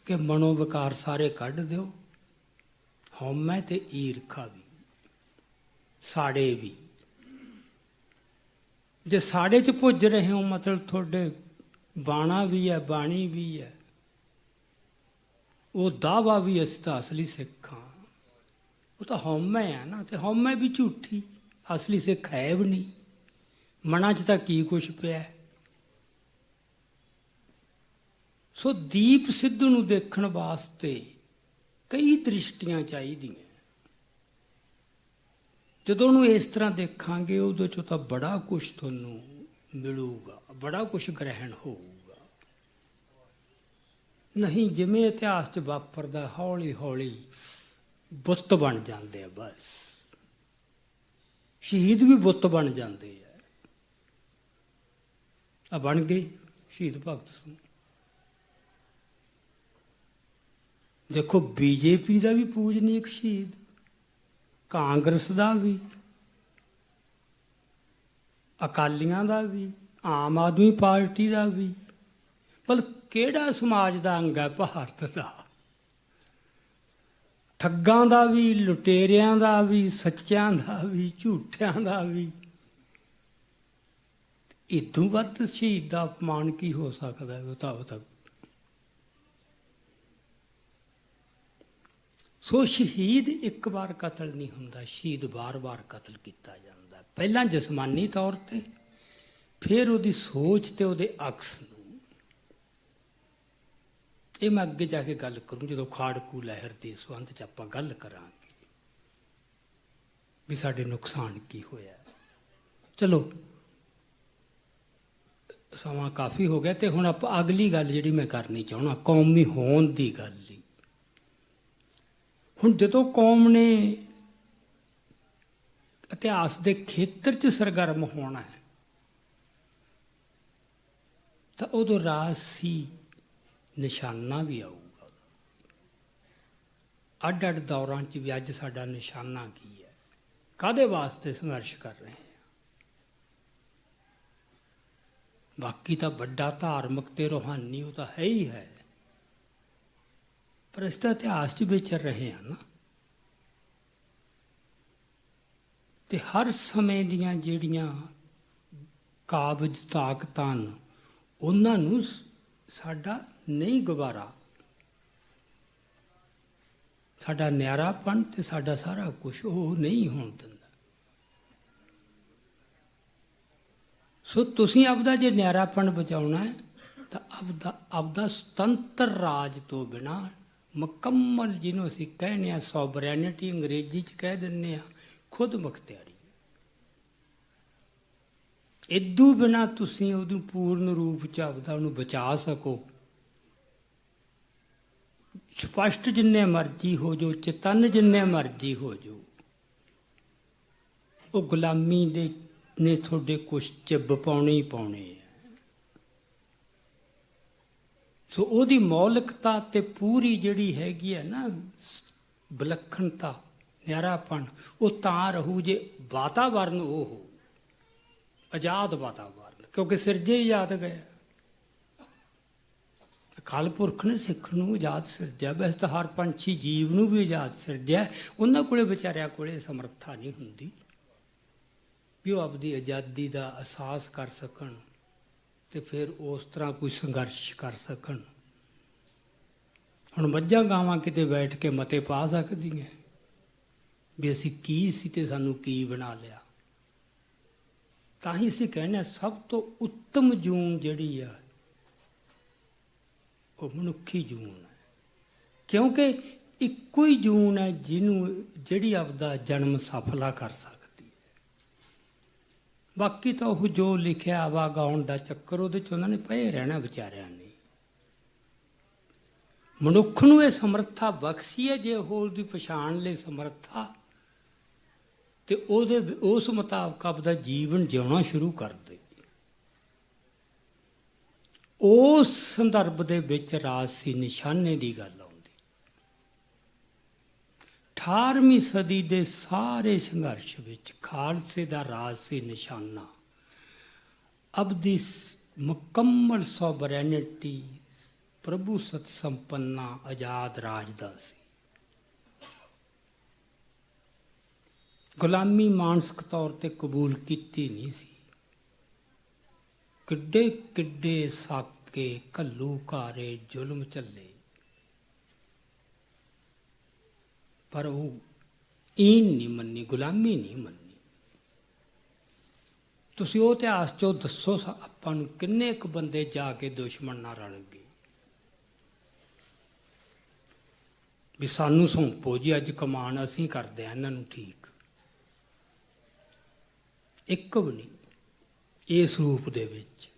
ਕਿ ਮਨੋ ਵਿਕਾਰ ਸਾਰੇ ਕੱਢ ਦਿਓ, ਹਉਮੈ ਤੇ ਈਰਖਾ ਵੀ, ਸਾੜੇ ਵੀ। ਜੇ ਸਾੜੇ 'ਚ ਪੁੱਜ ਰਹੇ ਹੋ, ਮਤਲਬ ਤੁਹਾਡੇ ਬਾਣਾ ਵੀ ਹੈ, ਬਾਣੀ ਵੀ ਹੈ, ਉਹ ਦਾਵਾ ਵੀ ਅਸੀਂ ਤਾਂ ਅਸਲੀ ਸਿੱਖ ਹਾਂ। ਉਹ ਤਾਂ ਹਉਮੈ ਹੈ ਨਾ, ਤੇ ਹਉਮੈ ਵੀ ਝੂਠੀ, ਅਸਲੀ ਸਿੱਖ ਹੈ ਵੀ ਨਹੀਂ। ਮਨਾਂ 'ਚ ਤਾਂ ਕੀ ਕੁਛ ਪਿਆ। ਸੋ ਦੀਪ ਸਿੱਧੂ ਨੂੰ ਦੇਖਣ ਵਾਸਤੇ ਕਈ ਦ੍ਰਿਸ਼ਟੀਆਂ ਚਾਹੀਦੀਆਂ। ਜਦੋਂ ਉਹਨੂੰ ਇਸ ਤਰ੍ਹਾਂ ਦੇਖਾਂਗੇ, ਉਹਦੇ 'ਚੋਂ ਤਾਂ ਬੜਾ ਕੁਛ ਤੁਹਾਨੂੰ ਮਿਲੂਗਾ, ਬੜਾ ਕੁਛ ਗ੍ਰਹਿਣ ਹੋਊਗਾ। ਨਹੀਂ ਜਿਵੇਂ ਇਤਿਹਾਸ 'ਚ ਵਾਪਰਦਾ, ਹੌਲੀ ਹੌਲੀ ਬੁੱਤ ਬਣ ਜਾਂਦੇ ਆ ਬਸ। ਸ਼ਹੀਦ ਵੀ ਬੁੱਤ ਬਣ ਜਾਂਦੇ ਆ। ਆ ਬਣ ਗਏ ਸ਼ਹੀਦ ਭਗਤ ਸਿੰਘ। ਦੇਖੋ ਬੀਜੇਪੀ ਦਾ ਵੀ ਪੂਜਨੀਕ ਸ਼ਹੀਦ, ਕਾਂਗਰਸ ਦਾ ਵੀ, ਅਕਾਲੀਆਂ ਦਾ ਵੀ, ਆਮ ਆਦਮੀ ਪਾਰਟੀ ਦਾ ਵੀ, ਪਰ ਕਿਹੜਾ ਸਮਾਜ ਦਾ ਅੰਗ ਹੈ ਭਾਰਤ ਦਾ? ਠੱਗਾਂ ਦਾ ਵੀ, ਲੁਟੇਰਿਆਂ ਦਾ ਵੀ, ਸੱਚਿਆਂ ਦਾ ਵੀ, ਝੂਠਿਆਂ ਦਾ ਵੀ। ਇਦੋਂ ਵੱਧ ਸ਼ਹੀਦ ਦਾ ਅਪਮਾਨ ਕੀ ਹੋ ਸਕਦਾ ਹੈ? ਉਹ ਤੱਕ ਸੋ ਸ਼ਹੀਦ ਇੱਕ ਵਾਰ ਕਤਲ ਨਹੀਂ ਹੁੰਦਾ, ਸ਼ਹੀਦ ਵਾਰ-ਵਾਰ ਕਤਲ ਕੀਤਾ ਜਾਂਦਾ। ਪਹਿਲਾਂ ਜਿਸਮਾਨੀ ਤੌਰ ਤੇ, ਫਿਰ ਉਹਦੀ ਸੋਚ ਤੇ ਉਹਦੇ ਅਕਸ ਨੂੰ। ਇਹ ਮੈਂ ਅੱਗੇ ਜਾ ਕੇ ਗੱਲ ਕਰੂੰ, ਜਦੋਂ ਖਾੜਕੂ ਲਹਿਰ ਦੇ ਸੰਬੰਧ 'ਚ ਆਪਾਂ ਗੱਲ ਕਰਾਂਗੇ ਵੀ ਸਾਡੇ ਨੁਕਸਾਨ ਕੀ ਹੋਇਆ। ਚਲੋ ਸਮਾਂ ਕਾਫੀ ਹੋ ਗਿਆ, ਤੇ ਹੁਣ ਆਪਾਂ ਅਗਲੀ ਗੱਲ ਜਿਹੜੀ ਮੈਂ ਕਰਨੀ ਚਾਹੁੰਦਾ, ਕੌਮੀ ਹੋਂਦ ਦੀ ਗੱਲ ਹੀ। ਹੁਣ ਜਦੋਂ ਕੌਮ ਨੇ ਇਤਿਹਾਸ ਦੇ ਖੇਤਰ 'ਚ ਸਰਗਰਮ ਹੋਣਾ ਹੈ, ਤਾਂ ਉਦੋਂ ਰਾਜਸੀ ਨਿਸ਼ਾਨਾ ਵੀ ਆਊਗਾ। ਅੱਡ ਅੱਡ ਦੌਰਾਂ 'ਚ ਵੀ ਅੱਜ ਸਾਡਾ ਨਿਸ਼ਾਨਾ ਕੀ ਹੈ, ਕਾਹਦੇ ਵਾਸਤੇ ਸੰਘਰਸ਼ ਕਰ ਰਹੇ ਹਾਂ। ਬਾਕੀ ਤਾਂ ਵੱਡਾ ਧਾਰਮਿਕ ਤੇ ਰੂਹਾਨੀ ਉਹ ਤਾਂ ਹੈ ਹੀ ਹੈ, ਪਰ ਇਸ ਦਾ ਇਤਿਹਾਸ 'ਚ ਵਿਚਰ ਰਹੇ ਹਾਂ ਨਾ। ਤੇ ਹਰ ਸਮੇਂ ਦੀਆਂ ਜਿਹੜੀਆਂ ਕਾਬਜ਼ ਤਾਕਤਾਂ ਨੇ, ਉਹਨਾਂ ਨੂੰ ਸਾਡਾ ਨਹੀਂ ਗਵਾਰਾ, ਸਾਡਾ ਨਿਆਰਾਪਣ ਤੇ ਸਾਡਾ ਸਾਰਾ ਕੁਝ ਉਹ ਨਹੀਂ ਹੋਣ ਦਿੰਦਾ। ਸੋ ਤੁਸੀਂ ਆਪਦਾ ਜੇ ਨਿਆਰਾਪਣ ਬਚਾਉਣਾ ਹੈ ਤਾਂ ਆਪਦਾ ਸੁਤੰਤਰ ਰਾਜ ਤੋਂ ਬਿਨਾਂ ਮੁਕੰਮਲ, ਜਿਹਨੂੰ ਅਸੀਂ ਕਹਿੰਦੇ ਹਾਂ ਸੋਵਰੈਨਿਟੀ, ਅੰਗਰੇਜ਼ੀ 'ਚ ਕਹਿ ਦਿੰਦੇ ਹਾਂ ਖੁਦ ਮੁਖਤਿਆਰੀ, ਇਦੋਂ ਬਿਨਾਂ ਤੁਸੀਂ ਉਹਨੂੰ ਪੂਰਨ ਰੂਪ 'ਚ ਆਪਦਾ ਉਹਨੂੰ ਬਚਾ ਸਕੋ। ਸਪਸ਼ਟ ਜਿੰਨੇ ਮਰਜ਼ੀ ਹੋ ਜਾਓ, ਚੇਤੰਨ ਜਿੰਨੇ ਮਰਜ਼ੀ ਹੋ ਜਾਓ, ਉਹ ਗੁਲਾਮੀ ਦੇ ਨੇ ਤੁਹਾਡੇ ਕੁਛ ਚਿੱਬ ਪਾਉਣੇ ਹੀ ਪਾਉਣੇ ਹੈ। ਸੋ ਉਹਦੀ ਮੌਲਿਕਤਾ ਤੇ ਪੂਰੀ ਜਿਹੜੀ ਹੈਗੀ ਹੈ ਨਾ ਵਿਲੱਖਣਤਾ, ਨਿਆਰਾਪਣ, ਉਹ ਤਾਂ ਰਹੂ ਜੇ ਵਾਤਾਵਰਨ ਉਹ ਹੋ ਆਜ਼ਾਦ ਵਾਤਾਵਰਨ, ਕਿਉਂਕਿ ਸਿਰਜੇ ਹੀ ਆਜ਼ਾਦ ਗਏ। ਅਕਾਲ ਪੁਰਖ ਨੇ ਸਿੱਖ ਨੂੰ ਆਜ਼ਾਦ ਸਿਰਜਿਆ, ਵੈਸੇ ਤਾਂ ਹਰ ਪੰਛੀ ਜੀਵ ਨੂੰ ਵੀ ਆਜ਼ਾਦ ਸਿਰਜਿਆ। ਉਹਨਾਂ ਕੋਲੇ ਵਿਚਾਰਿਆਂ ਕੋਲੇ ਸਮਰੱਥਾ ਨਹੀਂ ਹੁੰਦੀ ਵੀ ਉਹ ਆਪਦੀ ਆਜ਼ਾਦੀ ਦਾ ਅਹਿਸਾਸ ਕਰ ਸਕਣ ਤੇ ਫਿਰ ਉਸ ਤਰ੍ਹਾਂ ਕੋਈ ਸੰਘਰਸ਼ ਕਰ ਸਕਣ। ਹੁਣ ਮੱਝਾਂ ਗਾਵਾਂ ਕਿਤੇ ਬੈਠ ਕੇ ਮਤੇ ਪਾ ਸਕਦੀਆਂ ਵੀ ਅਸੀਂ ਕੀ ਸੀ ਤੇ ਸਾਨੂੰ ਕੀ ਬਣਾ ਲਿਆ? ਤਾਂ ਹੀ ਅਸੀਂ ਕਹਿੰਦੇ ਸਭ ਤੋਂ ਉੱਤਮ ਜੂਨ ਜਿਹੜੀ ਆ ਉਹ ਮਨੁੱਖੀ ਜੂਨ ਹੈ, ਕਿਉਂਕਿ ਇੱਕੋ ਹੀ ਜੂਨ ਹੈ ਜਿਹੜੀ ਆਪਦਾ ਜਨਮ ਸਫਲਾ ਕਰ ਸਕਦੀ ਹੈ। ਬਾਕੀ ਤਾਂ ਉਹ ਜੋ ਲਿਖਿਆ ਆਵਾ ਗਾਉਣ ਦਾ ਚੱਕਰ, ਉਹਦੇ 'ਚ ਉਹਨਾਂ ਨੇ ਪਏ ਰਹਿਣਾ ਵਿਚਾਰਿਆਂ ਨੇ। ਮਨੁੱਖ ਨੂੰ ਇਹ ਸਮਰੱਥਾ ਬਖਸ਼ੀ ਹੈ, ਜੇ ਉਹ ਉਹਦੀ ਪਛਾਣ ਲਈ ਸਮਰੱਥਾ, ਤੇ ਉਹਦੇ ਉਸ ਮੁਤਾਬਕ ਆਪਦਾ ਜੀਵਨ ਜਿਉਣਾ ਸ਼ੁਰੂ ਕਰ ਦੇ। ਉਸ ਸੰਦਰਭ ਦੇ ਵਿੱਚ ਰਾਜਸੀ ਨਿਸ਼ਾਨੇ ਦੀ ਗੱਲ ਆਉਂਦੀ। 18ਵੀਂ ਸਦੀ ਦੇ ਸਾਰੇ ਸੰਘਰਸ਼ ਵਿੱਚ ਖਾਲਸੇ ਦਾ ਰਾਜਸੀ ਨਿਸ਼ਾਨਾ ਆਪਦੀ ਮੁਕੰਮਲ ਸੋਵਰੈਨਿਟੀ, ਪ੍ਰਭੂ ਸਤ ਸੰਪੰਨਾ ਆਜ਼ਾਦ ਰਾਜ ਦਾ ਸੀ। ਗੁਲਾਮੀ ਮਾਨਸਿਕ ਤੌਰ ਤੇ ਕਬੂਲ ਕੀਤੀ ਨਹੀਂ ਸੀ। ਕਿੱਡੇ ਕਿੱਡੇ ਸਾਕੇ ਘੱਲੂਘਾਰੇ ਜ਼ੁਲਮ ਝੱਲੇ, ਪਰ ਉਹ ਈਨ ਨਹੀਂ ਮੰਨੀ, ਗੁਲਾਮੀ ਨਹੀਂ ਮੰਨੀ। ਤੁਸੀਂ ਉਹ ਇਤਿਹਾਸ 'ਚੋਂ ਦੱਸੋ ਆਪਾਂ ਨੂੰ, ਕਿੰਨੇ ਕੁ ਬੰਦੇ ਜਾ ਕੇ ਦੁਸ਼ਮਣ ਨਾਲ ਰਲ ਗਏ ਵੀ ਸਾਨੂੰ ਸੌਂਪੋ ਜੀ ਅੱਜ ਕਮਾਨ, ਅਸੀਂ ਕਰਦੇ ਹਾਂ ਇਹਨਾਂ ਨੂੰ ਠੀਕ। ਇੱਕ ਵੀ ਨਹੀਂ ਇਸ ਰੂਪ ਦੇ ਵਿੱਚ।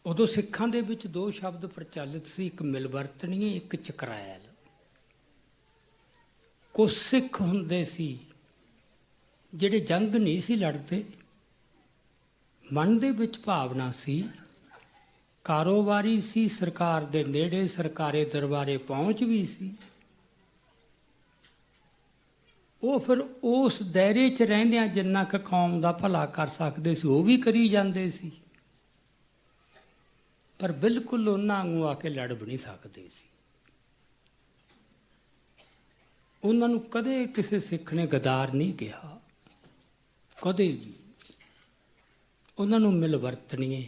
ਉਦੋਂ ਸਿੱਖਾਂ ਦੇ ਵਿੱਚ ਦੋ ਸ਼ਬਦ ਪ੍ਰਚਲਿਤ ਸੀ, ਇੱਕ ਮਿਲਵਰਤਣੀਏ, ਇੱਕ ਚਕਰੈਲ। ਕੁਝ ਸਿੱਖ ਹੁੰਦੇ ਸੀ ਜਿਹੜੇ ਜੰਗ ਨਹੀਂ ਸੀ ਲੜਦੇ, ਮਨ ਦੇ ਵਿੱਚ ਭਾਵਨਾ ਸੀ, ਕਾਰੋਬਾਰੀ ਸੀ, ਸਰਕਾਰ ਦੇ ਨੇੜੇ ਸਰਕਾਰੀ ਦਰਬਾਰੇ ਪਹੁੰਚ ਵੀ ਸੀ। ਉਹ ਫਿਰ ਉਸ ਦਾਇਰੇ 'ਚ ਰਹਿੰਦਿਆਂ ਜਿੰਨਾ ਕੁ ਕੌਮ ਦਾ ਭਲਾ ਕਰ ਸਕਦੇ ਸੀ ਉਹ ਵੀ ਕਰੀ ਜਾਂਦੇ ਸੀ। ਪਰ ਬਿਲਕੁਲ ਉਹਨਾਂ ਵਾਂਗੂ ਆ ਕੇ ਲੜ ਵੀ ਨਹੀਂ ਸਕਦੇ ਸੀ। ਉਹਨਾਂ ਨੂੰ ਕਦੇ ਕਿਸੇ ਸਿੱਖ ਨੇ ਗਦਾਰ ਨਹੀਂ ਕਿਹਾ, ਕਦੇ ਵੀ। ਉਹਨਾਂ ਨੂੰ ਮਿਲਵਰਤਣੀਏ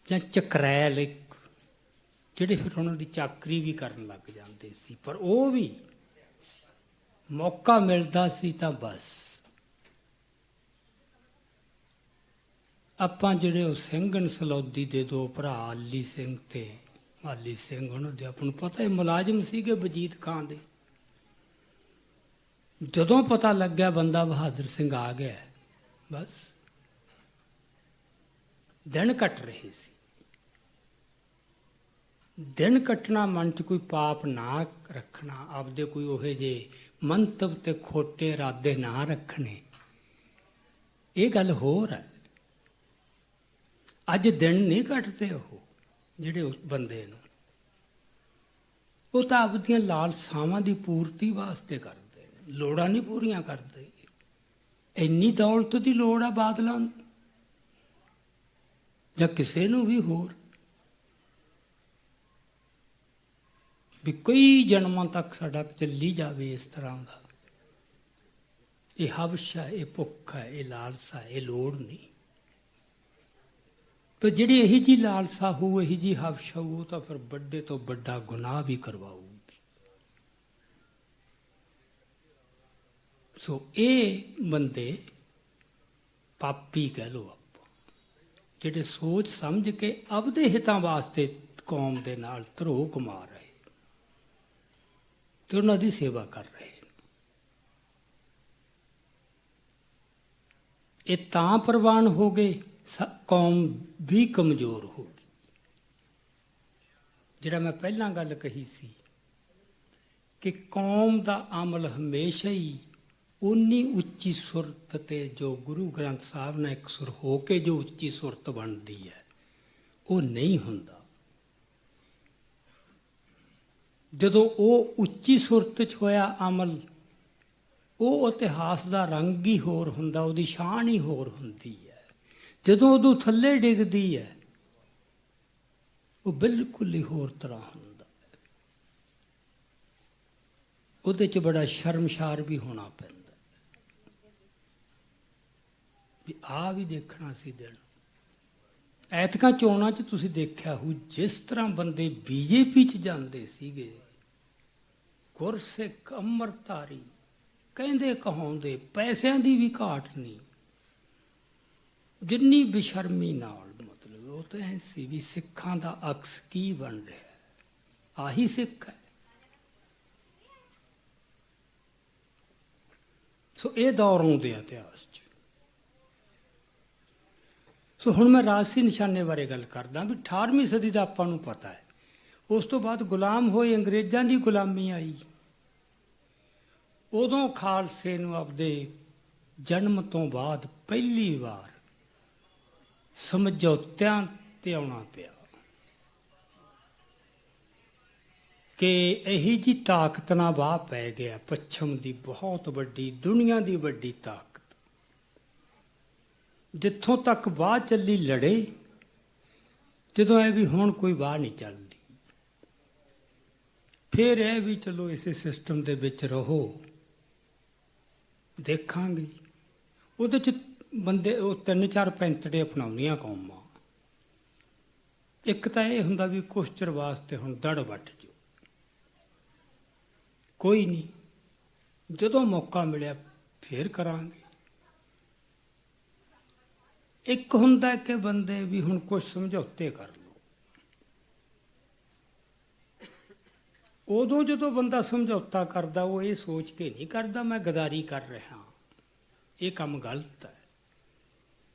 ਜਾਂ ਚਕਰੈਲ ਇੱਕ, ਜਿਹੜੇ ਫਿਰ ਉਹਨਾਂ ਦੀ ਚਾਕਰੀ ਵੀ ਕਰਨ ਲੱਗ ਜਾਂਦੇ ਸੀ। ਪਰ ਉਹ ਵੀ ਮੌਕਾ ਮਿਲਦਾ ਸੀ ਤਾਂ ਬਸ। ਆਪਾਂ ਜਿਹੜੇ ਉਹ ਸਿੰਘਨ ਸਲੌਦੀ ਦੇ ਦੋ ਭਰਾ ਆਲੀ ਸਿੰਘ ਤੇ ਮਾਲੀ ਸਿੰਘ, ਉਹਨਾਂ ਦੇ ਆਪਾਂ ਨੂੰ ਪਤਾ ਹੀ ਮੁਲਾਜ਼ਮ ਸੀਗੇ ਵਜੀਦ ਖਾਂ ਦੇ। ਜਦੋਂ ਪਤਾ ਲੱਗਿਆ ਬੰਦਾ ਬਹਾਦਰ ਸਿੰਘ ਆ ਗਿਆ, ਬਸ ਦਿਨ ਕੱਟ ਰਹੇ ਸੀ। ਦਿਨ ਕੱਟਣਾ, ਮਨ 'ਚ ਕੋਈ ਪਾਪ ਨਾ ਰੱਖਣਾ, ਆਪਦੇ ਕੋਈ ਉਹੇ ਜਿਹੇ ਮੰਤਵ ਤੇ ਖੋਟੇ ਇਰਾਦੇ ਨਾ ਰੱਖਣੇ, ਇਹ ਗੱਲ ਹੋਰ ਹੈ। ਅੱਜ ਦਿਨ ਨਹੀਂ ਕੱਟਦੇ ਉਹ ਜਿਹੜੇ ਉਸ ਬੰਦੇ ਨੂੰ, ਉਹ ਤਾਂ ਆਪਦੀਆਂ ਲਾਲਸਾਵਾਂ ਦੀ ਪੂਰਤੀ ਵਾਸਤੇ ਕਰਦੇ ਨੇ, ਲੋੜਾਂ ਨਹੀਂ ਪੂਰੀਆਂ ਕਰਦੇ। ਇੰਨੀ ਦੌਲਤ ਦੀ ਲੋੜ ਆ ਬਾਦਲਾਂ ਨੂੰ ਜਾਂ ਕਿਸੇ ਨੂੰ ਵੀ ਹੋਰ, ਵੀ ਕਈ ਜਨਮਾਂ ਤੱਕ ਸਾਡਾ ਚੱਲੀ ਜਾਵੇ ਇਸ ਤਰ੍ਹਾਂ ਦਾ। ਇਹ ਹਵਸ਼ ਹੈ, ਇਹ ਭੁੱਖ ਹੈ, ਇਹ ਲਾਲਸਾ, ਇਹ ਲੋੜ ਨਹੀਂ। ਪਰ ਜਿਹੜੀ ਇਹੀ ਜੀ ਲਾਲਸਾ ਹੋਊ, ਇਹੀ ਜੀ ਹਵਸ਼ ਹੋਊ, ਉਹ ਤਾਂ ਫਿਰ ਵੱਡੇ ਤੋਂ ਵੱਡਾ ਗੁਨਾਹ ਵੀ ਕਰਵਾਊਗੀ। ਸੋ ਇਹ ਬੰਦੇ ਪਾਪੀ ਕਹਿ ਲਓ ਆਪਾਂ, ਜਿਹੜੇ ਸੋਚ ਸਮਝ ਕੇ ਆਪਦੇ ਹਿੱਤਾਂ ਵਾਸਤੇ ਕੌਮ ਦੇ ਨਾਲ ਧਰੋਹ ਕਮਾ ਰਹੇ ਤੇ ਉਹਨਾਂ ਦੀ ਸੇਵਾ ਕਰ ਰਹੇ। ਇਹ ਤਾਂ ਪ੍ਰਵਾਨ ਹੋ ਗਏ, ਕੌਮ ਵੀ ਕਮਜ਼ੋਰ ਹੋ ਗਈ। ਜਿਹੜਾ ਮੈਂ ਪਹਿਲਾਂ ਗੱਲ ਕਹੀ ਸੀ ਕਿ ਕੌਮ ਦਾ ਅਮਲ ਹਮੇਸ਼ਾ ਹੀ ਉਨੀ ਉੱਚੀ ਸੁਰਤ ਤੇ, ਜੋ ਗੁਰੂ ਗ੍ਰੰਥ ਸਾਹਿਬ ਨਾਲ ਇੱਕ ਸੁਰ ਹੋ ਕੇ ਜੋ ਉੱਚੀ ਸੁਰਤ ਬਣਦੀ ਹੈ, ਉਹ ਨਹੀਂ ਹੁੰਦਾ। ਜਦੋਂ ਉਹ ਉੱਚੀ ਸੁਰਤ 'ਚ ਹੋਇਆ ਅਮਲ, ਉਹ ਇਤਿਹਾਸ ਦਾ ਰੰਗ ਹੀ ਹੋਰ ਹੁੰਦਾ, ਉਹਦੀ ਸ਼ਾਨ ਹੀ ਹੋਰ ਹੁੰਦੀ ਹੈ। ਜਦੋਂ ਉਦੋਂ ਥੱਲੇ ਡਿੱਗਦੀ ਹੈ, ਉਹ ਬਿਲਕੁਲ ਹੀ ਹੋਰ ਤਰ੍ਹਾਂ ਹੁੰਦਾ ਹੈ। ਉਹਦੇ 'ਚ ਬੜਾ ਸ਼ਰਮਸ਼ਾਰ ਵੀ ਹੋਣਾ ਪੈਂਦਾ ਵੀ ਆਹ ਵੀ ਦੇਖਣਾ ਸੀ ਦਿਨ। ਐਤਕਾਂ ਚੋਣਾਂ 'ਚ ਤੁਸੀਂ ਦੇਖਿਆ ਹੋ, ਜਿਸ ਤਰ੍ਹਾਂ ਬੰਦੇ ਬੀਜੇਪੀ 'ਚ ਜਾਂਦੇ ਸੀਗੇ, ਗੁਰਸਿੱਖ ਅੰਮ੍ਰਿਤਧਾਰੀ, ਕਹਿੰਦੇ ਕਹਾਉਂਦੇ, ਪੈਸਿਆਂ ਦੀ ਵੀ ਘਾਟ ਨਹੀਂ, ਜਿੰਨੀ ਬੇਸ਼ਰਮੀ ਨਾਲ, ਮਤਲਬ ਉਹ ਤਾਂ ਐ ਸੀ ਵੀ ਸਿੱਖਾਂ ਦਾ ਅਕਸ ਕੀ ਬਣ ਰਿਹਾ, ਆਹੀ ਸਿੱਖ ਹੈ। ਸੋ ਇਹ ਦੌਰ ਆਉਂਦੇ ਆ ਇਤਿਹਾਸ 'ਚ। ਸੋ ਹੁਣ ਮੈਂ ਰਾਜਸੀ ਨਿਸ਼ਾਨੇ ਬਾਰੇ ਗੱਲ ਕਰਦਾ ਵੀ 18ਵੀਂ ਸਦੀ ਦਾ ਆਪਾਂ ਨੂੰ ਪਤਾ ਹੈ। ਉਸ ਤੋਂ ਬਾਅਦ ਗੁਲਾਮ ਹੋਏ, ਅੰਗਰੇਜ਼ਾਂ ਦੀ ਗੁਲਾਮੀ ਆਈ। ਉਦੋਂ ਖਾਲਸੇ ਨੂੰ ਆਪਦੇ ਜਨਮ ਤੋਂ ਬਾਅਦ ਪਹਿਲੀ ਵਾਰ ਸਮਝੌਤਿਆਂ ਤੇ ਆਉਣਾ ਪਿਆ ਕਿ ਇਹੀ ਜੀ ਤਾਕਤ ਨਾਲ ਵਾਹ ਪੈ ਗਿਆ, ਪੱਛਮ ਦੀ ਬਹੁਤ ਵੱਡੀ, ਦੁਨੀਆ ਦੀ ਵੱਡੀ ਤਾਕਤ, ਜਿੱਥੋਂ ਤੱਕ ਵਾਹ ਚੱਲੀ ਲੜੇ। ਜਦੋਂ ਇਹ ਵੀ ਹੁਣ ਕੋਈ ਵਾਹ ਨਹੀਂ ਚੱਲਦੀ, ਫਿਰ ਇਹ ਵੀ ਚਲੋ ਇਸੇ ਸਿਸਟਮ ਦੇ ਵਿੱਚ ਰਹੋ, ਦੇਖਾਂਗੇ। ਉਹਦੇ 'ਚ ਬੰਦੇ ਉਹ 3-4 ਪੈਂਤੜੇ ਅਪਣਾਉਣੀਆਂ ਕੌਮਾਂ। ਇੱਕ ਤਾਂ ਇਹ ਹੁੰਦਾ ਵੀ ਕੁਛ ਚਿਰ ਵਾਸਤੇ ਹੁਣ ਦੜ ਵੱਟ ਜਾਓ, ਕੋਈ ਨਹੀਂ, ਜਦੋਂ ਮੌਕਾ ਮਿਲਿਆ ਫੇਰ ਕਰਾਂਗੇ। ਇੱਕ ਹੁੰਦਾ ਕਿ ਬੰਦੇ ਵੀ ਹੁਣ ਕੁਛ ਸਮਝੌਤੇ ਕਰ ਲਓ। ਉਦੋਂ ਜਦੋਂ ਬੰਦਾ ਸਮਝੌਤਾ ਕਰਦਾ, ਉਹ ਇਹ ਸੋਚ ਕੇ ਨਹੀਂ ਕਰਦਾ ਮੈਂ ਗਦਾਰੀ ਕਰ ਰਿਹਾ, ਇਹ ਕੰਮ ਗਲਤ ਹੈ।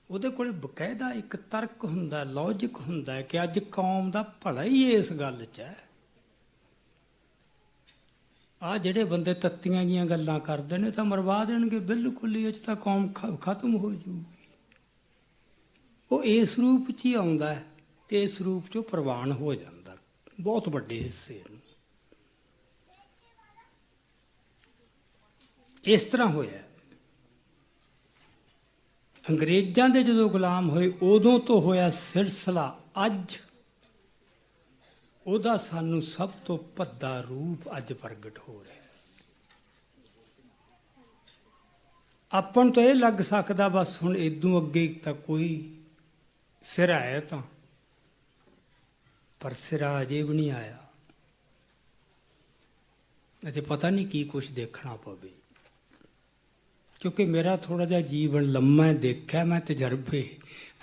ਉਹਦੇ ਕੋਲ ਬਕਾਇਦਾ ਇੱਕ ਤਰਕ ਹੁੰਦਾ, ਲੌਜਿਕ ਹੁੰਦਾ ਕਿ ਅੱਜ ਕੌਮ ਦਾ ਭਲਾ ਹੀ ਇਸ ਗੱਲ 'ਚ ਹੈ। ਆਹ ਜਿਹੜੇ ਬੰਦੇ ਤੱਤੀਆਂ ਜੀਆਂ ਗੱਲਾਂ ਕਰਦੇ ਨੇ ਤਾਂ ਮਰਵਾ ਦੇਣਗੇ ਬਿਲਕੁਲ ਹੀ, ਇਹ 'ਚ ਤਾਂ ਕੌਮ ਖਤਮ ਹੋ ਜੂਗੀ। ਉਹ ਇਸ ਰੂਪ 'ਚ ਹੀ ਆਉਂਦਾ ਹੈ ਤੇ ਇਸ ਰੂਪ 'ਚੋਂ ਪ੍ਰਵਾਨ ਹੋ ਜਾਂਦਾ ਬਹੁਤ ਵੱਡੇ ਹਿੱਸੇ ਨੂੰ। ਇਸ ਤਰ੍ਹਾਂ ਹੋਇਆ। ਅੰਗਰੇਜ਼ਾਂ ਦੇ ਜਦੋਂ ਗੁਲਾਮ ਹੋਏ ਉਦੋਂ ਤੋਂ ਹੋਇਆ ਸਿਲਸਿਲਾ ਅੱਜ ਉਹਦਾ ਸਾਨੂੰ ਸਭ ਤੋਂ ਭੱਦਾ ਰੂਪ ਅੱਜ ਪ੍ਰਗਟ ਹੋ ਰਿਹਾ। ਆਪਾਂ ਨੂੰ ਤਾਂ ਇਹ ਲੱਗ ਸਕਦਾ ਬਸ ਹੁਣ ਇਦੋਂ ਅੱਗੇ ਤਾਂ ਕੋਈ ਸਿਰਾ ਹੈ ਤਾਂ, ਪਰ ਸਿਰਾ ਅਜੇ ਵੀ ਨਹੀਂ ਆਇਆ। ਅਜੇ ਪਤਾ ਨਹੀਂ ਕੀ ਕੁਛ ਦੇਖਣਾ ਪਵੇ, ਕਿਉਂਕਿ ਮੇਰਾ ਥੋੜ੍ਹਾ ਜਿਹਾ ਜੀਵਨ ਲੰਮਾ ਦੇਖਿਆ ਮੈਂ, ਤਜਰਬੇ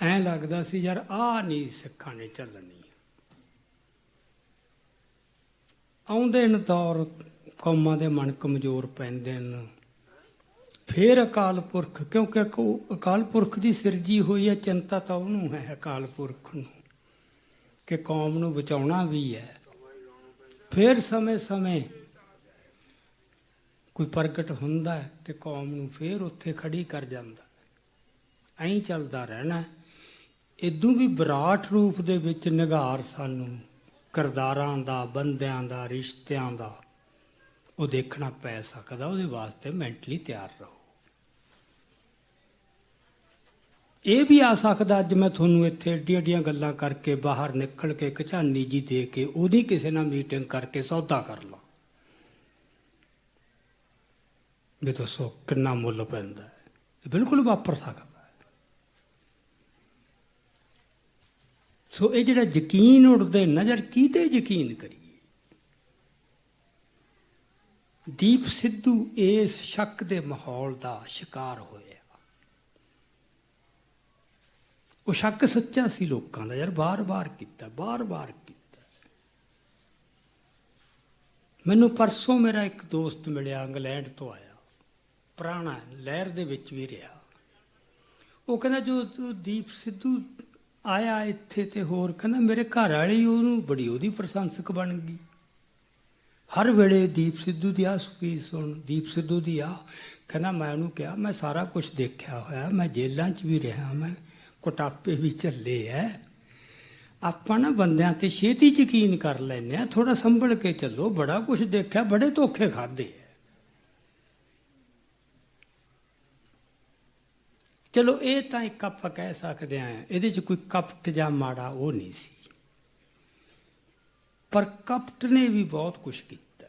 ਐਂ ਲੱਗਦਾ ਸੀ ਯਾਰ ਆਹ ਨਹੀਂ ਸਿੱਖਾਂ ਨੇ ਚੱਲਣੀ। ਆਉਂਦੇ ਨੇ ਦੌਰ, ਕੌਮਾਂ ਦੇ ਮਨ ਕਮਜ਼ੋਰ ਪੈਂਦੇ ਨੇ, ਫਿਰ ਅਕਾਲ ਪੁਰਖ, ਕਿਉਂਕਿ ਅਕਾਲ ਪੁਰਖ ਦੀ ਸਿਰਜੀ ਹੋਈ ਹੈ, ਚਿੰਤਾ ਤਾਂ ਉਹਨੂੰ ਹੈ ਅਕਾਲ ਪੁਰਖ ਨੂੰ ਕਿ ਕੌਮ ਨੂੰ ਬਚਾਉਣਾ ਵੀ ਹੈ। ਫਿਰ ਸਮੇਂ ਸਮੇਂ ਕੋਈ ਪ੍ਰਗਟ ਹੁੰਦਾ ਹੈ ਤੇ ਕੌਮ ਨੂੰ ਫਿਰ ਉੱਥੇ ਖੜੀ ਕਰ ਜਾਂਦਾ। ਐਂ ਚੱਲਦਾ ਰਹਿਣਾ। ਇਦੋਂ ਵੀ ਵਿਰਾਟ ਰੂਪ ਦੇ ਵਿੱਚ ਨਿਗਾਰ ਸਾਨੂੰ ਕਿਰਦਾਰਾਂ ਦਾ, ਬੰਦਿਆਂ ਦਾ, ਰਿਸ਼ਤਿਆਂ ਦਾ ਉਹ ਦੇਖਣਾ ਪੈ ਸਕਦਾ। ਉਹਦੇ ਵਾਸਤੇ ਮੈਂਟਲੀ ਤਿਆਰ ਰਹੋ। ਇਹ ਵੀ ਆ ਸਕਦਾ ਅੱਜ ਮੈਂ ਤੁਹਾਨੂੰ ਇੱਥੇ ਏਡੀਆਂ ਏਡੀਆਂ ਗੱਲਾਂ ਕਰਕੇ ਬਾਹਰ ਨਿਕਲ ਕੇ ਕਚਾਨੀ ਜੀ ਦੇ ਕੇ ਉਹਦੀ ਕਿਸੇ ਨਾਲ ਮੀਟਿੰਗ ਕਰਕੇ ਸੌਦਾ ਕਰ ਲਾਂ ਵੀ ਦੱਸੋ ਕਿੰਨਾ ਮੁੱਲ ਪੈਂਦਾ ਹੈ। ਬਿਲਕੁਲ ਵਾਪਰ ਸਕਦਾ। ਸੋ ਇਹ ਜਿਹੜਾ ਯਕੀਨ ਉੱਠਦੇ ਨਜ਼ਰ, ਕਿਹਦੇ ਯਕੀਨ ਕਰੀਏ? ਦੀਪ ਸਿੱਧੂ ਇਸ ਸ਼ੱਕ ਦੇ ਮਾਹੌਲ ਦਾ ਸ਼ਿਕਾਰ ਹੋਇਆ। ਉਹ ਸ਼ੱਕ ਸੱਚਾ ਸੀ ਲੋਕਾਂ ਦਾ, ਯਾਰ ਬਾਰ-ਬਾਰ ਕੀਤਾ। ਮੈਨੂੰ ਪਰਸੋਂ ਮੇਰਾ ਇੱਕ ਦੋਸਤ ਮਿਲਿਆ, ਇੰਗਲੈਂਡ ਤੋਂ ਆਇਆ, ਪੁਰਾਣਾ, ਲਹਿਰ ਦੇ ਵਿੱਚ ਵੀ ਰਿਹਾ। ਉਹ ਕਹਿੰਦਾ ਜੋ ਦੀਪ ਸਿੱਧੂ ਆਇਆ ਇੱਥੇ ਤੇ ਹੋਰ, ਕਹਿੰਦਾ ਮੇਰੇ ਘਰ ਵਾਲੀ ਉਹਨੂੰ ਬੜੀ ਉਹਦੀ ਪ੍ਰਸ਼ੰਸਕ ਬਣ ਗਈ। ਹਰ ਵੇਲੇ ਦੀਪ ਸਿੱਧੂ ਦੀ ਆ ਸੁਖੀ ਸੁਣ, ਦੀਪ ਸਿੱਧੂ ਦੀ ਆ। ਕਹਿੰਦਾ ਮੈਂ ਉਹਨੂੰ ਕਿਹਾ ਮੈਂ ਸਾਰਾ ਕੁਝ ਦੇਖਿਆ ਹੋਇਆ, ਮੈਂ ਜੇਲ੍ਹਾਂ 'ਚ ਵੀ ਰਿਹਾ, ਮੈਂ ਕੁਟਾਪੇ ਵੀ ਝੱਲੇ ਐ। ਆਪਾਂ ਨਾ ਬੰਦਿਆਂ ਤੇ ਛੇਤੀ ਯਕੀਨ ਕਰ ਲੈਂਦੇ ਹਾਂ, ਥੋੜਾ ਸੰਭਲ ਕੇ ਚੱਲੋ। ਬੜਾ ਕੁਝ ਦੇਖਿਆ, ਬੜੇ ਧੋਖੇ ਖਾਦੇ। ਚਲੋ ਇਹ ਤਾਂ ਇੱਕ ਆਪਾਂ ਕਹਿ ਸਕਦੇ ਹਾਂ ਇਹਦੇ 'ਚ ਕੋਈ ਕਪਟ ਜਾਂ ਮਾੜਾ ਉਹ ਨਹੀਂ ਸੀ, ਪਰ ਕਪਟ ਨੇ ਵੀ ਬਹੁਤ ਕੁਝ ਕੀਤਾ।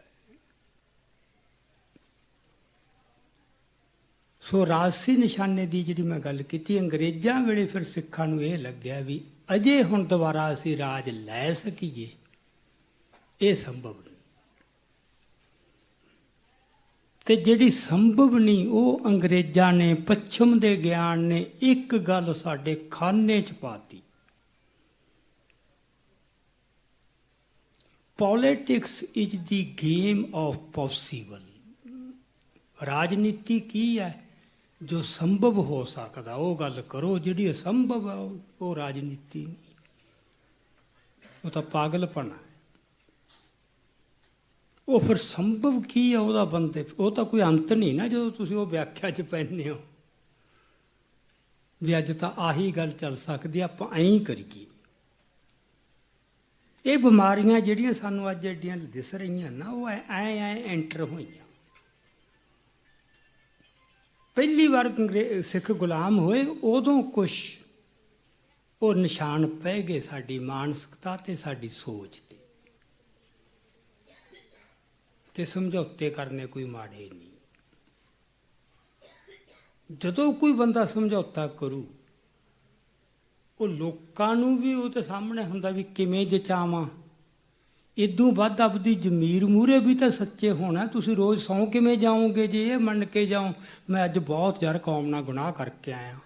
ਸੋ ਰਾਜਸੀ ਨਿਸ਼ਾਨੇ ਦੀ ਜਿਹੜੀ ਮੈਂ ਗੱਲ ਕੀਤੀ, ਅੰਗਰੇਜ਼ਾਂ ਵੇਲੇ ਫਿਰ ਸਿੱਖਾਂ ਨੂੰ ਇਹ ਲੱਗਿਆ ਵੀ ਅਜੇ ਹੁਣ ਦੁਬਾਰਾ ਅਸੀਂ ਰਾਜ ਲੈ ਸਕੀਏ, ਇਹ ਸੰਭਵ ਨਹੀਂ। ਤੇ ਜਿਹੜੀ ਸੰਭਵ ਨਹੀਂ, ਉਹ ਅੰਗਰੇਜ਼ਾਂ ਨੇ, ਪੱਛਮ ਦੇ ਗਿਆਨ ਨੇ ਇੱਕ ਗੱਲ ਸਾਡੇ ਖਾਨੇ 'ਚ ਪਾਤੀ। Politics is the game of possible. ਰਾਜਨੀਤੀ ਕੀ ਹੈ? ਜੋ ਸੰਭਵ ਹੋ ਸਕਦਾ ਉਹ ਗੱਲ ਕਰੋ, ਜਿਹੜੀ ਅਸੰਭਵ ਹੈ ਉਹ ਰਾਜਨੀਤੀ ਨਹੀਂ, ਉਹ ਤਾਂ ਪਾਗਲਪਨ ਹੈ। ਉਹ ਫਿਰ ਸੰਭਵ ਕੀ ਹੈ ਉਹਦਾ ਬੰਦੇ, ਉਹ ਤਾਂ ਕੋਈ ਅੰਤ ਨਹੀਂ ਨਾ ਜਦੋਂ ਤੁਸੀਂ ਉਹ ਵਿਆਖਿਆ 'ਚ ਪੈਂਦੇ ਹੋ ਵੀ ਅੱਜ ਤਾਂ ਆਹੀ ਗੱਲ ਚੱਲ ਸਕਦੀ, ਆਪਾਂ ਐਂ ਕਰੀਏ। ਇਹ ਬਿਮਾਰੀਆਂ ਜਿਹੜੀਆਂ ਸਾਨੂੰ ਅੱਜ ਐਡੀਆਂ ਦਿਸ ਰਹੀਆਂ ਨਾ, ਉਹ ਐਂ ਐਂਟਰ ਹੋਈਆਂ। ਪਹਿਲੀ ਵਾਰ ਸਿੱਖ ਗੁਲਾਮ ਹੋਏ ਉਦੋਂ ਕੁਛ ਉਹ ਨਿਸ਼ਾਨ ਪੈ ਗਏ ਸਾਡੀ ਮਾਨਸਿਕਤਾ ਤੇ ਸਾਡੀ ਸੋਚ ਤੇ। ਤੇ ਸਮਝੌਤੇ ਕਰਨੇ ਕੋਈ ਮਾੜੇ ਨਹੀਂ। ਜਦੋਂ ਕੋਈ ਬੰਦਾ ਸਮਝੌਤਾ ਕਰੂ, ਉਹ ਲੋਕਾਂ ਨੂੰ ਵੀ ਉਹਦੇ ਸਾਹਮਣੇ ਹੁੰਦਾ ਵੀ ਕਿਵੇਂ ਜਚਾਵਾਂ। ਇਦੋਂ ਵੱਧ ਆਪਦੀ ਜ਼ਮੀਰ ਮੂਹਰੇ ਵੀ ਤਾਂ ਸੱਚੇ ਹੋਣਾ। ਤੁਸੀਂ ਰੋਜ਼ ਸੌਂ ਕਿਵੇਂ ਜਾਓਗੇ ਜੇ ਇਹ ਮੰਨ ਕੇ ਜਾਓ ਮੈਂ ਅੱਜ ਬਹੁਤ ਯਾਰ ਕੌਮ ਨਾਲ ਗੁਨਾਹ ਕਰਕੇ ਆਇਆ।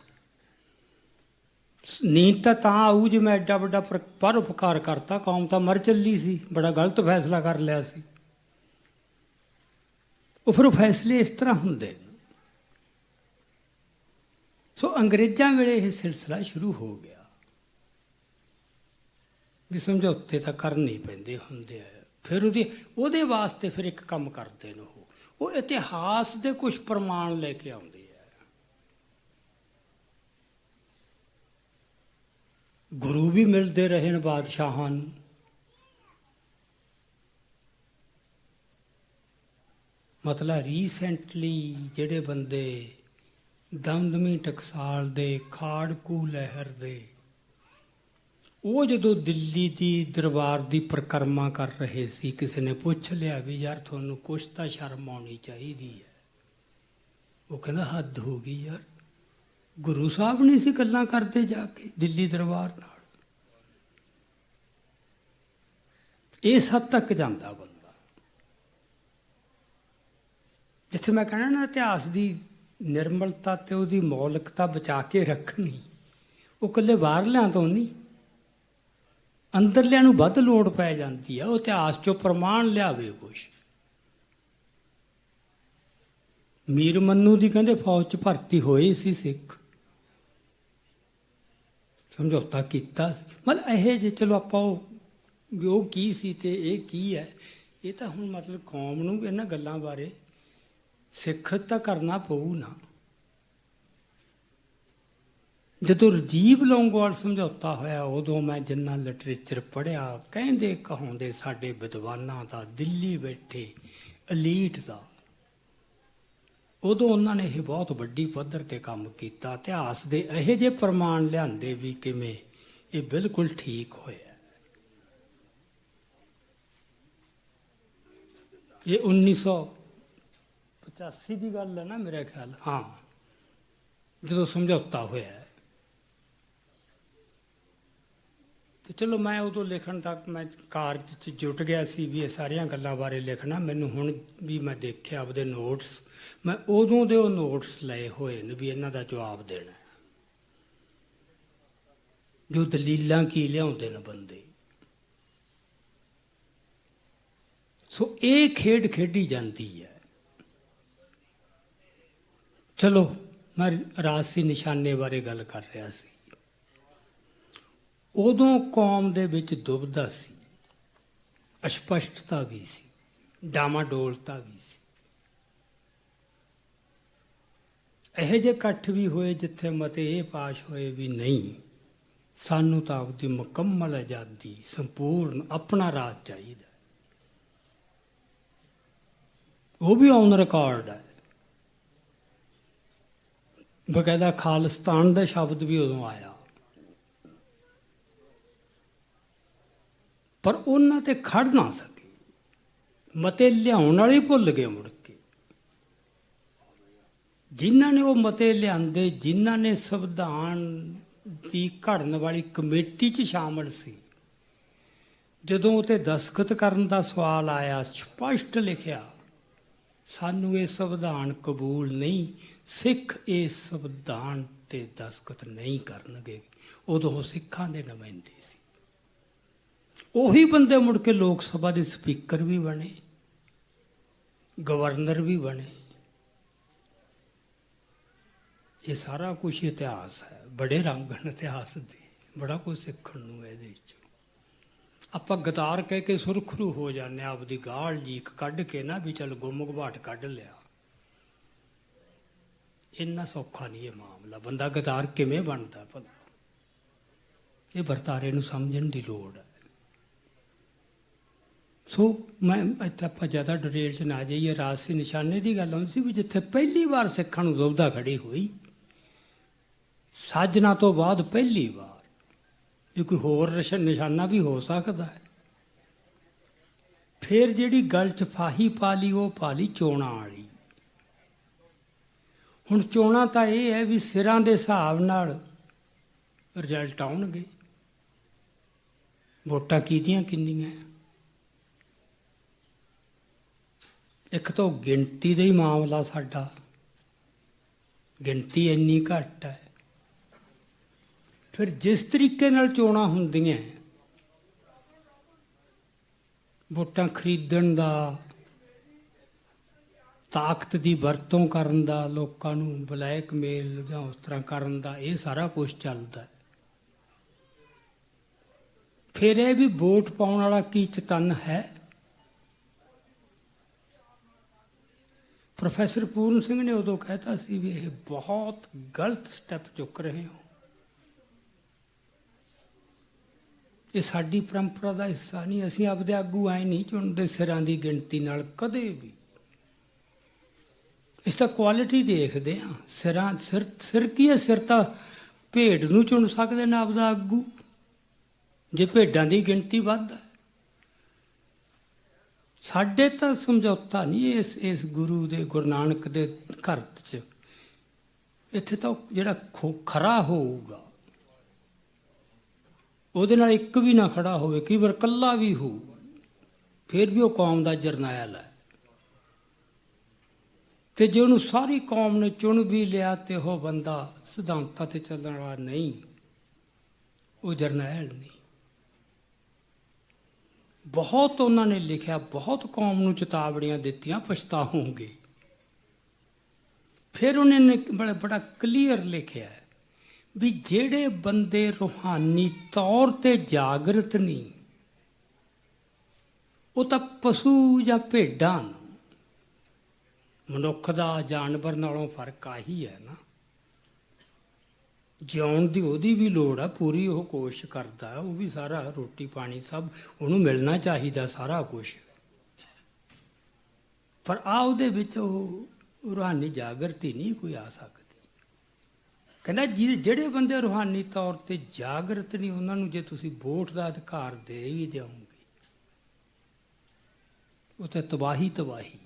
ਨੀਂਦ ਤਾਂ ਆਊ ਜੇ ਮੈਂ ਐਡਾ ਵੱਡਾ ਪਰਉਪਕਾਰ ਕਰਤਾ, ਕੌਮ ਤਾਂ ਮਰ ਚੱਲੀ ਸੀ, ਬੜਾ ਗਲਤ ਫੈਸਲਾ ਕਰ ਲਿਆ ਸੀ। ਉਹ ਫਿਰ ਫੈਸਲੇ ਇਸ ਤਰ੍ਹਾਂ ਹੁੰਦੇ ਨੇ। ਸੋ ਅੰਗਰੇਜ਼ਾਂ ਵੇਲੇ ਇਹ ਸਿਲਸਿਲਾ ਸ਼ੁਰੂ ਹੋ ਗਿਆ ਵੀ ਸਮਝੌਤੇ ਤਾਂ ਕਰਨੇ ਹੀ ਪੈਂਦੇ ਹੁੰਦੇ ਆ। ਫਿਰ ਉਹਦੇ ਵਾਸਤੇ ਫਿਰ ਇੱਕ ਕੰਮ ਕਰਦੇ ਨੇ, ਉਹ ਇਤਿਹਾਸ ਦੇ ਕੁਝ ਪ੍ਰਮਾਣ ਲੈ ਕੇ ਆਉਂਦੇ ਆ। ਗੁਰੂ ਵੀ ਮਿਲਦੇ ਰਹੇ ਨੇ ਬਾਦਸ਼ਾਹਾਂ ਨੂੰ। ਮਤਲਬ ਰੀਸੈਂਟਲੀ ਜਿਹੜੇ ਬੰਦੇ ਦਮਦਮੀ ਟਕਸਾਲ ਦੇ, ਖਾੜਕੂ ਲਹਿਰ ਦੇ। ਉਹ ਜਦੋਂ ਦਿੱਲੀ ਦੀ ਦਰਬਾਰ ਦੀ ਪਰਿਕਰਮਾ ਕਰ ਰਹੇ ਸੀ, ਕਿਸੇ ਨੇ ਪੁੱਛ ਲਿਆ ਵੀ ਯਾਰ ਤੁਹਾਨੂੰ ਕੁਛ ਤਾਂ ਸ਼ਰਮ ਆਉਣੀ ਚਾਹੀਦੀ ਹੈ। ਉਹ ਕਹਿੰਦਾ ਹੱਦ ਹੋ ਗਈ ਯਾਰ, ਗੁਰੂ ਸਾਹਿਬ ਨਹੀਂ ਸੀ ਗੱਲਾਂ ਕਰਦੇ ਜਾ ਕੇ ਦਿੱਲੀ ਦਰਬਾਰ ਨਾਲ। ਇਸ ਹੱਦ ਤੱਕ ਜਾਂਦਾ ਬੰਦਾ। ਜਿੱਥੇ ਮੈਂ ਕਹਿਣਾ ਨਾ ਇਤਿਹਾਸ ਦੀ ਨਿਰਮਲਤਾ ਤੇ ਉਹਦੀ ਮੌਲਿਕਤਾ ਬਚਾ ਕੇ ਰੱਖਣੀ, ਉਹ ਇਕੱਲੇ ਬਾਹਰਲਿਆਂ ਤੋਂ ਨਹੀਂ, ਅੰਦਰਲਿਆਂ ਨੂੰ ਵੱਧ ਲੋੜ ਪੈ ਜਾਂਦੀ ਹੈ। ਉਹ ਇਤਿਹਾਸ 'ਚੋਂ ਪ੍ਰਮਾਣ ਲਿਆਵੇ ਕੁਛ। ਮੀਰ ਮੰਨੂ ਦੀ ਕਹਿੰਦੇ ਫੌਜ 'ਚ ਭਰਤੀ ਹੋਏ ਸੀ ਸਿੱਖ, ਸਮਝੌਤਾ ਕੀਤਾ। ਮਤਲਬ ਇਹ ਜੇ ਚਲੋ ਆਪਾਂ ਉਹ ਕੀ ਸੀ ਤੇ ਇਹ ਕੀ ਹੈ, ਇਹ ਤਾਂ ਹੁਣ ਮਤਲਬ ਕੌਮ ਨੂੰ ਇਹਨਾਂ ਗੱਲਾਂ ਬਾਰੇ ਸਿੱਖਤ ਤਾਂ ਕਰਨਾ ਪਊ ਨਾ। ਜਦੋਂ ਰਾਜੀਵ ਲੌਂਗੋਵਾਲ ਸਮਝੌਤਾ ਹੋਇਆ, ਉਦੋਂ ਮੈਂ ਜਿੰਨਾ ਲਿਟਰੇਚਰ ਪੜ੍ਹਿਆ, ਕਹਿੰਦੇ ਕਹਾਉਂਦੇ ਸਾਡੇ ਵਿਦਵਾਨਾਂ ਦਾ, ਦਿੱਲੀ ਬੈਠੇ ਅਲੀਟ ਦਾ, ਉਦੋਂ ਉਹਨਾਂ ਨੇ ਇਹ ਬਹੁਤ ਵੱਡੀ ਪੱਧਰ ਤੇ ਕੰਮ ਕੀਤਾ। ਇਤਿਹਾਸ ਦੇ ਇਹੋ ਜਿਹੇ ਪ੍ਰਮਾਣ ਲਿਆਂਦੇ ਵੀ ਕਿਵੇਂ ਇਹ ਬਿਲਕੁਲ ਠੀਕ ਹੋਇਆ। ਇਹ 1985 ਦੀ ਗੱਲ ਹੈ ਨਾ ਮੇਰਾ ਖਿਆਲ, ਹਾਂ, ਜਦੋਂ ਸਮਝੌਤਾ ਹੋਇਆ। ਤੇ ਚਲੋ ਮੈਂ ਉਦੋਂ ਲਿਖਣ ਤੱਕ ਮੈਂ ਕਾਰਜ 'ਚ ਜੁਟ ਗਿਆ ਸੀ ਵੀ ਇਹ ਸਾਰੀਆਂ ਗੱਲਾਂ ਬਾਰੇ ਲਿਖਣਾ। ਮੈਨੂੰ ਹੁਣ ਵੀ ਮੈਂ ਦੇਖਿਆ ਆਪਦੇ ਨੋਟਸ, ਮੈਂ ਉਦੋਂ ਦੇ ਉਹ ਨੋਟਸ ਲਏ ਹੋਏ ਨੇ ਵੀ ਇਹਨਾਂ ਦਾ ਜਵਾਬ ਦੇਣਾ, ਜੋ ਦਲੀਲਾਂ ਕੀ ਲਿਆਉਂਦੇ ਨੇ ਬੰਦੇ। ਸੋ ਇਹ ਖੇਡ ਖੇਡੀ ਜਾਂਦੀ ਹੈ। ਚਲੋ ਮੈਂ ਰਾਜਸੀ ਨਿਸ਼ਾਨੇ ਬਾਰੇ ਗੱਲ ਕਰ ਰਿਹਾ ਸੀ। ਉਦੋਂ ਕੌਮ ਦੇ ਵਿੱਚ ਦੁਬਿਧਾ ਸੀ, ਅਸਪਸ਼ਟਤਾ ਵੀ ਸੀ, ਡਾਮਾਡੋਲਤਾ ਵੀ ਸੀ। ਇਹੋ ਜਿਹੇ ਇਕੱਠ ਵੀ ਹੋਏ ਜਿੱਥੇ ਮਤੇ ਇਹ ਪਾਸ਼ ਹੋਏ ਵੀ ਨਹੀਂ, ਸਾਨੂੰ ਤਾਂ ਆਪਦੀ ਮੁਕੰਮਲ ਆਜ਼ਾਦੀ, ਸੰਪੂਰਨ ਆਪਣਾ ਰਾਜ ਚਾਹੀਦਾ। ਉਹ ਵੀ ਔਨ ਰਿਕਾਰਡ ਹੈ। ਬਕਾਇਦਾ ਖਾਲਿਸਤਾਨ ਦਾ ਸ਼ਬਦ ਵੀ ਉਦੋਂ ਆਇਆ, ਪਰ ਉਹਨਾਂ ਤੇ ਖੜ ਨਾ ਸਕੇ। ਮਤੇ ਲਿਆਉਣ ਵਾਲੇ ਭੁੱਲ ਗਏ ਮੁੜ ਕੇ। ਜਿਨ੍ਹਾਂ ਨੇ ਉਹ ਮਤੇ ਲਿਆਂਦੇ, ਜਿਨ੍ਹਾਂ ਨੇ ਸੰਵਿਧਾਨ ਦੀ ਘੜਨ ਵਾਲੀ ਕਮੇਟੀ 'ਚ ਸ਼ਾਮਲ ਸੀ, ਜਦੋਂ ਉਹ 'ਤੇ ਦਸਖਤ ਕਰਨ ਦਾ ਸਵਾਲ ਆਇਆ, ਸਪਸ਼ਟ ਲਿਖਿਆ ਸਾਨੂੰ ਇਹ ਸੰਵਿਧਾਨ ਕਬੂਲ ਨਹੀਂ, ਸਿੱਖ ਇਸ ਸੰਵਿਧਾਨ 'ਤੇ ਦਸਖਤ ਨਹੀਂ ਕਰਨਗੇ। ਉਦੋਂ ਉਹ ਸਿੱਖਾਂ ਦੇ ਨੁਮਾਇੰਦੇ ਸੀ। ਉਹੀ ਬੰਦੇ ਮੁੜ ਕੇ ਲੋਕ ਸਭਾ ਦੇ ਸਪੀਕਰ ਵੀ ਬਣੇ, ਗਵਰਨਰ ਵੀ ਬਣੇ। ਇਹ ਸਾਰਾ ਕੁਝ ਇਤਿਹਾਸ ਹੈ, ਬੜੇ ਰੰਗ ਹਨ ਇਤਿਹਾਸ ਦੇ, ਬੜਾ ਕੁਝ ਸਿੱਖਣ ਨੂੰ ਇਹਦੇ ਵਿੱਚ। ਆਪਾਂ ਗਦਾਰ ਕਹਿ ਕੇ ਸੁਰਖਰੂ ਹੋ ਜਾਂਦੇ ਹਾਂ, ਆਪਦੀ ਗਾਲ ਜੀਕ ਕੱਢ ਕੇ ਨਾ ਵੀ ਚੱਲ ਗੁੰਮ ਘਬਾਟ ਕੱਢ ਲਿਆ। ਇੰਨਾ ਸੌਖਾ ਨਹੀਂ ਇਹ ਮਾਮਲਾ। ਬੰਦਾ ਗਦਾਰ ਕਿਵੇਂ ਬਣਦਾ ਭਲਾ, ਇਹ ਵਰਤਾਰੇ ਨੂੰ ਸਮਝਣ ਦੀ ਲੋੜ ਹੈ। ਸੋ ਮੈਂ ਇੱਥੇ ਆਪਾਂ ਜ਼ਿਆਦਾ ਡਿਟੇਲ 'ਚ ਨਾ ਜਾਈਏ। ਰਾਜਸੀ ਨਿਸ਼ਾਨੇ ਦੀ ਗੱਲ ਆਉਂਦੀ ਸੀ ਵੀ ਜਿੱਥੇ ਪਹਿਲੀ ਵਾਰ ਸਿੱਖਾਂ ਨੂੰ ਦੁਬਿਧਾ ਖੜੀ ਹੋਈ, ਸਾਜਨਾ ਤੋਂ ਬਾਅਦ ਪਹਿਲੀ ਵਾਰ, ਜੇ ਕੋਈ ਹੋਰ ਨਿਸ਼ਾਨਾ ਵੀ ਹੋ ਸਕਦਾ ਹੈ। ਫਿਰ ਜਿਹੜੀ ਗੱਲ 'ਚ ਫਾਹੀ ਪਾ ਲਈ, ਉਹ ਪਾ ਲਈ ਚੋਣਾਂ ਵਾਲੀ। ਹੁਣ ਚੋਣਾਂ ਤਾਂ ਇਹ ਹੈ ਵੀ ਸਿਰਾਂ ਦੇ ਹਿਸਾਬ ਨਾਲ ਰਿਜ਼ਲਟ ਆਉਣਗੇ। ਵੋਟਾਂ ਕਿਹਦੀਆਂ ਕਿੰਨੀਆਂ? ਇੱਕ ਤਾਂ ਗਿਣਤੀ ਦਾ ਹੀ ਮਾਮਲਾ ਸਾਡਾ, ਗਿਣਤੀ ਇੰਨੀ ਘੱਟ ਹੈ। ਫਿਰ ਜਿਸ ਤਰੀਕੇ ਨਾਲ ਚੋਣਾਂ ਹੁੰਦੀਆਂ, ਵੋਟਾਂ ਖਰੀਦਣ ਦਾ, ਤਾਕਤ ਦੀ ਵਰਤੋਂ ਕਰਨ ਦਾ, ਲੋਕਾਂ ਨੂੰ ਬਲੈਕਮੇਲ ਜਾਂ ਉਸ ਤਰ੍ਹਾਂ ਕਰਨ ਦਾ, ਇਹ ਸਾਰਾ ਕੁਝ ਚੱਲਦਾ। ਫਿਰ ਇਹ ਵੀ ਵੋਟ ਪਾਉਣ ਵਾਲਾ ਕੀ ਚਤੰਨ ਹੈ। ਪ੍ਰੋਫੈਸਰ ਪੂਰਨ ਸਿੰਘ ਨੇ ਉਦੋਂ ਕਹਿਤਾ ਸੀ ਵੀ ਇਹ ਬਹੁਤ ਗਲਤ ਸਟੈਪ ਚੁੱਕ ਰਹੇ ਹੋ, ਇਹ ਸਾਡੀ ਪਰੰਪਰਾ ਦਾ ਹਿੱਸਾ ਨਹੀਂ। ਅਸੀਂ ਆਪਦੇ ਆਗੂ ਆਏ ਨਹੀਂ ਚੁਣਦੇ ਸਿਰਾਂ ਦੀ ਗਿਣਤੀ ਨਾਲ, ਕਦੇ ਵੀ। ਇਸ ਤਾਂ ਕੁਆਲਿਟੀ ਦੇਖਦੇ ਹਾਂ। ਸਿਰ ਕੀ ਹੈ? ਸਿਰ ਤਾਂ ਭੇਡ ਨੂੰ ਚੁਣ ਸਕਦੇ ਨੇ ਆਪਦਾ ਆਗੂ, ਜੇ ਭੇਡਾਂ ਦੀ ਗਿਣਤੀ ਵੱਧ ਹੈ। ਸਾਡੇ ਤਾਂ ਸਮਝੌਤਾ ਨਹੀਂ ਇਸ ਗੁਰੂ ਦੇ, ਗੁਰੂ ਨਾਨਕ ਦੇ ਘਰ 'ਚ। ਇੱਥੇ ਤਾਂ ਜਿਹੜਾ ਖਰਾ ਹੋਊਗਾ ਉਹਦੇ ਨਾਲ ਇੱਕ ਵੀ ਨਾ ਖੜਾ ਹੋਵੇ, ਕਈ ਵਾਰ ਇਕੱਲਾ ਵੀ ਹੋਊ, ਫਿਰ ਵੀ ਉਹ ਕੌਮ ਦਾ ਜਰਨੈਲ ਹੈ। ਤੇ ਜੇ ਉਹਨੂੰ ਸਾਰੀ ਕੌਮ ਨੇ ਚੁਣ ਵੀ ਲਿਆ ਤੇ ਉਹ ਬੰਦਾ ਸਿਧਾਂਤਾਂ ਤੇ ਚੱਲਣ ਵਾਲਾ ਨਹੀਂ, ਉਹ ਜਰਨੈਲ ਨਹੀਂ। ਬਹੁਤ ਉਹਨਾਂ ਨੇ ਲਿਖਿਆ, ਬਹੁਤ ਕੌਮ ਨੂੰ ਚੇਤਾਵਨੀਆਂ ਦਿੱਤੀਆਂ, ਪਛਤਾਓਗੇ। ਫਿਰ ਉਹਨੇ ਨੇ ਬੜਾ ਕਲੀਅਰ ਲਿਖਿਆ ਵੀ ਜਿਹੜੇ ਬੰਦੇ ਰੂਹਾਨੀ ਤੌਰ ਤੇ ਜਾਗਰਤ ਨਹੀਂ, ਉਹ ਤਾਂ ਪਸ਼ੂ ਜਾਂ ਭੇਡਾਂ ਨੂੰ। ਮਨੁੱਖ ਦਾ ਜਾਨਵਰ ਨਾਲੋਂ ਫਰਕ ਆਹੀ ਹੈ ਨਾ, ਜਿਉਣ ਦੀ ਉਹਦੀ ਵੀ ਲੋੜ ਆ ਪੂਰੀ, ਉਹ ਕੋਸ਼ਿਸ਼ ਕਰਦਾ, ਉਹ ਵੀ ਸਾਰਾ ਰੋਟੀ ਪਾਣੀ ਸਭ ਉਹਨੂੰ ਮਿਲਣਾ ਚਾਹੀਦਾ, ਸਾਰਾ ਕੁਛ। ਪਰ ਆ ਉਹਦੇ ਵਿੱਚ ਉਹ ਰੂਹਾਨੀ ਜਾਗਰਤੀ ਨਹੀਂ ਕੋਈ ਆ ਸਕਦੀ। ਕਹਿੰਦਾ ਜਿਹੜੇ ਬੰਦੇ ਰੂਹਾਨੀ ਤੌਰ ਤੇ ਜਾਗਰਤ ਨਹੀਂ, ਉਹਨਾਂ ਨੂੰ ਜੇ ਤੁਸੀਂ ਵੋਟ ਦਾ ਅਧਿਕਾਰ ਦੇ ਵੀ ਦਿਓਗੇ, ਉਹ ਤਾਂ ਤਬਾਹੀ ਹੈ।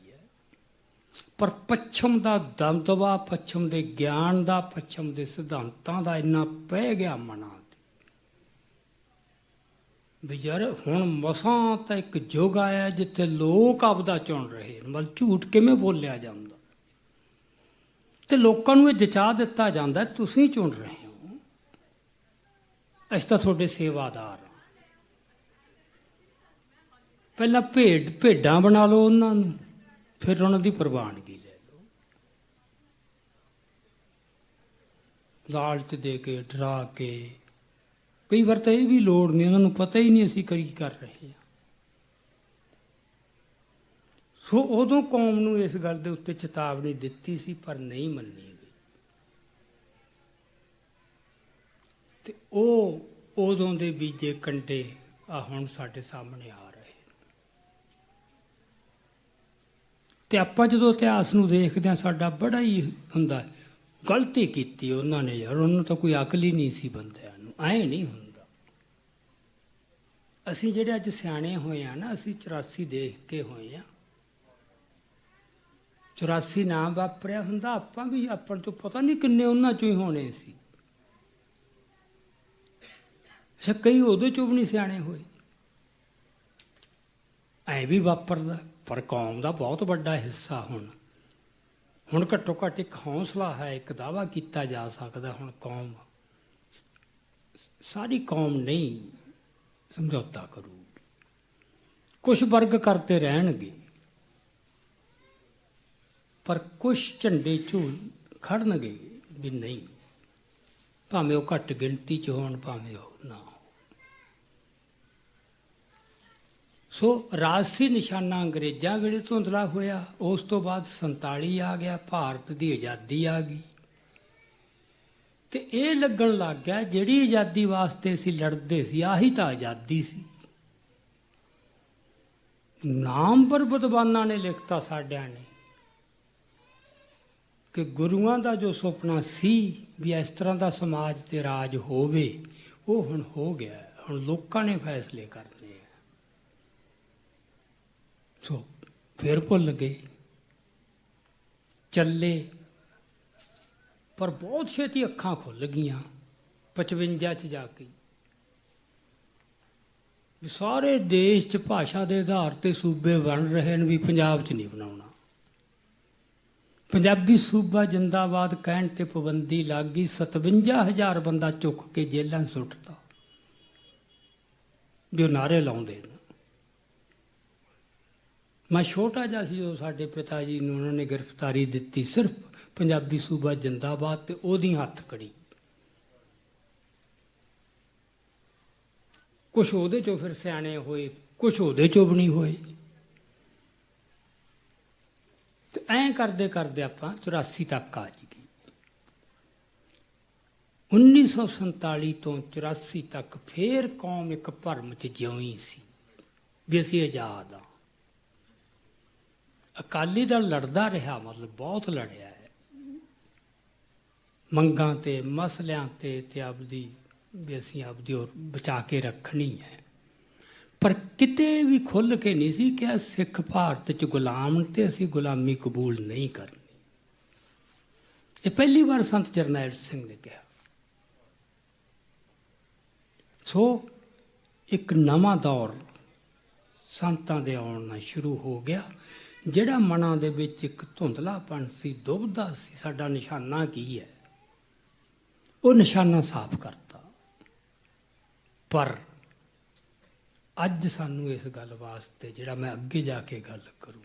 ਪਰ ਪੱਛਮ ਦਾ ਦਬਦਬਾ, ਪੱਛਮ ਦੇ ਗਿਆਨ ਦਾ, ਪੱਛਮ ਦੇ ਸਿਧਾਂਤਾਂ ਦਾ ਇੰਨਾ ਪੈ ਗਿਆ ਮਨਾਂ ਤੇ ਵੀ ਯਾਰ ਹੁਣ ਮਸਾਂ ਤਾਂ ਇੱਕ ਯੁੱਗ ਆਇਆ ਜਿੱਥੇ ਲੋਕ ਆਪਦਾ ਚੁਣ ਰਹੇ ਨੇ। ਮਤਲਬ ਝੂਠ ਕਿਵੇਂ ਬੋਲਿਆ ਜਾਂਦਾ, ਤੇ ਲੋਕਾਂ ਨੂੰ ਇਹ ਜਚਾ ਦਿੱਤਾ ਜਾਂਦਾ ਤੁਸੀਂ ਚੁਣ ਰਹੇ ਹੋ, ਅਸੀਂ ਤਾਂ ਤੁਹਾਡੇ ਸੇਵਾਦਾਰ ਹਾਂ। ਪਹਿਲਾਂ ਭੇਡਾਂ ਬਣਾ ਲਓ ਉਹਨਾਂ ਨੂੰ, ਫਿਰ ਉਹਨਾਂ ਦੀ ਪ੍ਰਵਾਨਗੀ ਲੈ ਲਓ। ਲਾਲਚ ਦੇ ਕੇ, ਡਰਾ ਕੇ, ਕਈ ਵਾਰ ਤਾਂ ਇਹ ਵੀ ਲੋੜ ਨਹੀਂ, ਉਹਨਾਂ ਨੂੰ ਪਤਾ ਹੀ ਨਹੀਂ ਅਸੀਂ ਕੀ ਕਰ ਰਹੇ ਹਾਂ। ਸੋ ਉਦੋਂ ਕੌਮ ਨੂੰ ਇਸ ਗੱਲ ਦੇ ਉੱਤੇ ਚੇਤਾਵਨੀ ਦਿੱਤੀ ਸੀ, ਪਰ ਨਹੀਂ ਮੰਨੀ ਗਈ। ਤੇ ਉਹ ਉਦੋਂ ਦੇ ਬੀਜੇ ਕੰਡੇ ਆ ਹੁਣ ਸਾਡੇ ਸਾਹਮਣੇ ਆ ਰਹੇ। ਤੇ ਆਪਾਂ ਜਦੋਂ ਇਤਿਹਾਸ ਨੂੰ ਦੇਖਦੇ ਹਾਂ, ਸਾਡਾ ਬੜਾ ਹੀ ਹੁੰਦਾ ਗਲਤੀ ਕੀਤੀ ਉਹਨਾਂ ਨੇ ਯਾਰ, ਉਹਨਾਂ ਨੂੰ ਤਾਂ ਕੋਈ ਅਕਲ ਹੀ ਨਹੀਂ ਸੀ ਬੰਦਿਆਂ ਨੂੰ, ਐਂ ਨਹੀਂ ਹੁੰਦਾ। ਅਸੀਂ ਜਿਹੜੇ ਅੱਜ ਸਿਆਣੇ ਹੋਏ ਆ ਨਾ, ਅਸੀਂ 84 ਦੇਖ ਕੇ ਹੋਏ ਆ। 84 ਨਾ ਵਾਪਰਿਆ ਹੁੰਦਾ, ਆਪਾਂ ਵੀ ਆਪਾਂ ਤੋਂ ਪਤਾ ਨਹੀਂ ਕਿੰਨੇ ਉਹਨਾਂ ਚੋਂ ਹੀ ਹੋਣੇ ਸੀ। ਅੱਛਾ, ਕਈ ਉਹਦੇ ਚੋਂ ਵੀ ਨਹੀਂ ਸਿਆਣੇ ਹੋਏ। ਐਂ ਵੀ ਵਾਪਰਦਾ, ਪਰ ਕੌਮ ਦਾ ਬਹੁਤ ਵੱਡਾ ਹਿੱਸਾ ਹੁਣ ਘੱਟੋ ਘੱਟ ਇੱਕ ਹੌਸਲਾ ਹੈ, ਇੱਕ ਦਾਅਵਾ ਕੀਤਾ ਜਾ ਸਕਦਾ ਹੁਣ ਕੌਮ, ਸਾਰੀ ਕੌਮ ਨਹੀਂ ਸਮਝੌਤਾ ਕਰੂਗੀ। ਕੁਛ ਵਰਗ ਕਰਤੇ ਰਹਿਣਗੇ, ਪਰ ਕੁਛ ਝੰਡੇ ਝੂਲ ਖੜਨਗੇ ਵੀ ਨਹੀਂ, ਭਾਵੇਂ ਉਹ ਘੱਟ ਗਿਣਤੀ 'ਚ ਹੋਣ, ਭਾਵੇਂ ਉਹ ਨਾ ਹੋ। ਸੋ ਰਾਜਸੀ ਨਿਸ਼ਾਨਾ ਅੰਗਰੇਜ਼ਾਂ ਵੇਲੇ ਧੁੰਦਲਾ ਹੋਇਆ, ਉਸ ਤੋਂ ਬਾਅਦ 47 ਆ ਗਿਆ, ਭਾਰਤ ਦੀ ਆਜ਼ਾਦੀ ਆ ਗਈ। ਤੇ ਇਹ ਲੱਗਣ ਲੱਗ ਗਿਆ ਜਿਹੜੀ ਆਜ਼ਾਦੀ ਵਾਸਤੇ ਅਸੀਂ ਲੜਦੇ ਸੀ, ਆਹੀ ਤਾਂ ਆਜ਼ਾਦੀ ਸੀ। ਨਾਮ ਪਰ ਵਿਦਵਾਨਾਂ ਨੇ ਲਿਖਤਾ ਸਾਡਿਆਂ ਨੇ ਕਿ ਗੁਰੂਆਂ ਦਾ ਜੋ ਸੁਪਨਾ ਸੀ ਵੀ ਇਸ ਤਰ੍ਹਾਂ ਦਾ ਸਮਾਜ ਤੇ ਰਾਜ ਹੋਵੇ, ਉਹ ਹੁਣ ਹੋ ਗਿਆ। ਹੁਣ ਲੋਕਾਂ ਨੇ ਫੈਸਲੇ ਕਰਨੇ ਆ। ਸੋ ਫਿਰ ਭੁੱਲ ਗਏ, ਚੱਲੇ, ਪਰ ਬਹੁਤ ਛੇਤੀ ਅੱਖਾਂ ਖੁੱਲ੍ਹ ਗਈਆਂ 55 'ਚ ਜਾ ਕੇ। ਸਾਰੇ ਦੇਸ਼ 'ਚ ਭਾਸ਼ਾ ਦੇ ਆਧਾਰ 'ਤੇ ਸੂਬੇ ਬਣ ਰਹੇ ਨੇ, ਵੀ ਪੰਜਾਬ 'ਚ ਨਹੀਂ ਬਣਾਉਣਾ। ਪੰਜਾਬੀ ਸੂਬਾ ਜਿੰਦਾਬਾਦ ਕਹਿਣ 'ਤੇ ਪਾਬੰਦੀ ਲੱਗ ਗਈ। 57,000 ਬੰਦਾ ਚੁੱਕ ਕੇ ਜੇਲ੍ਹਾਂ ਸੁੱਟਤਾ ਵੀ ਉਹ ਨਾਅਰੇ ਲਾਉਂਦੇ ਨੇ। ਮੈਂ ਛੋਟਾ ਜਿਹਾ ਸੀ ਜਦੋਂ ਸਾਡੇ ਪਿਤਾ ਜੀ ਨੂੰ ਉਹਨਾਂ ਨੇ ਗ੍ਰਿਫਤਾਰੀ ਦਿੱਤੀ, ਸਿਰਫ ਪੰਜਾਬੀ ਸੂਬਾ ਜਿੰਦਾਬਾਦ, ਤੇ ਉਹਦੀ ਹੱਥ ਕੜੀ। ਕੁਛ ਉਹਦੇ 'ਚੋਂ ਫਿਰ ਸਿਆਣੇ ਹੋਏ, ਕੁਛ ਉਹਦੇ 'ਚੋਂ ਵੀ ਨਹੀਂ ਹੋਏ। ਤੇ ਐਂ ਕਰਦੇ ਕਰਦੇ ਆਪਾਂ 84 ਤੱਕ ਆ ਗਏ। 1947 ਤੋਂ 84 ਤੱਕ ਫੇਰ ਕੌਮ ਇੱਕ ਭਰਮ 'ਚ ਜਿਉਂ ਸੀ ਵੀ ਅਸੀਂ ਆਜ਼ਾਦ ਹਾਂ। ਅਕਾਲੀ ਦਲ ਲੜਦਾ ਰਿਹਾ, ਮਤਲਬ ਬਹੁਤ ਲੜਿਆ ਹੈ ਮੰਗਾਂ ਤੇ, ਮਸਲਿਆਂ ਤੇ ਆਪਦੀ ਵੀ ਅਸੀਂ ਆਪਦੀ ਔਰ ਬਚਾ ਕੇ ਰੱਖਣੀ ਹੈ। ਪਰ ਕਿਤੇ ਵੀ ਖੁੱਲ੍ਹ ਕੇ ਨਹੀਂ ਸੀ ਕਿਹਾ ਸਿੱਖ ਭਾਰਤ 'ਚ ਗੁਲਾਮ ਤੇ ਅਸੀਂ ਗੁਲਾਮੀ ਕਬੂਲ ਨਹੀਂ ਕਰਨੀ। ਇਹ ਪਹਿਲੀ ਵਾਰ ਸੰਤ ਜਰਨੈਲ ਸਿੰਘ ਨੇ ਕਿਹਾ। ਸੋ ਇੱਕ ਨਵਾਂ ਦੌਰ ਸੰਤਾਂ ਦੇ ਆਉਣ ਨਾਲ ਸ਼ੁਰੂ ਹੋ ਗਿਆ। ਜਿਹੜਾ ਮਨਾਂ ਦੇ ਵਿੱਚ ਇੱਕ ਧੁੰਦਲਾਪਣ ਸੀ, ਦੁਬਦਾ ਸੀ ਸਾਡਾ ਨਿਸ਼ਾਨਾ ਕੀ ਹੈ, ਉਹ ਨਿਸ਼ਾਨਾ ਸਾਫ਼ ਕਰਤਾ। ਪਰ ਅੱਜ ਸਾਨੂੰ ਇਸ ਗੱਲ ਵਾਸਤੇ, ਜਿਹੜਾ ਮੈਂ ਅੱਗੇ ਜਾ ਕੇ ਗੱਲ ਕਰੂੰ,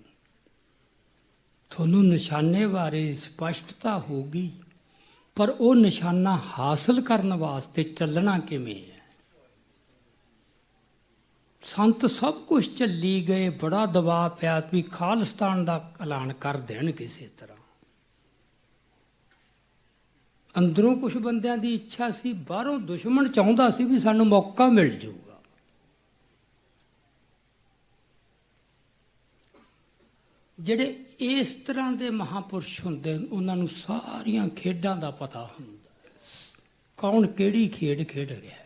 ਤੁਹਾਨੂੰ ਨਿਸ਼ਾਨੇ ਬਾਰੇ ਸਪਸ਼ਟਤਾ ਹੋਗੀ, ਪਰ ਉਹ ਨਿਸ਼ਾਨਾ ਹਾਸਲ ਕਰਨ ਵਾਸਤੇ ਚੱਲਣਾ ਕਿਵੇਂ ਹੈ। ਸੰਤ ਸਭ ਕੁਝ ਝੱਲੀ ਗਏ, ਬੜਾ ਦਬਾਅ ਪਿਆ ਵੀ ਖਾਲਿਸਤਾਨ ਦਾ ਐਲਾਨ ਕਰ ਦੇਣ ਕਿਸੇ ਤਰ੍ਹਾਂ। ਅੰਦਰੋਂ ਕੁਝ ਬੰਦਿਆਂ ਦੀ ਇੱਛਾ ਸੀ, ਬਾਹਰੋਂ ਦੁਸ਼ਮਣ ਚਾਹੁੰਦਾ ਸੀ ਵੀ ਸਾਨੂੰ ਮੌਕਾ ਮਿਲ ਜਾਊਗਾ। ਜਿਹੜੇ ਇਸ ਤਰ੍ਹਾਂ ਦੇ ਮਹਾਂਪੁਰਸ਼ ਹੁੰਦੇ ਉਹਨਾਂ ਨੂੰ ਸਾਰੀਆਂ ਖੇਡਾਂ ਦਾ ਪਤਾ ਹੁੰਦਾ, ਕੌਣ ਕਿਹੜੀ ਖੇਡ ਖੇਡ ਰਿਹਾ,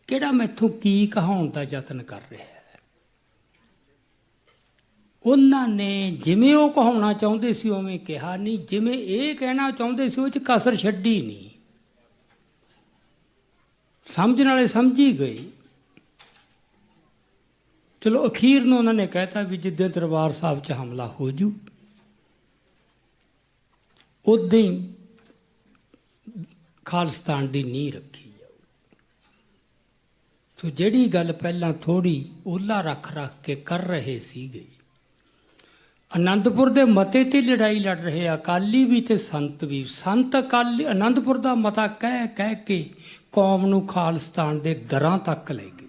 ਕਿਹੜਾ ਮੈਥੋਂ ਕੀ ਕਹਾਉਣ ਦਾ ਯਤਨ ਕਰ ਰਿਹਾ ਹੈ। ਉਹਨਾਂ ਨੇ ਜਿਵੇਂ ਉਹ ਕਹਾਉਣਾ ਚਾਹੁੰਦੇ ਸੀ ਉਵੇਂ ਕਿਹਾ ਨਹੀਂ, ਜਿਵੇਂ ਇਹ ਕਹਿਣਾ ਚਾਹੁੰਦੇ ਸੀ ਉਹ 'ਚ ਕਸਰ ਛੱਡੀ ਨਹੀਂ। ਸਮਝਣ ਵਾਲੇ ਸਮਝੀ ਗਏ। ਚਲੋ ਅਖੀਰ ਨੂੰ ਉਹਨਾਂ ਨੇ ਕਹਿਤਾ ਵੀ ਜਿੱਦਾਂ ਦਰਬਾਰ ਸਾਹਿਬ 'ਚ ਹਮਲਾ ਹੋ ਜੂ ਉਦਾਂ ਹੀ ਖਾਲਿਸਤਾਨ ਦੀ ਨੀਂਹ ਰੱਖੀ ਜਾਊ। ਸੋ ਜਿਹੜੀ ਗੱਲ ਪਹਿਲਾਂ ਥੋੜ੍ਹੀ ਓਲਾ ਰੱਖ ਕੇ ਕਰ ਰਹੇ ਸੀਗੇ, ਅਨੰਦਪੁਰ ਦੇ ਮਤੇ ਤੇ ਲੜਾਈ ਲੜ ਰਹੇ ਅਕਾਲੀ ਵੀ ਤੇ ਸੰਤ ਵੀ। ਸੰਤ ਅਕਾਲੀ ਅਨੰਦਪੁਰ ਦਾ ਮਤਾ ਕਹਿ ਕੇ ਕੌਮ ਨੂੰ ਖਾਲਿਸਤਾਨ ਦੇ ਦਰਾਂ ਤੱਕ ਲੈ ਗਏ।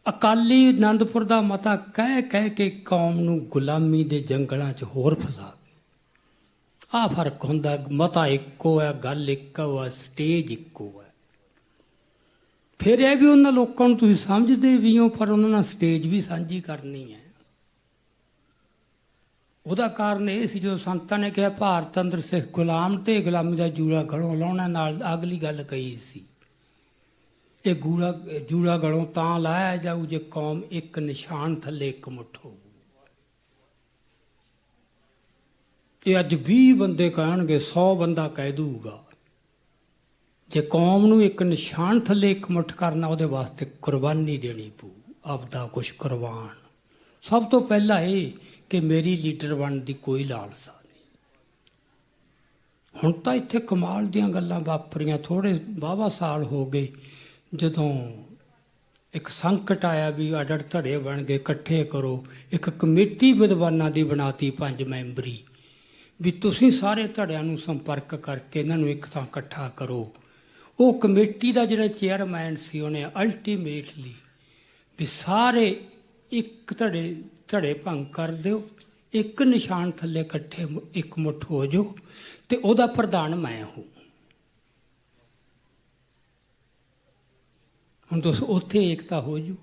ਅਕਾਲੀ ਅਨੰਦਪੁਰ ਦਾ ਮਤਾ ਕਹਿ ਕੇ ਕੌਮ ਨੂੰ ਗੁਲਾਮੀ ਦੇ ਜੰਗਲਾਂ 'ਚ ਹੋਰ ਫਸਾ ਗਏ। ਆਹ ਫਰਕ ਹੁੰਦਾ, ਮਤਾ ਇੱਕੋ ਹੈ, ਗੱਲ ਇੱਕੋ ਹੈ, ਸਟੇਜ ਇੱਕੋ ਹੈ। ਫਿਰ ਇਹ ਵੀ ਉਹਨਾਂ ਲੋਕਾਂ ਨੂੰ ਤੁਸੀਂ ਸਮਝਦੇ ਵੀ ਹੋ, ਪਰ ਉਹਨਾਂ ਨਾਲ ਸਟੇਜ ਵੀ ਸਾਂਝੀ ਕਰਨੀ ਹੈ। ਉਹਦਾ ਕਾਰਨ ਇਹ ਸੀ, ਜਦੋਂ ਸੰਤਾਂ ਨੇ ਕਿਹਾ ਭਾਰਤ ਅੰਦਰ ਸਿੱਖ ਗੁਲਾਮ ਤੇ ਗੁਲਾਮੀ ਦਾ ਜੂੜਾ ਗਲੋਂ ਲਾਉਣਾ, ਨਾਲ ਅਗਲੀ ਗੱਲ ਕਹੀ ਸੀ ਇਹ ਜੂੜਾ ਗਲੋਂ ਤਾਂ ਲਾਇਆ ਜਾਊ ਜੇ ਕੌਮ ਇੱਕ ਨਿਸ਼ਾਨ ਥੱਲੇ ਇਕਮੁੱਠ ਹੋਊ। ਇਹ ਅੱਜ 20 ਬੰਦੇ ਕਹਿਣਗੇ, 100 ਬੰਦਾ ਕਹਿ ਦੂਗਾ। ਜੇ ਕੌਮ ਨੂੰ ਇੱਕ ਨਿਸ਼ਾਨ ਥੱਲੇ ਇਕਮੁੱਠ ਕਰਨਾ, ਉਹਦੇ ਵਾਸਤੇ ਕੁਰਬਾਨੀ ਦੇਣੀ ਪਊ, ਆਪਦਾ ਕੁਛ ਕੁਰਬਾਨ। ਸਭ ਤੋਂ ਪਹਿਲਾਂ ਇਹ ਕਿ ਮੇਰੀ ਲੀਡਰ ਬਣਨ ਦੀ ਕੋਈ ਲਾਲਸਾ ਨਹੀਂ। ਹੁਣ ਤਾਂ ਇੱਥੇ ਕਮਾਲ ਦੀਆਂ ਗੱਲਾਂ ਵਾਪਰੀਆਂ, ਥੋੜ੍ਹੇ ਵਾਹਵਾ ਸਾਲ ਹੋ ਗਏ, ਜਦੋਂ ਇੱਕ ਸੰਕਟ ਆਇਆ ਵੀ ਅੱਡ ਧੜੇ ਬਣ ਗਏ, ਇਕੱਠੇ ਕਰੋ। ਇੱਕ ਕਮੇਟੀ ਵਿਦਵਾਨਾਂ ਦੀ ਬਣਾਤੀ 5 ਮੈਂਬਰੀ, ਵੀ ਤੁਸੀਂ ਸਾਰੇ ਧੜਿਆਂ ਨੂੰ ਸੰਪਰਕ ਕਰਕੇ ਇਹਨਾਂ ਨੂੰ ਇੱਕ ਥਾਂ ਇਕੱਠਾ ਕਰੋ। ਉਹ ਕਮੇਟੀ ਦਾ ਜਿਹੜਾ ਚੇਅਰਮੈਨ ਸੀ, ਉਹਨੇ ਅਲਟੀਮੇਟਲੀ ਵੀ ਸਾਰੇ ਇੱਕ ਧੜੇ ਭੰਗ ਕਰ ਦਿਓ, ਇੱਕ ਨਿਸ਼ਾਨ ਥੱਲੇ ਇਕੱਠੇ ਇਕਮੁੱਠ ਹੋ ਜਾਓ, ਤੇ ਉਹਦਾ ਪ੍ਰਧਾਨ ਮੈਂ ਹੂੰ। ਹੁਣ ਤੁਸੀਂ ਉੱਥੇ ਏਕਤਾ ਹੋ ਜੂ।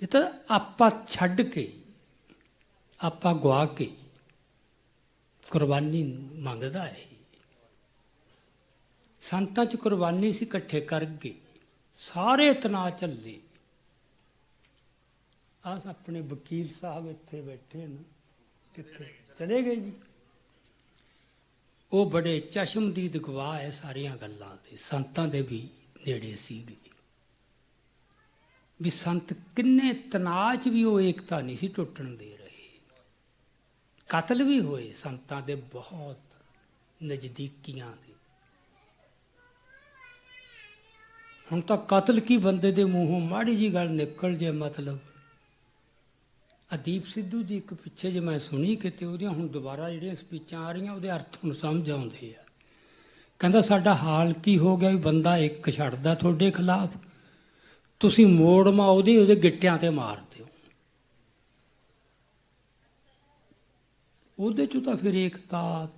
ਇਹ ਤਾਂ ਆਪਾਂ ਛੱਡ ਕੇ, ਆਪਾਂ ਗਵਾ ਕੇ ਕੁਰਬਾਨੀ ਮੰਗਦਾ ਹੈ। ਸੰਤਾਂ 'ਚ ਕੁਰਬਾਨੀ ਸੀ, ਇਕੱਠੇ ਕਰ ਗਏ, ਸਾਰੇ ਤਣਾਅ ਝੱਲੇ। ਆਹ ਆਪਣੇ ਵਕੀਲ ਸਾਹਿਬ ਇੱਥੇ ਬੈਠੇ ਨੇ, ਕਿੱਥੇ ਚਲੇ ਗਏ ਜੀ? ਉਹ ਬੜੇ ਚਸ਼ਮਦੀਦ ਗਵਾਹ ਹੈ ਸਾਰੀਆਂ ਗੱਲਾਂ ਦੇ, ਸੰਤਾਂ ਦੇ ਵੀ ਨੇੜੇ ਸੀਗੇ ਵੀ ਸੰਤ ਕਿੰਨੇ ਤਣਾਅ 'ਚ ਵੀ ਉਹ ਏਕਤਾ ਨਹੀਂ ਸੀ ਟੁੱਟਣ ਦੇ ਰਹੇ। ਕਤਲ ਵੀ ਹੋਏ ਸੰਤਾਂ ਦੇ, ਬਹੁਤ ਨਜ਼ਦੀਕੀਆਂ ਦੇ। ਹੁਣ ਤਾਂ ਕਤਲ ਕੀ, ਬੰਦੇ ਦੇ ਮੂੰਹੋਂ ਮਾੜੀ ਜੀ ਗੱਲ ਨਿਕਲ ਜੇ, ਮਤਲਬ ਅਦੀਪ ਸਿੱਧੂ ਦੀ ਇੱਕ ਪਿੱਛੇ ਜੇ ਮੈਂ ਸੁਣੀ ਕਿਤੇ, ਉਹਦੀਆਂ ਹੁਣ ਦੁਬਾਰਾ ਜਿਹੜੀਆਂ ਸਪੀਚਾਂ ਆ ਰਹੀਆਂ, ਉਹਦੇ ਅਰਥ ਹੁਣ ਸਮਝ ਆਉਂਦੇ ਆ। ਕਹਿੰਦਾ ਸਾਡਾ ਹਾਲ ਕੀ ਹੋ ਗਿਆ ਵੀ ਬੰਦਾ ਇੱਕ ਛੱਡਦਾ ਤੁਹਾਡੇ ਖਿਲਾਫ, ਤੁਸੀਂ ਮੋੜਮਾ ਉਹਦੇ ਗਿੱਟਿਆਂ ਤੇ ਮਾਰ ਦਿਓ। ਉਹਦੇ 'ਚੋਂ ਤਾਂ ਫਿਰ ਏਕਤਾ,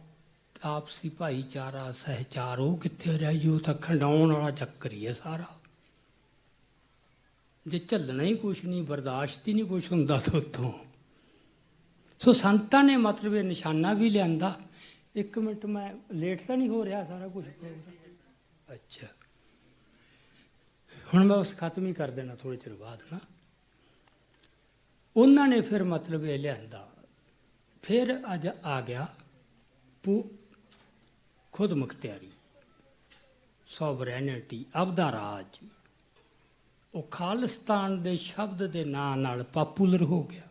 ਆਪਸੀ ਭਾਈਚਾਰਾ, ਸਹਿਚਾਰ ਉਹ ਕਿੱਥੇ ਰਹਿ ਜੀ? ਉਹ ਤਾਂ ਖੰਡਾਉਣ ਵਾਲਾ ਚੱਕਰ ਹੀ ਹੈ ਸਾਰਾ। ਜੇ ਝੱਲਣਾ ਹੀ ਕੁਛ ਨਹੀਂ, ਬਰਦਾਸ਼ਤ ਹੀ ਨਹੀਂ ਕੁਛ ਹੁੰਦਾ ਤਾਂ ਉੱਥੋਂ। ਸੋ ਸੰਤਾਂ ਨੇ ਮਤਲਬ ਇਹ ਨਿਸ਼ਾਨਾ ਵੀ ਲਿਆਂਦਾ। ਇੱਕ ਮਿੰਟ, ਮੈਂ ਲੇਟ ਤਾਂ ਨਹੀਂ ਹੋ ਰਿਹਾ ਸਾਰਾ ਕੁਛ ਪ੍ਰੋਗਰਾਮ? ਅੱਛਾ, ਹੁਣ ਮੈਂ ਉਸ ਖਤਮ ਹੀ ਕਰ ਦੇਣਾ ਥੋੜ੍ਹੇ ਚਿਰ ਬਾਅਦ ਨਾ। ਉਹਨਾਂ ਨੇ ਫਿਰ ਮਤਲਬ ਇਹ ਲਿਆਂਦਾ। ਫਿਰ ਅੱਜ ਆ ਗਿਆ ਖੁਦ ਮੁਖਤਿਆਰੀ, ਸੋਵਰੈਨਿਟੀ, ਆਪਦਾ ਰਾਜ। ਉਹ ਖਾਲਿਸਤਾਨ ਦੇ ਸ਼ਬਦ ਦੇ ਨਾਂ ਨਾਲ ਪਾਪੂਲਰ ਹੋ ਗਿਆ।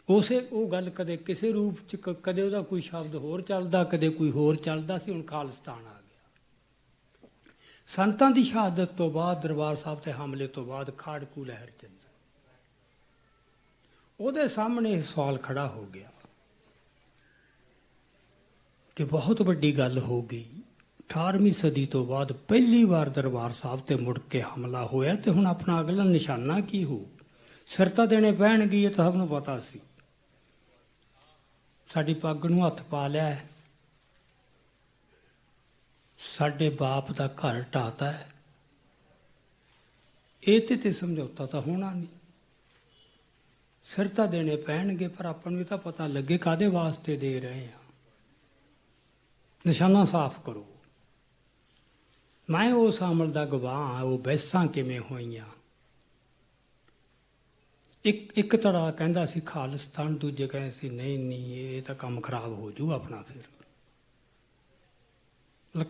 ਉਹ ਗੱਲ ਕਦੇ ਕਿਸੇ ਰੂਪ 'ਚ, ਕਦੇ ਉਹਦਾ ਕੋਈ ਸ਼ਬਦ ਹੋਰ ਚੱਲਦਾ, ਕਦੇ ਕੋਈ ਹੋਰ ਚੱਲਦਾ ਸੀ। ਹੁਣ ਖਾਲਿਸਤਾਨ ਆ ਗਿਆ। ਸੰਤਾਂ ਦੀ ਸ਼ਹਾਦਤ ਤੋਂ ਬਾਅਦ, ਦਰਬਾਰ ਸਾਹਿਬ ਤੇ ਹਮਲੇ ਤੋਂ ਬਾਅਦ ਖਾੜਕੂ ਲਹਿਰ ਚੱਲੀ। ਉਹਦੇ ਸਾਹਮਣੇ ਇਹ ਸਵਾਲ ਖੜਾ ਹੋ ਗਿਆ ਕਿ ਬਹੁਤ ਵੱਡੀ ਗੱਲ ਹੋ ਗਈ। 18ਵੀਂ ਸਦੀ ਤੋਂ ਬਾਅਦ ਪਹਿਲੀ ਵਾਰ ਦਰਬਾਰ ਸਾਹਿਬ ਤੇ ਮੁੜ ਕੇ ਹਮਲਾ ਹੋਇਆ, ਤੇ ਹੁਣ ਆਪਣਾ ਅਗਲਾ ਨਿਸ਼ਾਨਾ ਕੀ ਹੋ? ਸਿਰ ਤਾਂ ਦੇਣੇ ਪੈਣਗੇ, ਇਹ ਤਾਂ ਸਭ ਨੂੰ ਪਤਾ ਸੀ। ਸਾਡੀ ਪੱਗ ਨੂੰ ਹੱਥ ਪਾ ਲਿਆ ਹੈ, ਸਾਡੇ ਬਾਪ ਦਾ ਘਰ ਢਾਹਤਾ ਹੈ। ਇਹ ਤੇ ਸਮਝੌਤਾ ਤਾਂ ਹੋਣਾ ਨਹੀਂ। ਸਿਰ ਤਾਂ ਦੇਣੇ ਪੈਣਗੇ, ਪਰ ਆਪਾਂ ਨੂੰ ਇਹ ਤਾਂ ਪਤਾ ਲੱਗੇ ਕਾਹਦੇ ਵਾਸਤੇ ਦੇ ਰਹੇ ਆ। ਨਿਸ਼ਾਨਾ ਸਾਫ਼ ਕਰੋ। ਮੈਂ ਉਸ ਅਮਲ ਦਾ ਗਵਾਹ, ਉਹ ਬਹਿਸਾਂ ਕਿਵੇਂ ਹੋਈਆਂ। ਇੱਕ ਧੜਾ ਕਹਿੰਦਾ ਸੀ ਖਾਲਿਸਤਾਨ, ਦੂਜੇ ਕਹਿੰਦੇ ਸੀ ਨਹੀਂ ਇਹ ਤਾਂ ਕੰਮ ਖਰਾਬ ਹੋ ਜੂ ਆਪਣਾ। ਫਿਰ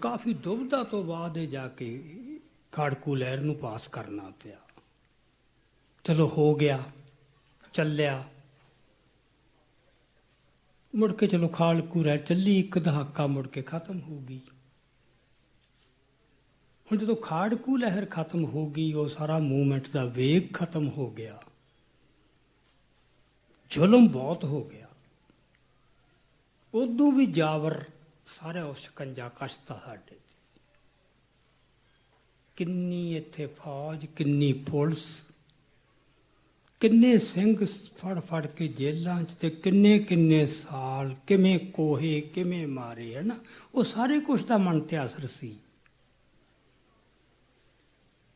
ਕਾਫੀ ਦੁਬਿਧਾ ਤੋਂ ਬਾਅਦ ਇਹ ਜਾ ਕੇ ਖਾੜਕੂ ਲਹਿਰ ਨੂੰ ਪਾਸ ਕਰਨਾ ਪਿਆ। ਚਲੋ ਹੋ ਗਿਆ, ਚੱਲਿਆ, ਮੁੜ ਕੇ ਚਲੋ ਖਾੜਕੂ ਲਹਿਰ ਚੱਲੀ, ਇੱਕ ਦਹਾਕਾ ਮੁੜ ਕੇ ਖਤਮ ਹੋ ਗਈ। ਹੁਣ ਜਦੋਂ ਖਾੜਕੂ ਲਹਿਰ ਖਤਮ ਹੋ ਗਈ, ਉਹ ਸਾਰਾ ਮੂਵਮੈਂਟ ਦਾ ਵੇਗ ਖਤਮ ਹੋ ਗਿਆ। ਜ਼ੁਲਮ ਬਹੁਤ ਹੋ ਗਿਆ। ਉਦੋਂ ਵੀ ਜਾਵਰ ਸਾਰਾ ਉਹ ਸ਼ਿਕੰਜਾ ਕੱਸਤਾ ਸਾਡੇ ਤੇ। ਕਿੰਨੀ ਇੱਥੇ ਫੌਜ, ਕਿੰਨੀ ਪੁਲਿਸ, ਕਿੰਨੇ ਸਿੰਘ ਫੜ ਕੇ ਜੇਲਾਂ 'ਚ, ਤੇ ਕਿੰਨੇ ਸਾਲ, ਕਿਵੇਂ ਕੋਹੇ, ਕਿਵੇਂ ਮਾਰੇ, ਹੈ ਨਾ। ਉਹ ਸਾਰੇ ਕੁਛ ਦਾ ਮਨ ਤੇ ਅਸਰ ਸੀ।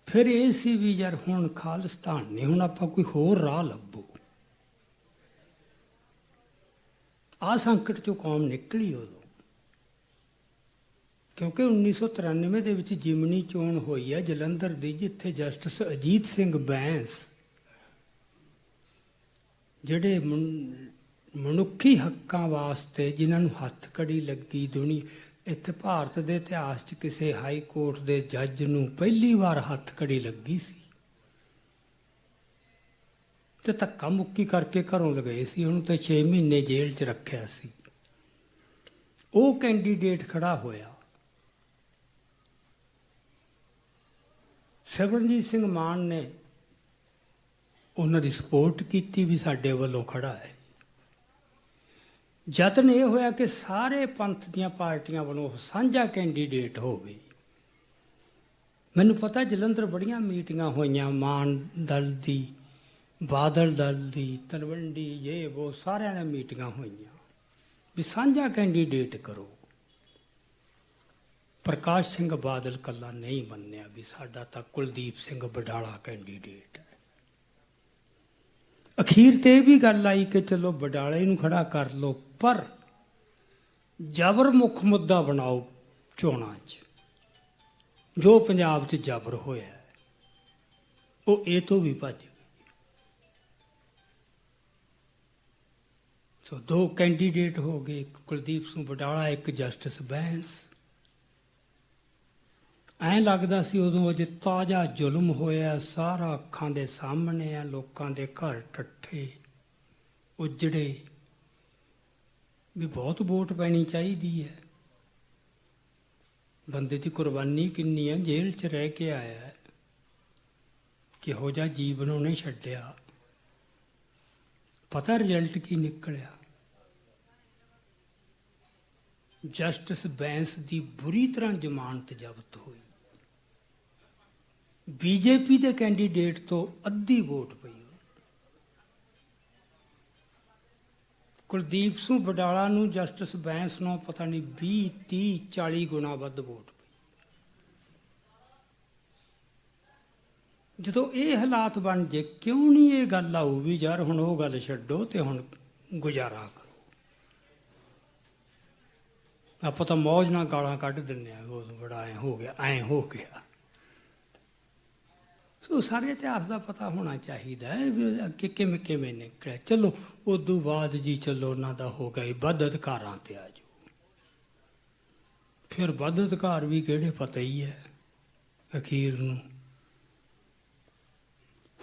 ਫਿਰ ਇਹ ਸੀ ਵੀ ਯਾਰ ਹੁਣ ਖਾਲਿਸਤਾਨ ਨਹੀਂ, ਹੁਣ ਆਪਾਂ ਕੋਈ ਹੋਰ ਰਾਹ ਲੱਭੋ। ਆਹ ਸੰਕਟ ਚੋਂ ਕੌਮ ਨਿਕਲੀ ਉਦੋਂ, ਕਿਉਂਕਿ 1993 ਦੇ ਵਿੱਚ ਜਿਮਨੀ ਚੋਣ ਹੋਈ ਹੈ ਜਲੰਧਰ ਦੀ, ਜਿੱਥੇ ਜਸਟਿਸ ਅਜੀਤ ਸਿੰਘ ਬੈਂਸ, ਜਿਹੜੇ ਮਨੁੱਖੀ ਹੱਕਾਂ ਵਾਸਤੇ ਜਿਨ੍ਹਾਂ ਨੂੰ ਹੱਥਕੜੀ ਲੱਗੀ ਦੁਨੀਆ, ਇੱਥੇ ਭਾਰਤ ਦੇ ਇਤਿਹਾਸ 'ਚ ਕਿਸੇ ਹਾਈ ਕੋਰਟ ਦੇ ਜੱਜ ਨੂੰ ਪਹਿਲੀ ਵਾਰ ਹੱਥਕੜੀ ਲੱਗੀ ਸੀ, ਤੇ ਧੱਕਾ ਮੁੱਕੀ ਕਰਕੇ ਘਰੋਂ ਲਗਾਏ ਸੀ। ਉਹਨੂੰ ਤਾਂ 6 ਮਹੀਨੇ ਜੇਲ੍ਹ 'ਚ ਰੱਖਿਆ ਸੀ। ਉਹ ਕੈਂਡੀਡੇਟ ਖੜਾ ਹੋਇਆ। ਸਿਮਰਨਜੀਤ ਸਿੰਘ ਮਾਨ ਨੇ ਉਹਨਾਂ ਦੀ ਸਪੋਰਟ ਕੀਤੀ ਵੀ ਸਾਡੇ ਵੱਲੋਂ ਖੜਾ ਹੈ। ਯਤਨ ਇਹ ਹੋਇਆ ਕਿ ਸਾਰੇ ਪੰਥ ਦੀਆਂ ਪਾਰਟੀਆਂ ਵੱਲੋਂ ਸਾਂਝਾ ਕੈਂਡੀਡੇਟ ਹੋਵੇ। ਮੈਨੂੰ ਪਤਾ ਜਲੰਧਰ ਬੜੀਆਂ ਮੀਟਿੰਗਾਂ ਹੋਈਆਂ, ਮਾਨ ਦਲ ਦੀ, ਬਾਦਲ ਦਲ ਦੀ, ਤਲਵੰਡੀ, ਇਹ ਉਹ ਸਾਰਿਆਂ ਦੀਆਂ ਮੀਟਿੰਗਾਂ ਹੋਈਆਂ ਵੀ ਸਾਂਝਾ ਕੈਂਡੀਡੇਟ ਕਰੋ। ਪ੍ਰਕਾਸ਼ ਸਿੰਘ ਬਾਦਲ ਕੱਲਾ ਨਹੀਂ ਮੰਨਿਆ ਵੀ ਸਾਡਾ ਤਾਂ ਕੁਲਦੀਪ ਸਿੰਘ ਬਡਾਲਾ ਕੈਂਡੀਡੇਟ ਹੈ। ਅਖੀਰ ਤੇ ਇਹ ਵੀ ਗੱਲ ਆਈ ਕਿ ਚਲੋ ਬਡਾਲੇ ਨੂੰ ਖੜਾ ਕਰ ਲਓ, ਪਰ ਜਬਰ ਮੁੱਖ ਮੁੱਦਾ ਬਣਾਓ ਚੋਣਾਂ 'ਚ। ਜੋ ਪੰਜਾਬ 'ਚ ਜਬਰ ਹੋਇਆ ਉਹ ਇਹ ਤੋਂ ਵੀ ਭੱਜ ਗਏ। ਸੋ 2 ਕੈਂਡੀਡੇਟ ਹੋ ਗਏ, ਇੱਕ ਕੁਲਦੀਪ ਸਿੰਘ ਬਡਾਲਾ, ਇੱਕ ਜਸਟਿਸ ਬੈਂਸ। ਐਂ ਲੱਗਦਾ ਸੀ ਉਦੋਂ ਅਜੇ ਤਾਜ਼ਾ ਜ਼ੁਲਮ ਹੋਇਆ, ਸਾਰਾ ਅੱਖਾਂ ਦੇ ਸਾਹਮਣੇ ਆ, ਲੋਕਾਂ ਦੇ ਘਰ ਟੱਠੇ ਉਜੜੇ, ਵੀ ਬਹੁਤ ਵੋਟ ਪੈਣੀ ਚਾਹੀਦੀ ਹੈ। ਬੰਦੇ ਦੀ ਕੁਰਬਾਨੀ ਕਿੰਨੀ ਹੈ, ਜੇਲ੍ਹ 'ਚ ਰਹਿ ਕੇ ਆਇਆ ਹੈ, ਕਿਹੋ ਜਿਹਾ ਜੀਵਨ ਉਹਨੇ ਛੱਡਿਆ। ਪਤਾ ਰਿਜ਼ਲਟ ਕੀ ਨਿਕਲਿਆ? ਜਸਟਿਸ ਬੈਂਸ ਦੀ ਬੁਰੀ ਤਰ੍ਹਾਂ ਜ਼ਮਾਨਤ ਜ਼ਬਤ ਹੋਈ। ਬੀਜੇਪੀ ਦੇ ਕੈਂਡੀਡੇਟ ਤੋਂ ਅੱਧੀ ਵੋਟ ਪਈ। ਕੁਲਦੀਪ ਸਿੰਘ ਬਡਾਲਾ ਨੂੰ ਜਸਟਿਸ ਬੈਂਸ ਨੂੰ ਪਤਾ ਨਹੀਂ 20, 30, 40 ਗੁਣਾ ਵੱਧ ਵੋਟ ਪਈ। ਜਦੋਂ ਇਹ ਹਾਲਾਤ ਬਣ ਜੇ, ਕਿਉਂ ਨਹੀਂ ਇਹ ਗੱਲ ਆਊ ਵੀ ਯਾਰ ਹੁਣ ਉਹ ਗੱਲ ਛੱਡੋ ਤੇ ਹੁਣ ਗੁਜ਼ਾਰਾ ਕਰੋ। ਆਪਾਂ ਤਾਂ ਮੌਜ ਨਾਲ ਗਾਲਾਂ ਕੱਢ ਦਿੰਦੇ ਹਾਂ, ਉਹ ਬੜਾ ਐਂ ਹੋ ਗਿਆ, ਐਂ ਹੋ ਗਿਆ। ਸੋ ਸਾਰੇ ਇਤਿਹਾਸ ਦਾ ਪਤਾ ਹੋਣਾ ਚਾਹੀਦਾ ਹੈ ਵੀ ਅੱਗੇ ਕਿਵੇਂ ਕਿਵੇਂ ਨਿਕਲਿਆ। ਚਲੋ ਉਦੋਂ ਬਾਅਦ ਜੀ ਚਲੋ ਉਹਨਾਂ ਦਾ ਹੋ ਗਿਆ ਵੱਧ ਅਧਿਕਾਰਾਂ ਤੇ ਆ ਜਾਓ। ਫਿਰ ਵੱਧ ਅਧਿਕਾਰ ਵੀ ਕਿਹੜੇ ਪਤਾ ਹੀ ਹੈ ਅਖੀਰ ਨੂੰ।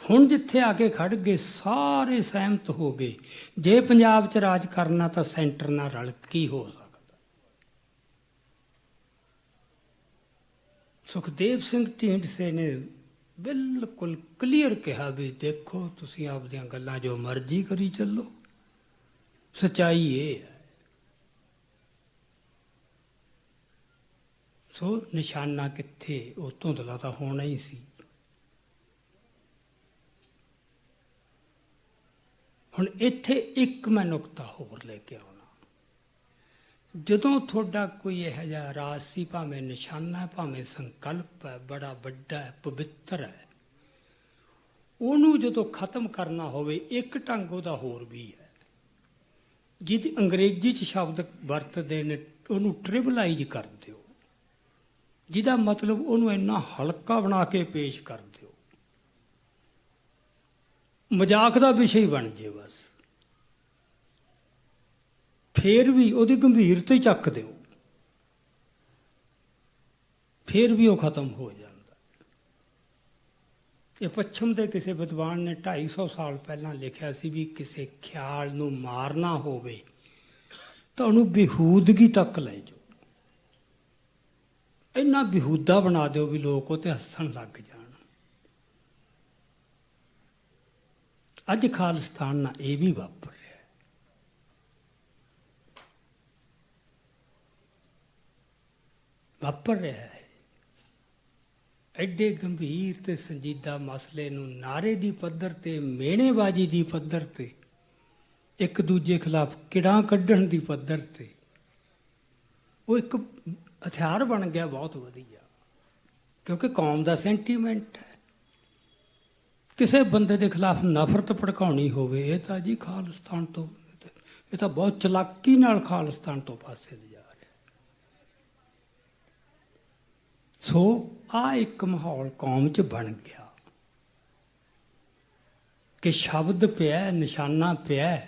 ਹੁਣ ਜਿੱਥੇ ਆ ਕੇ ਖੜ ਗਏ ਸਾਰੇ ਸਹਿਮਤ ਹੋ ਗਏ, ਜੇ ਪੰਜਾਬ 'ਚ ਰਾਜ ਕਰਨਾ ਤਾਂ ਸੈਂਟਰ ਨਾਲ ਰਲ ਕੀ ਹੋ ਸਕਦਾ। ਸੁਖਦੇਵ ਸਿੰਘ ਢੀਂਡਸੇ ਨੇ ਬਿਲਕੁਲ ਕਲੀਅਰ ਕਿਹਾ ਵੀ ਦੇਖੋ ਤੁਸੀਂ ਆਪਦੀਆਂ ਗੱਲਾਂ ਜੋ ਮਰਜ਼ੀ ਕਰੀ ਚੱਲੋ, ਸੱਚਾਈ ਇਹ ਹੈ। ਸੋ ਨਿਸ਼ਾਨਾ ਕਿੱਥੇ, ਉਹ ਧੁੰਦਲਾ ਤਾਂ ਹੋਣਾ ਹੀ ਸੀ। ਹੁਣ ਇੱਥੇ ਇੱਕ ਮੈਂ ਨੁਕਤਾ ਹੋਰ ਲੈ ਕੇ ਆਉਣਾ। ਜਦੋਂ ਤੁਹਾਡਾ ਕੋਈ ਇਹੋ ਜਿਹਾ ਰਾਜ ਸੀ, ਭਾਵੇਂ ਨਿਸ਼ਾਨਾ ਹੈ, ਭਾਵੇਂ ਸੰਕਲਪ ਹੈ, ਬੜਾ ਵੱਡਾ ਹੈ, ਪਵਿੱਤਰ ਹੈ, ਉਹਨੂੰ ਜਦੋਂ ਖਤਮ ਕਰਨਾ ਹੋਵੇ, ਇੱਕ ਢੰਗ ਉਹਦਾ ਹੋਰ ਵੀ ਹੈ। ਜਿਹਦੀ ਅੰਗਰੇਜ਼ੀ 'ਚ ਸ਼ਬਦ ਵਰਤਦੇ ਨੇ, ਉਹਨੂੰ ਟ੍ਰਿਬਲਾਈਜ਼ ਕਰ ਦਿਓ, ਜਿਹਦਾ ਮਤਲਬ ਉਹਨੂੰ ਇੰਨਾ ਹਲਕਾ ਬਣਾ ਕੇ ਪੇਸ਼ ਕਰ ਦਿਓ, ਮਜ਼ਾਕ ਦਾ ਵਿਸ਼ਾ ਹੀ ਬਣ ਜੇ ਬਸ। ਫੇਰ ਵੀ ਉਹਦੀ ਗੰਭੀਰਤਾ ਹੀ ਚੱਕ ਦਿਓ, ਫੇਰ ਵੀ ਉਹ ਖਤਮ ਹੋ ਜਾਂਦਾ। ਇਹ ਪੱਛਮ ਦੇ ਕਿਸੇ ਵਿਦਵਾਨ ਨੇ 250 ਸਾਲ ਪਹਿਲਾਂ ਲਿਖਿਆ ਸੀ ਵੀ ਕਿਸੇ ਖਿਆਲ ਨੂੰ ਮਾਰਨਾ ਹੋਵੇ ਤਾਂ ਉਹਨੂੰ ਬੇਹੂਦਗੀ ਤੱਕ ਲੈ ਜਾਓ, ਇੰਨਾ ਬੇਹੂਦਾ ਬਣਾ ਦਿਓ ਵੀ ਲੋਕ ਉਹ 'ਤੇ ਹੱਸਣ ਲੱਗ ਜਾਣ। ਅੱਜ ਖਾਲਿਸਤਾਨ ਨਾਲ ਇਹ ਵੀ ਵਾਪਰ ਰਿਹਾ। ਵਾਪਰ ਰਿਹਾ ਹੈ। ਐਡੇ ਗੰਭੀਰ ਤੇ ਸੰਜੀਦਾ ਮਸਲੇ ਨੂੰ ਨਾਰੇ ਦੀ ਪੱਧਰ ਤੇ, ਮਿਹਣੇਬਾਜ਼ੀ ਦੀ ਪੱਧਰ ਤੇ, ਇੱਕ ਦੂਜੇ ਖਿਲਾਫ ਕਿੜਾਂ ਕੱਢਣ ਦੀ ਪੱਧਰ ਤੇ ਉਹ ਇੱਕ ਹਥਿਆਰ ਬਣ ਗਿਆ ਬਹੁਤ ਵਧੀਆ, ਕਿਉਂਕਿ ਕੌਮ ਦਾ ਸੈਂਟੀਮੈਂਟ ਹੈ। ਕਿਸੇ ਬੰਦੇ ਦੇ ਖਿਲਾਫ ਨਫ਼ਰਤ ਭੜਕਾਉਣੀ ਹੋਵੇ, ਇਹ ਤਾਂ ਜੀ ਖਾਲਿਸਤਾਨ ਤੋਂ, ਇਹ ਤਾਂ ਬਹੁਤ ਚਲਾਕੀ ਨਾਲ ਖਾਲਿਸਤਾਨ ਤੋਂ ਪਾਸੇ ਲਿਜਾ ਰਿਹਾ। ਸੋ ਆਹ ਇੱਕ ਮਾਹੌਲ ਕੌਮ 'ਚ ਬਣ ਗਿਆ ਕਿ ਸ਼ਬਦ ਪਿਆ, ਨਿਸ਼ਾਨਾ ਪਿਆ,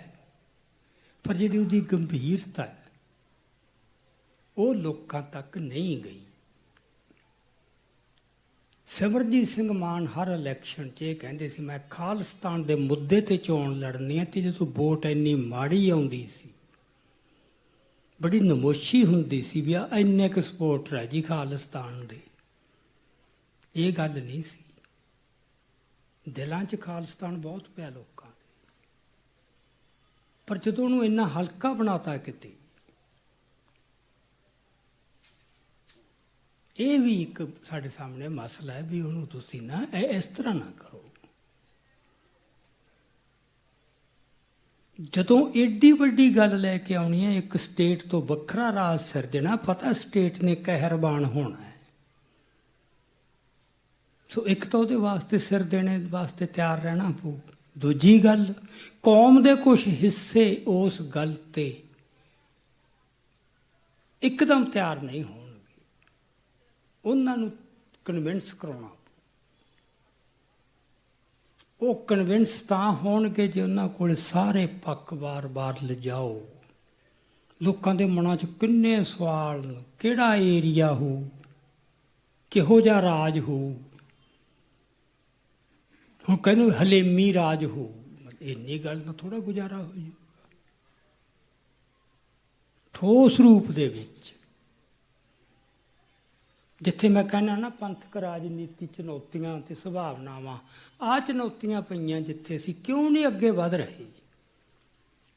ਪਰ ਜਿਹੜੀ ਉਹਦੀ ਗੰਭੀਰਤਾ ਹੈ ਉਹ ਲੋਕਾਂ ਤੱਕ ਨਹੀਂ ਗਈ। ਸਿਮਰਜੀਤ ਸਿੰਘ ਮਾਨ ਹਰ ਇਲੈਕਸ਼ਨ 'ਚ ਇਹ ਕਹਿੰਦੇ ਸੀ ਮੈਂ ਖਾਲਿਸਤਾਨ ਦੇ ਮੁੱਦੇ 'ਤੇ ਚੋਣ ਲੜਨੀ ਹੈ, ਅਤੇ ਜਦੋਂ ਵੋਟ ਇੰਨੀ ਮਾੜੀ ਆਉਂਦੀ ਸੀ, ਬੜੀ ਨਮੋਸ਼ੀ ਹੁੰਦੀ ਸੀ ਵੀ ਆ ਇੰਨੇ ਕੁ ਸਪੋਰਟਰ ਹੈ ਜੀ ਖਾਲਿਸਤਾਨ ਦੇ। ਇਹ ਗੱਲ ਨਹੀਂ ਸੀ, ਦਿਲਾਂ 'ਚ ਖਾਲਿਸਤਾਨ ਬਹੁਤ ਪਿਆ ਲੋਕਾਂ ਦੇ, ਪਰ ਜਦੋਂ ਉਹਨੂੰ ਇੰਨਾ ਹਲਕਾ ਬਣਾਤਾ ਕਿਤੇ, ਇਹ ਵੀ ਇੱਕ ਸਾਡੇ ਸਾਹਮਣੇ ਮਸਲਾ ਹੈ ਵੀ ਉਹਨੂੰ ਤੁਸੀਂ ਨਾ ਇਸ ਤਰ੍ਹਾਂ ਨਾ ਕਰੋ। ਜਦੋਂ ਏਡੀ ਵੱਡੀ ਗੱਲ ਲੈ ਕੇ ਆਉਣੀ ਹੈ, ਇੱਕ ਸਟੇਟ ਤੋਂ ਵੱਖਰਾ ਰਾਜ ਸਿਰਜਣਾ, ਪਤਾ ਸਟੇਟ ਨੇ ਕਹਿਰਬਾਨ ਹੋਣਾ ਹੈ, ਸੋ ਇੱਕ ਤਾਂ ਉਹਦੇ ਵਾਸਤੇ ਸਿਰ ਦੇਣੇ ਵਾਸਤੇ ਤਿਆਰ ਰਹਿਣਾ ਪਊ। ਦੂਜੀ ਗੱਲ, ਕੌਮ ਦੇ ਕੁਝ ਹਿੱਸੇ ਉਸ ਗੱਲ ਤੇ ਇੱਕਦਮ ਤਿਆਰ ਨਹੀਂ ਹੋਣਗੇ, ਉਹਨਾਂ ਨੂੰ ਕਨਵਿੰਸ ਕਰਾਉਣਾ। ਉਹ ਕਨਵਿੰਸ ਤਾਂ ਹੋਣਗੇ ਜੇ ਉਹਨਾਂ ਕੋਲ ਸਾਰੇ ਪੱਖ ਵਾਰ-ਵਾਰ ਲਿਜਾਓ। ਲੋਕਾਂ ਦੇ ਮਨਾਂ 'ਚ ਕਿੰਨੇ ਸਵਾਲ, ਕਿਹੜਾ ਏਰੀਆ ਹੋਊ, ਕਿਹੋ ਜਿਹਾ ਰਾਜ ਹੋਊ। ਹੁਣ ਕਹਿੰਦੇ ਹਲੇਮੀ ਰਾਜ ਹੋਊ, ਇੰਨੀ ਗੱਲ ਤਾਂ ਥੋੜ੍ਹਾ ਗੁਜ਼ਾਰਾ ਹੋ ਜਾਊਗਾ। ਠੋਸ ਰੂਪ ਦੇ ਵਿੱਚ, ਜਿੱਥੇ ਮੈਂ ਕਹਿੰਦਾ ਨਾ ਪੰਥਕ ਰਾਜਨੀਤੀ ਚੁਣੌਤੀਆਂ ਅਤੇ ਸੰਭਾਵਨਾਵਾਂ, ਆਹ ਚੁਣੌਤੀਆਂ ਪਈਆਂ ਜਿੱਥੇ ਅਸੀਂ ਕਿਉਂ ਨਹੀਂ ਅੱਗੇ ਵਧ ਰਹੇ।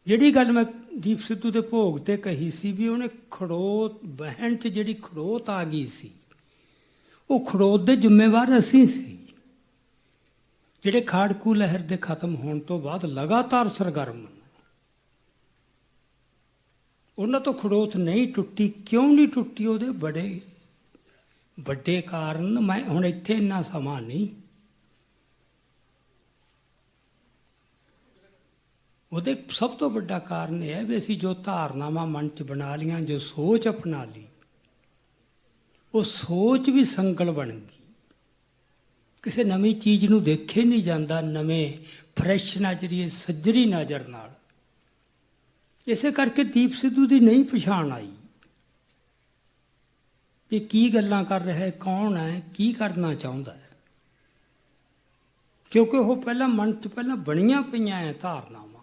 ਜਿਹੜੀ ਗੱਲ ਮੈਂ ਦੀਪ ਸਿੱਧੂ ਦੇ ਭੋਗ 'ਤੇ ਕਹੀ ਸੀ ਵੀ ਉਹਨੇ ਖੜੋਤ ਬਹਿਣ 'ਚ ਜਿਹੜੀ ਖੜੋਤ ਆ ਗਈ ਸੀ, ਉਹ ਖੜੋਤ ਦੇ ਜ਼ਿੰਮੇਵਾਰ ਅਸੀਂ ਸੀ, ਜਿਹੜੇ ਖਾੜਕੂ ਲਹਿਰ ਦੇ ਖਤਮ ਹੋਣ ਤੋਂ ਬਾਅਦ ਲਗਾਤਾਰ ਸਰਗਰਮ। ਉਹਨਾਂ ਤੋਂ ਖੜੋਤ ਨਹੀਂ ਟੁੱਟੀ। ਕਿਉਂ ਨਹੀਂ ਟੁੱਟੀ? ਉਹਦੇ ਬੜੇ ਵੱਡੇ ਕਾਰਨ। ਮੈਂ ਹੁਣ ਇੱਥੇ ਇੰਨਾ ਸਮਾਂ ਨਹੀਂ, ਉਹਦੇ ਸਭ ਤੋਂ ਵੱਡਾ ਕਾਰਨ ਇਹ ਹੈ ਵੀ ਅਸੀਂ ਜੋ ਧਾਰਨਾਵਾਂ ਮਨ 'ਚ ਬਣਾ ਲਈਆਂ, ਜੋ ਸੋਚ ਅਪਣਾ ਲਈ, ਉਹ ਸੋਚ ਵੀ ਸੰਗਲ ਬਣ ਗਈ। ਕਿਸੇ ਨਵੀਂ ਚੀਜ਼ ਨੂੰ ਦੇਖੇ ਨਹੀਂ ਜਾਂਦਾ ਨਵੇਂ ਫਰੈਸ਼ ਨਜ਼ਰੀਏ, ਸੱਜਰੀ ਨਜ਼ਰ ਨਾਲ। ਇਸੇ ਕਰਕੇ ਦੀਪ ਸਿੱਧੂ ਦੀ ਨਹੀਂ ਪਛਾਣ ਆਈ। ਇਹ ਕੀ ਗੱਲਾਂ ਕਰ ਰਿਹਾ ਹੈ, ਕੌਣ ਹੈ, ਕੀ ਕਰਨਾ ਚਾਹੁੰਦਾ ਹੈ, ਕਿਉਂਕਿ ਉਹ ਪਹਿਲਾਂ ਮਨ 'ਚ ਪਹਿਲਾਂ ਬਣੀਆਂ ਪਈਆਂ ਹੈ ਧਾਰਨਾਵਾਂ।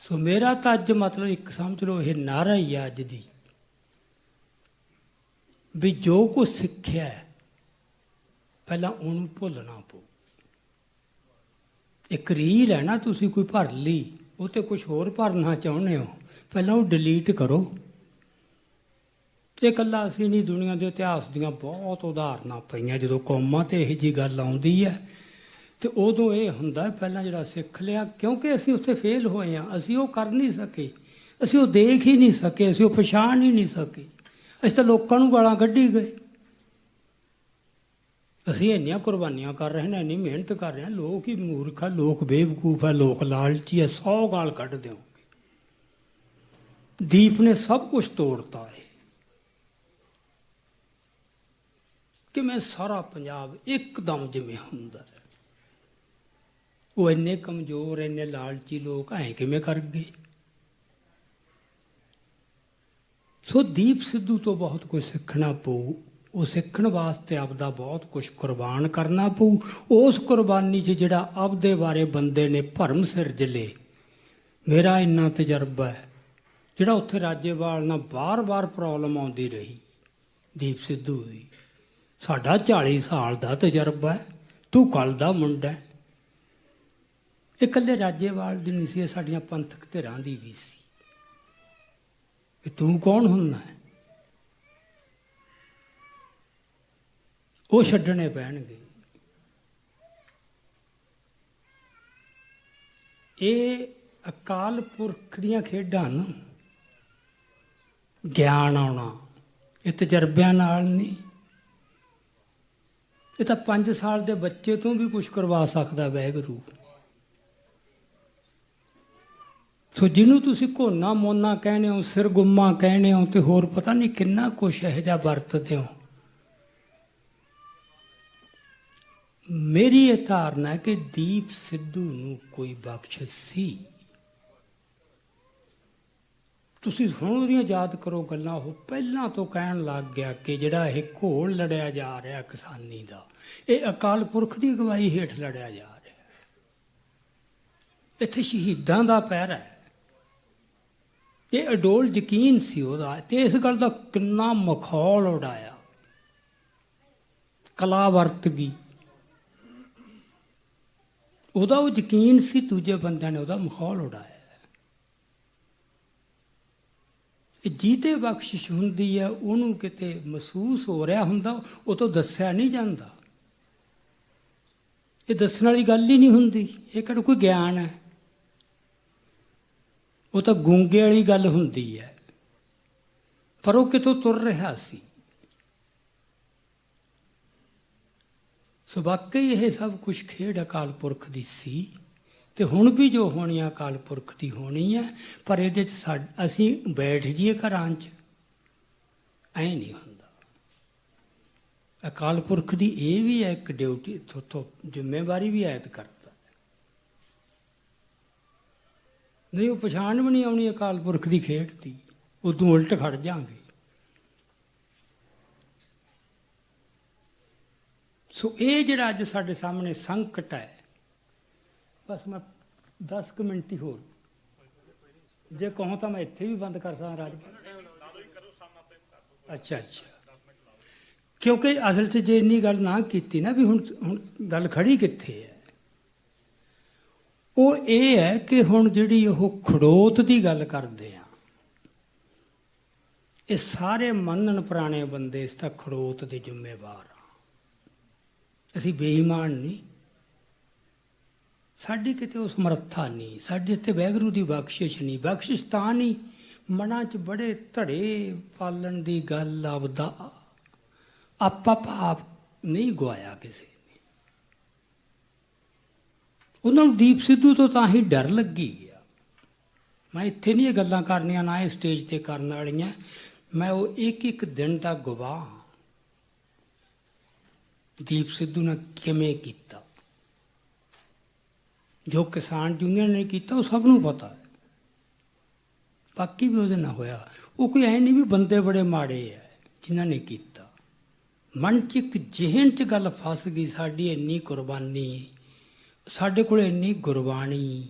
ਸੋ ਮੇਰਾ ਤਾਂ ਅੱਜ ਮਤਲਬ ਇੱਕ ਸਮਝ ਲਓ ਇਹ ਨਾਰਾ ਹੀ ਆ ਅੱਜ ਦੀ, ਵੀ ਜੋ ਕੁਛ ਸਿੱਖਿਆ ਪਹਿਲਾਂ ਉਹਨੂੰ ਭੁੱਲਣਾ ਪਊ। ਇੱਕ ਰੀਲ ਹੈ ਨਾ, ਤੁਸੀਂ ਕੋਈ ਭਰ ਲਈ, ਉਹ 'ਤੇ ਕੁਛ ਹੋਰ ਭਰਨਾ ਚਾਹੁੰਦੇ ਹੋ, ਪਹਿਲਾਂ ਉਹ ਡਿਲੀਟ ਕਰੋ। ਇਹ ਇਕੱਲਾ ਅਸੀਂ ਨਹੀਂ, ਦੁਨੀਆ ਦੇ ਇਤਿਹਾਸ ਦੀਆਂ ਬਹੁਤ ਉਦਾਹਰਨਾਂ ਪਈਆਂ। ਜਦੋਂ ਕੌਮਾਂ 'ਤੇ ਇਹੋ ਜਿਹੀ ਗੱਲ ਆਉਂਦੀ ਹੈ ਅਤੇ ਉਦੋਂ ਇਹ ਹੁੰਦਾ ਪਹਿਲਾਂ ਜਿਹੜਾ ਸਿੱਖ ਲਿਆ, ਕਿਉਂਕਿ ਅਸੀਂ ਉੱਥੇ ਫੇਲ ਹੋਏ ਹਾਂ, ਅਸੀਂ ਉਹ ਕਰ ਨਹੀਂ ਸਕੇ, ਅਸੀਂ ਉਹ ਦੇਖ ਹੀ ਨਹੀਂ ਸਕੇ, ਅਸੀਂ ਉਹ ਪਛਾਣ ਹੀ ਨਹੀਂ ਸਕੇ। ਅਸੀਂ ਤਾਂ ਲੋਕਾਂ ਨੂੰ ਗਾਲਾਂ ਕੱਢੀ ਗਏ। ਅਸੀਂ ਇੰਨੀਆਂ ਕੁਰਬਾਨੀਆਂ ਕਰ ਰਹੇ ਨੇ, ਇੰਨੀ ਮਿਹਨਤ ਕਰ ਰਹੇ ਹਾਂ, ਲੋਕ ਹੀ ਮੂਰਖ ਆ, ਲੋਕ ਬੇਵਕੂਫ ਆ, ਲੋਕ ਲਾਲਚੀ ਆ, 100 ਗਾਲ ਕੱਢ ਦਿਓਗੇ। ਦੀਪ ਨੇ ਸਭ ਕੁਛ ਤੋੜਤਾ ਹੈ। ਕਿਵੇਂ ਸਾਰਾ ਪੰਜਾਬ ਇੱਕਦਮ ਜਿਵੇਂ ਹੁੰਦਾ ਹੈ। ਉਹ ਇੰਨੇ ਕਮਜ਼ੋਰ, ਇੰਨੇ ਲਾਲਚੀ ਲੋਕ ਐਂ ਕਿਵੇਂ ਕਰ ਗਏ? ਸੋ ਦੀਪ ਸਿੱਧੂ ਤੋਂ ਬਹੁਤ ਕੁਝ ਸਿੱਖਣਾ ਪਊ। ਉਹ ਸਿੱਖਣ ਵਾਸਤੇ ਆਪਦਾ ਬਹੁਤ ਕੁਝ ਕੁਰਬਾਨ ਕਰਨਾ ਪਊ। ਉਸ ਕੁਰਬਾਨੀ 'ਚ ਜਿਹੜਾ ਆਪਦੇ ਬਾਰੇ ਬੰਦੇ ਨੇ ਭਰਮ ਸਿਰਜ ਲਏ। ਮੇਰਾ ਇੰਨਾ ਤਜਰਬਾ ਹੈ, ਜਿਹੜਾ ਉੱਥੇ ਰਾਜੇਵਾਲ ਨਾਲ ਬਾਰ-ਬਾਰ ਪ੍ਰੋਬਲਮ ਆਉਂਦੀ ਰਹੀ ਦੀਪ ਸਿੱਧੂ ਦੀ। ਸਾਡਾ 40 ਸਾਲ ਦਾ ਤਜਰਬਾ ਹੈ, ਤੂੰ ਕੱਲ੍ਹ ਦਾ ਮੁੰਡਾ ਹੈ। ਇਹ ਇਕੱਲੇ ਰਾਜੇਵਾਲ ਦੀ ਨਹੀਂ ਸੀ, ਇਹ ਸਾਡੀਆਂ ਪੰਥਕ ਧਿਰਾਂ ਦੀ ਵੀ ਸੀ। ਕਿ ਤੂੰ ਕੌਣ ਹੁੰਦਾ ਹੈ? ਉਹ ਛੱਡਣੇ ਪੈਣਗੇ। ਇਹ ਅਕਾਲ ਪੁਰਖ ਦੀਆਂ ਖੇਡਾਂ ਨਾ, ਗਿਆਨ ਆਉਣਾ ਇਹ ਤਜਰਬਿਆਂ ਨਾਲ ਨਹੀਂ। ਇਹ ਤਾਂ 5 ਸਾਲ ਦੇ ਬੱਚੇ ਤੋਂ ਵੀ ਕੁਛ ਕਰਵਾ ਸਕਦਾ ਵਾਹਿਗੁਰੂ। ਸੋ ਜਿਹਨੂੰ ਤੁਸੀਂ ਘੋਨਾ ਮੋਨਾ ਕਹਿੰਦੇ ਹੋ, ਸਿਰ ਗੁੰਮਾ ਕਹਿੰਦੇ ਹੋ, ਤੇ ਹੋਰ ਪਤਾ ਨਹੀਂ ਕਿੰਨਾ ਕੁਛ ਇਹੋ ਜਿਹਾ ਵਰਤਦੇ ਹੋ। ਮੇਰੀ ਇਹ ਧਾਰਨਾ ਹੈ ਕਿ ਦੀਪ ਸਿੱਧੂ ਨੂੰ ਕੋਈ ਬਖਸ਼ਿਸ਼ ਸੀ। ਤੁਸੀਂ ਹੁਣ ਉਹਦੀਆਂ ਯਾਦ ਕਰੋ ਗੱਲਾਂ। ਉਹ ਪਹਿਲਾਂ ਤੋਂ ਕਹਿਣ ਲੱਗ ਗਿਆ ਕਿ ਜਿਹੜਾ ਇਹ ਘੋਲ ਲੜਿਆ ਜਾ ਰਿਹਾ ਕਿਸਾਨੀ ਦਾ, ਇਹ ਅਕਾਲ ਪੁਰਖ ਦੀ ਅਗਵਾਈ ਹੇਠ ਲੜਿਆ ਜਾ ਰਿਹਾ। ਇੱਥੇ ਸ਼ਹੀਦਾਂ ਦਾ ਪਹਿਰਾ ਹੈ। ਇਹ ਅਡੋਲ ਯਕੀਨ ਸੀ ਉਹਦਾ, ਤੇ ਇਸ ਗੱਲ ਦਾ ਕਿੰਨਾ ਮਖੌਲ ਉਡਾਇਆ। ਕਲਾ ਵਰਤ ਗਈ। ਉਹਦਾ ਉਹ ਯਕੀਨ ਸੀ, ਦੂਜੇ ਬੰਦਿਆਂ ਨੇ ਉਹਦਾ ਮਖੌਲ ਉਡਾਇਆ। ਜਿਹਦੇ ਬਖਸ਼ਿਸ਼ ਹੁੰਦੀ ਹੈ ਉਹਨੂੰ ਕਿਤੇ ਮਹਿਸੂਸ ਹੋ ਰਿਹਾ ਹੁੰਦਾ, ਉਹ ਤੋਂ ਦੱਸਿਆ ਨਹੀਂ ਜਾਂਦਾ। ਇਹ ਦੱਸਣ ਵਾਲੀ ਗੱਲ ਹੀ ਨਹੀਂ ਹੁੰਦੀ। ਇਹ ਕਿਹੜਾ ਕੋਈ ਗਿਆਨ ਹੈ? ਉਹ ਤਾਂ ਗੂੰਗੇ ਵਾਲੀ ਗੱਲ ਹੁੰਦੀ ਹੈ। ਪਰ ਉਹ ਕਿਤੋਂ ਤੁਰ ਰਿਹਾ ਸੀ। ਸੋ ਵਾਕਈ ਇਹ ਸਭ ਕੁਛ ਖੇਡ ਅਕਾਲ ਪੁਰਖ ਦੀ ਸੀ, ਤੇ ਹੁਣ ਵੀ ਜੋ ਹੋਣੀ ਆ ਅਕਾਲ ਪੁਰਖ ਦੀ ਹੋਣੀ ਹੈ। ਪਰ ਇਹਦੇ 'ਚ ਅਸੀਂ ਬੈਠ ਜਾਈਏ ਘਰਾਂ 'ਚ, ਐਂ ਨਹੀਂ ਹੁੰਦਾ। ਅਕਾਲ ਪੁਰਖ ਦੀ ਇਹ ਵੀ ਹੈ ਇੱਕ ਡਿਊਟੀ, ਥੋਤੋਂ ਜ਼ਿੰਮੇਵਾਰੀ ਵੀ ਆਇਤ ਕਰਦਾ। ਨਹੀਂ ਉਹ ਪਛਾਣ ਵੀ ਨਹੀਂ ਆਉਣੀ ਅਕਾਲ ਪੁਰਖ ਦੀ ਖੇਡ ਦੀ, ਉਦੋਂ ਉਲਟ ਖੜ ਜਾਵਾਂਗੇ। ਸੋ ਇਹ ਜਿਹੜਾ ਅੱਜ ਸਾਡੇ ਸਾਹਮਣੇ ਸੰਕਟ ਹੈ, ਬਸ ਮੈਂ 10 ਕੁ ਮਿੰਟ ਹੀ ਹੋਰ, ਜੇ ਕਹੋ ਤਾਂ ਮੈਂ ਇੱਥੇ ਵੀ ਬੰਦ ਕਰ ਸਕਦਾ ਰਾਜਪਾਲ। ਅੱਛਾ, ਕਿਉਂਕਿ ਅਸਲ 'ਚ ਜੇ ਇੰਨੀ ਗੱਲ ਨਾ ਕੀਤੀ ਨਾ ਵੀ ਹੁਣ ਗੱਲ ਖੜੀ ਕਿੱਥੇ ਹੈ, ਉਹ ਇਹ ਹੈ ਕਿ ਹੁਣ ਜਿਹੜੀ ਉਹ ਖੜੋਤ ਦੀ ਗੱਲ ਕਰਦੇ ਆ, ਇਹ ਸਾਰੇ ਮੰਨਣ ਪੁਰਾਣੇ ਬੰਦੇ ਇਸ ਤਾਂ ਖੜੋਤ ਦੇ ਜ਼ਿੰਮੇਵਾਰ ਆ। ਅਸੀਂ ਬੇਈਮਾਨ ਨਹੀਂ, ਸਾਡੀ ਕਿਤੇ ਉਹ ਸਮਰੱਥਾ ਨਹੀਂ, ਸਾਡੇ ਇੱਥੇ ਵਾਹਿਗੁਰੂ ਦੀ ਬਖਸ਼ਿਸ਼ ਨਹੀਂ। ਬਖਸ਼ਿਸ਼ ਤਾਂ ਨਹੀਂ, ਮਨਾਂ 'ਚ ਬੜੇ ਧੜੇ ਪਾਲਣ ਦੀ ਗੱਲ, ਆਪਦਾ ਆਪਾ ਭਾਵ ਨਹੀਂ ਗਵਾਇਆ ਕਿਸੇ ਨੇ। ਉਹਨਾਂ ਨੂੰ ਦੀਪ ਸਿੱਧੂ ਤੋਂ ਤਾਂ ਹੀ ਡਰ ਲੱਗੀ ਗਿਆ। ਮੈਂ ਇੱਥੇ ਨਹੀਂ ਇਹ ਗੱਲਾਂ ਕਰਨੀਆਂ, ਨਾ ਇਹ ਸਟੇਜ ਤੇ ਕਰਨ ਵਾਲੀਆਂ। ਮੈਂ ਉਹ ਇੱਕ ਇੱਕ ਦਿਨ ਦਾ ਗਵਾਹ ਹਾਂ। ਦੀਪ ਸਿੱਧੂ ਨੇ ਕਿਵੇਂ ਕੀਤਾ, ਜੋ ਕਿਸਾਨ ਯੂਨੀਅਨ ਨੇ ਕੀਤਾ ਉਹ ਸਭ ਨੂੰ ਪਤਾ ਹੈ। ਬਾਕੀ ਵੀ ਉਹਦੇ ਨਾਲ ਹੋਇਆ। ਉਹ ਕੋਈ ਐ ਨਹੀਂ ਵੀ ਬੰਦੇ ਬੜੇ ਮਾੜੇ ਹੈ ਜਿਨ੍ਹਾਂ ਨੇ ਕੀਤਾ। ਮਨ 'ਚ ਇੱਕ ਜਿਹਨ 'ਚ ਗੱਲ ਫਸ ਗਈ, ਸਾਡੀ ਇੰਨੀ ਕੁਰਬਾਨੀ, ਸਾਡੇ ਕੋਲ ਇੰਨੀ ਗੁਰਬਾਣੀ,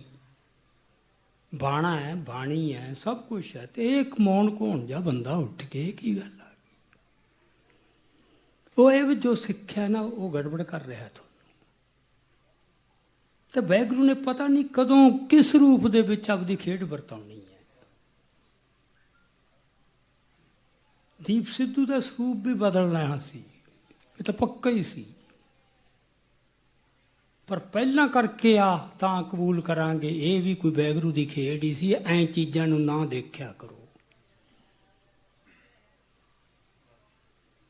ਬਾਣਾ ਹੈ, ਬਾਣੀ ਹੈ, ਸਭ ਕੁਛ ਹੈ, ਤੇ ਇਹ ਇੱਕ ਮੌਨ ਘੋਣ ਜਿਹਾ ਬੰਦਾ ਉੱਠ ਕੇ ਕੀ ਗੱਲ ਆ ਗਈ। ਉਹ ਇਹ ਵੀ ਜੋ ਸਿੱਖਿਆ ਨਾ ਉਹ ਗੜਬੜ ਕਰ ਰਿਹਾ ਤੁਹਾਨੂੰ। ਤੇ ਵਾਹਿਗੁਰੂ ਨੇ ਪਤਾ ਨਹੀਂ ਕਦੋਂ ਕਿਸ ਰੂਪ ਦੇ ਵਿੱਚ ਆਪਦੀ ਖੇਡ ਵਰਤਾਉਣੀ ਹੈ। ਦੀਪ ਸਿੱਧੂ ਦਾ ਸਰੂਪ ਵੀ ਬਦਲਣਾ ਸੀ, ਇਹ ਤਾਂ ਪੱਕਾ ਹੀ ਸੀ। ਪਰ ਪਹਿਲਾਂ ਕਰਕੇ ਆ ਤਾਂ ਕਬੂਲ ਕਰਾਂਗੇ, ਇਹ ਵੀ ਕੋਈ ਵਾਹਿਗੁਰੂ ਦੀ ਖੇਡ ਹੀ ਸੀ। ਐਂ ਚੀਜ਼ਾਂ ਨੂੰ ਨਾ ਦੇਖਿਆ ਕਰੋ,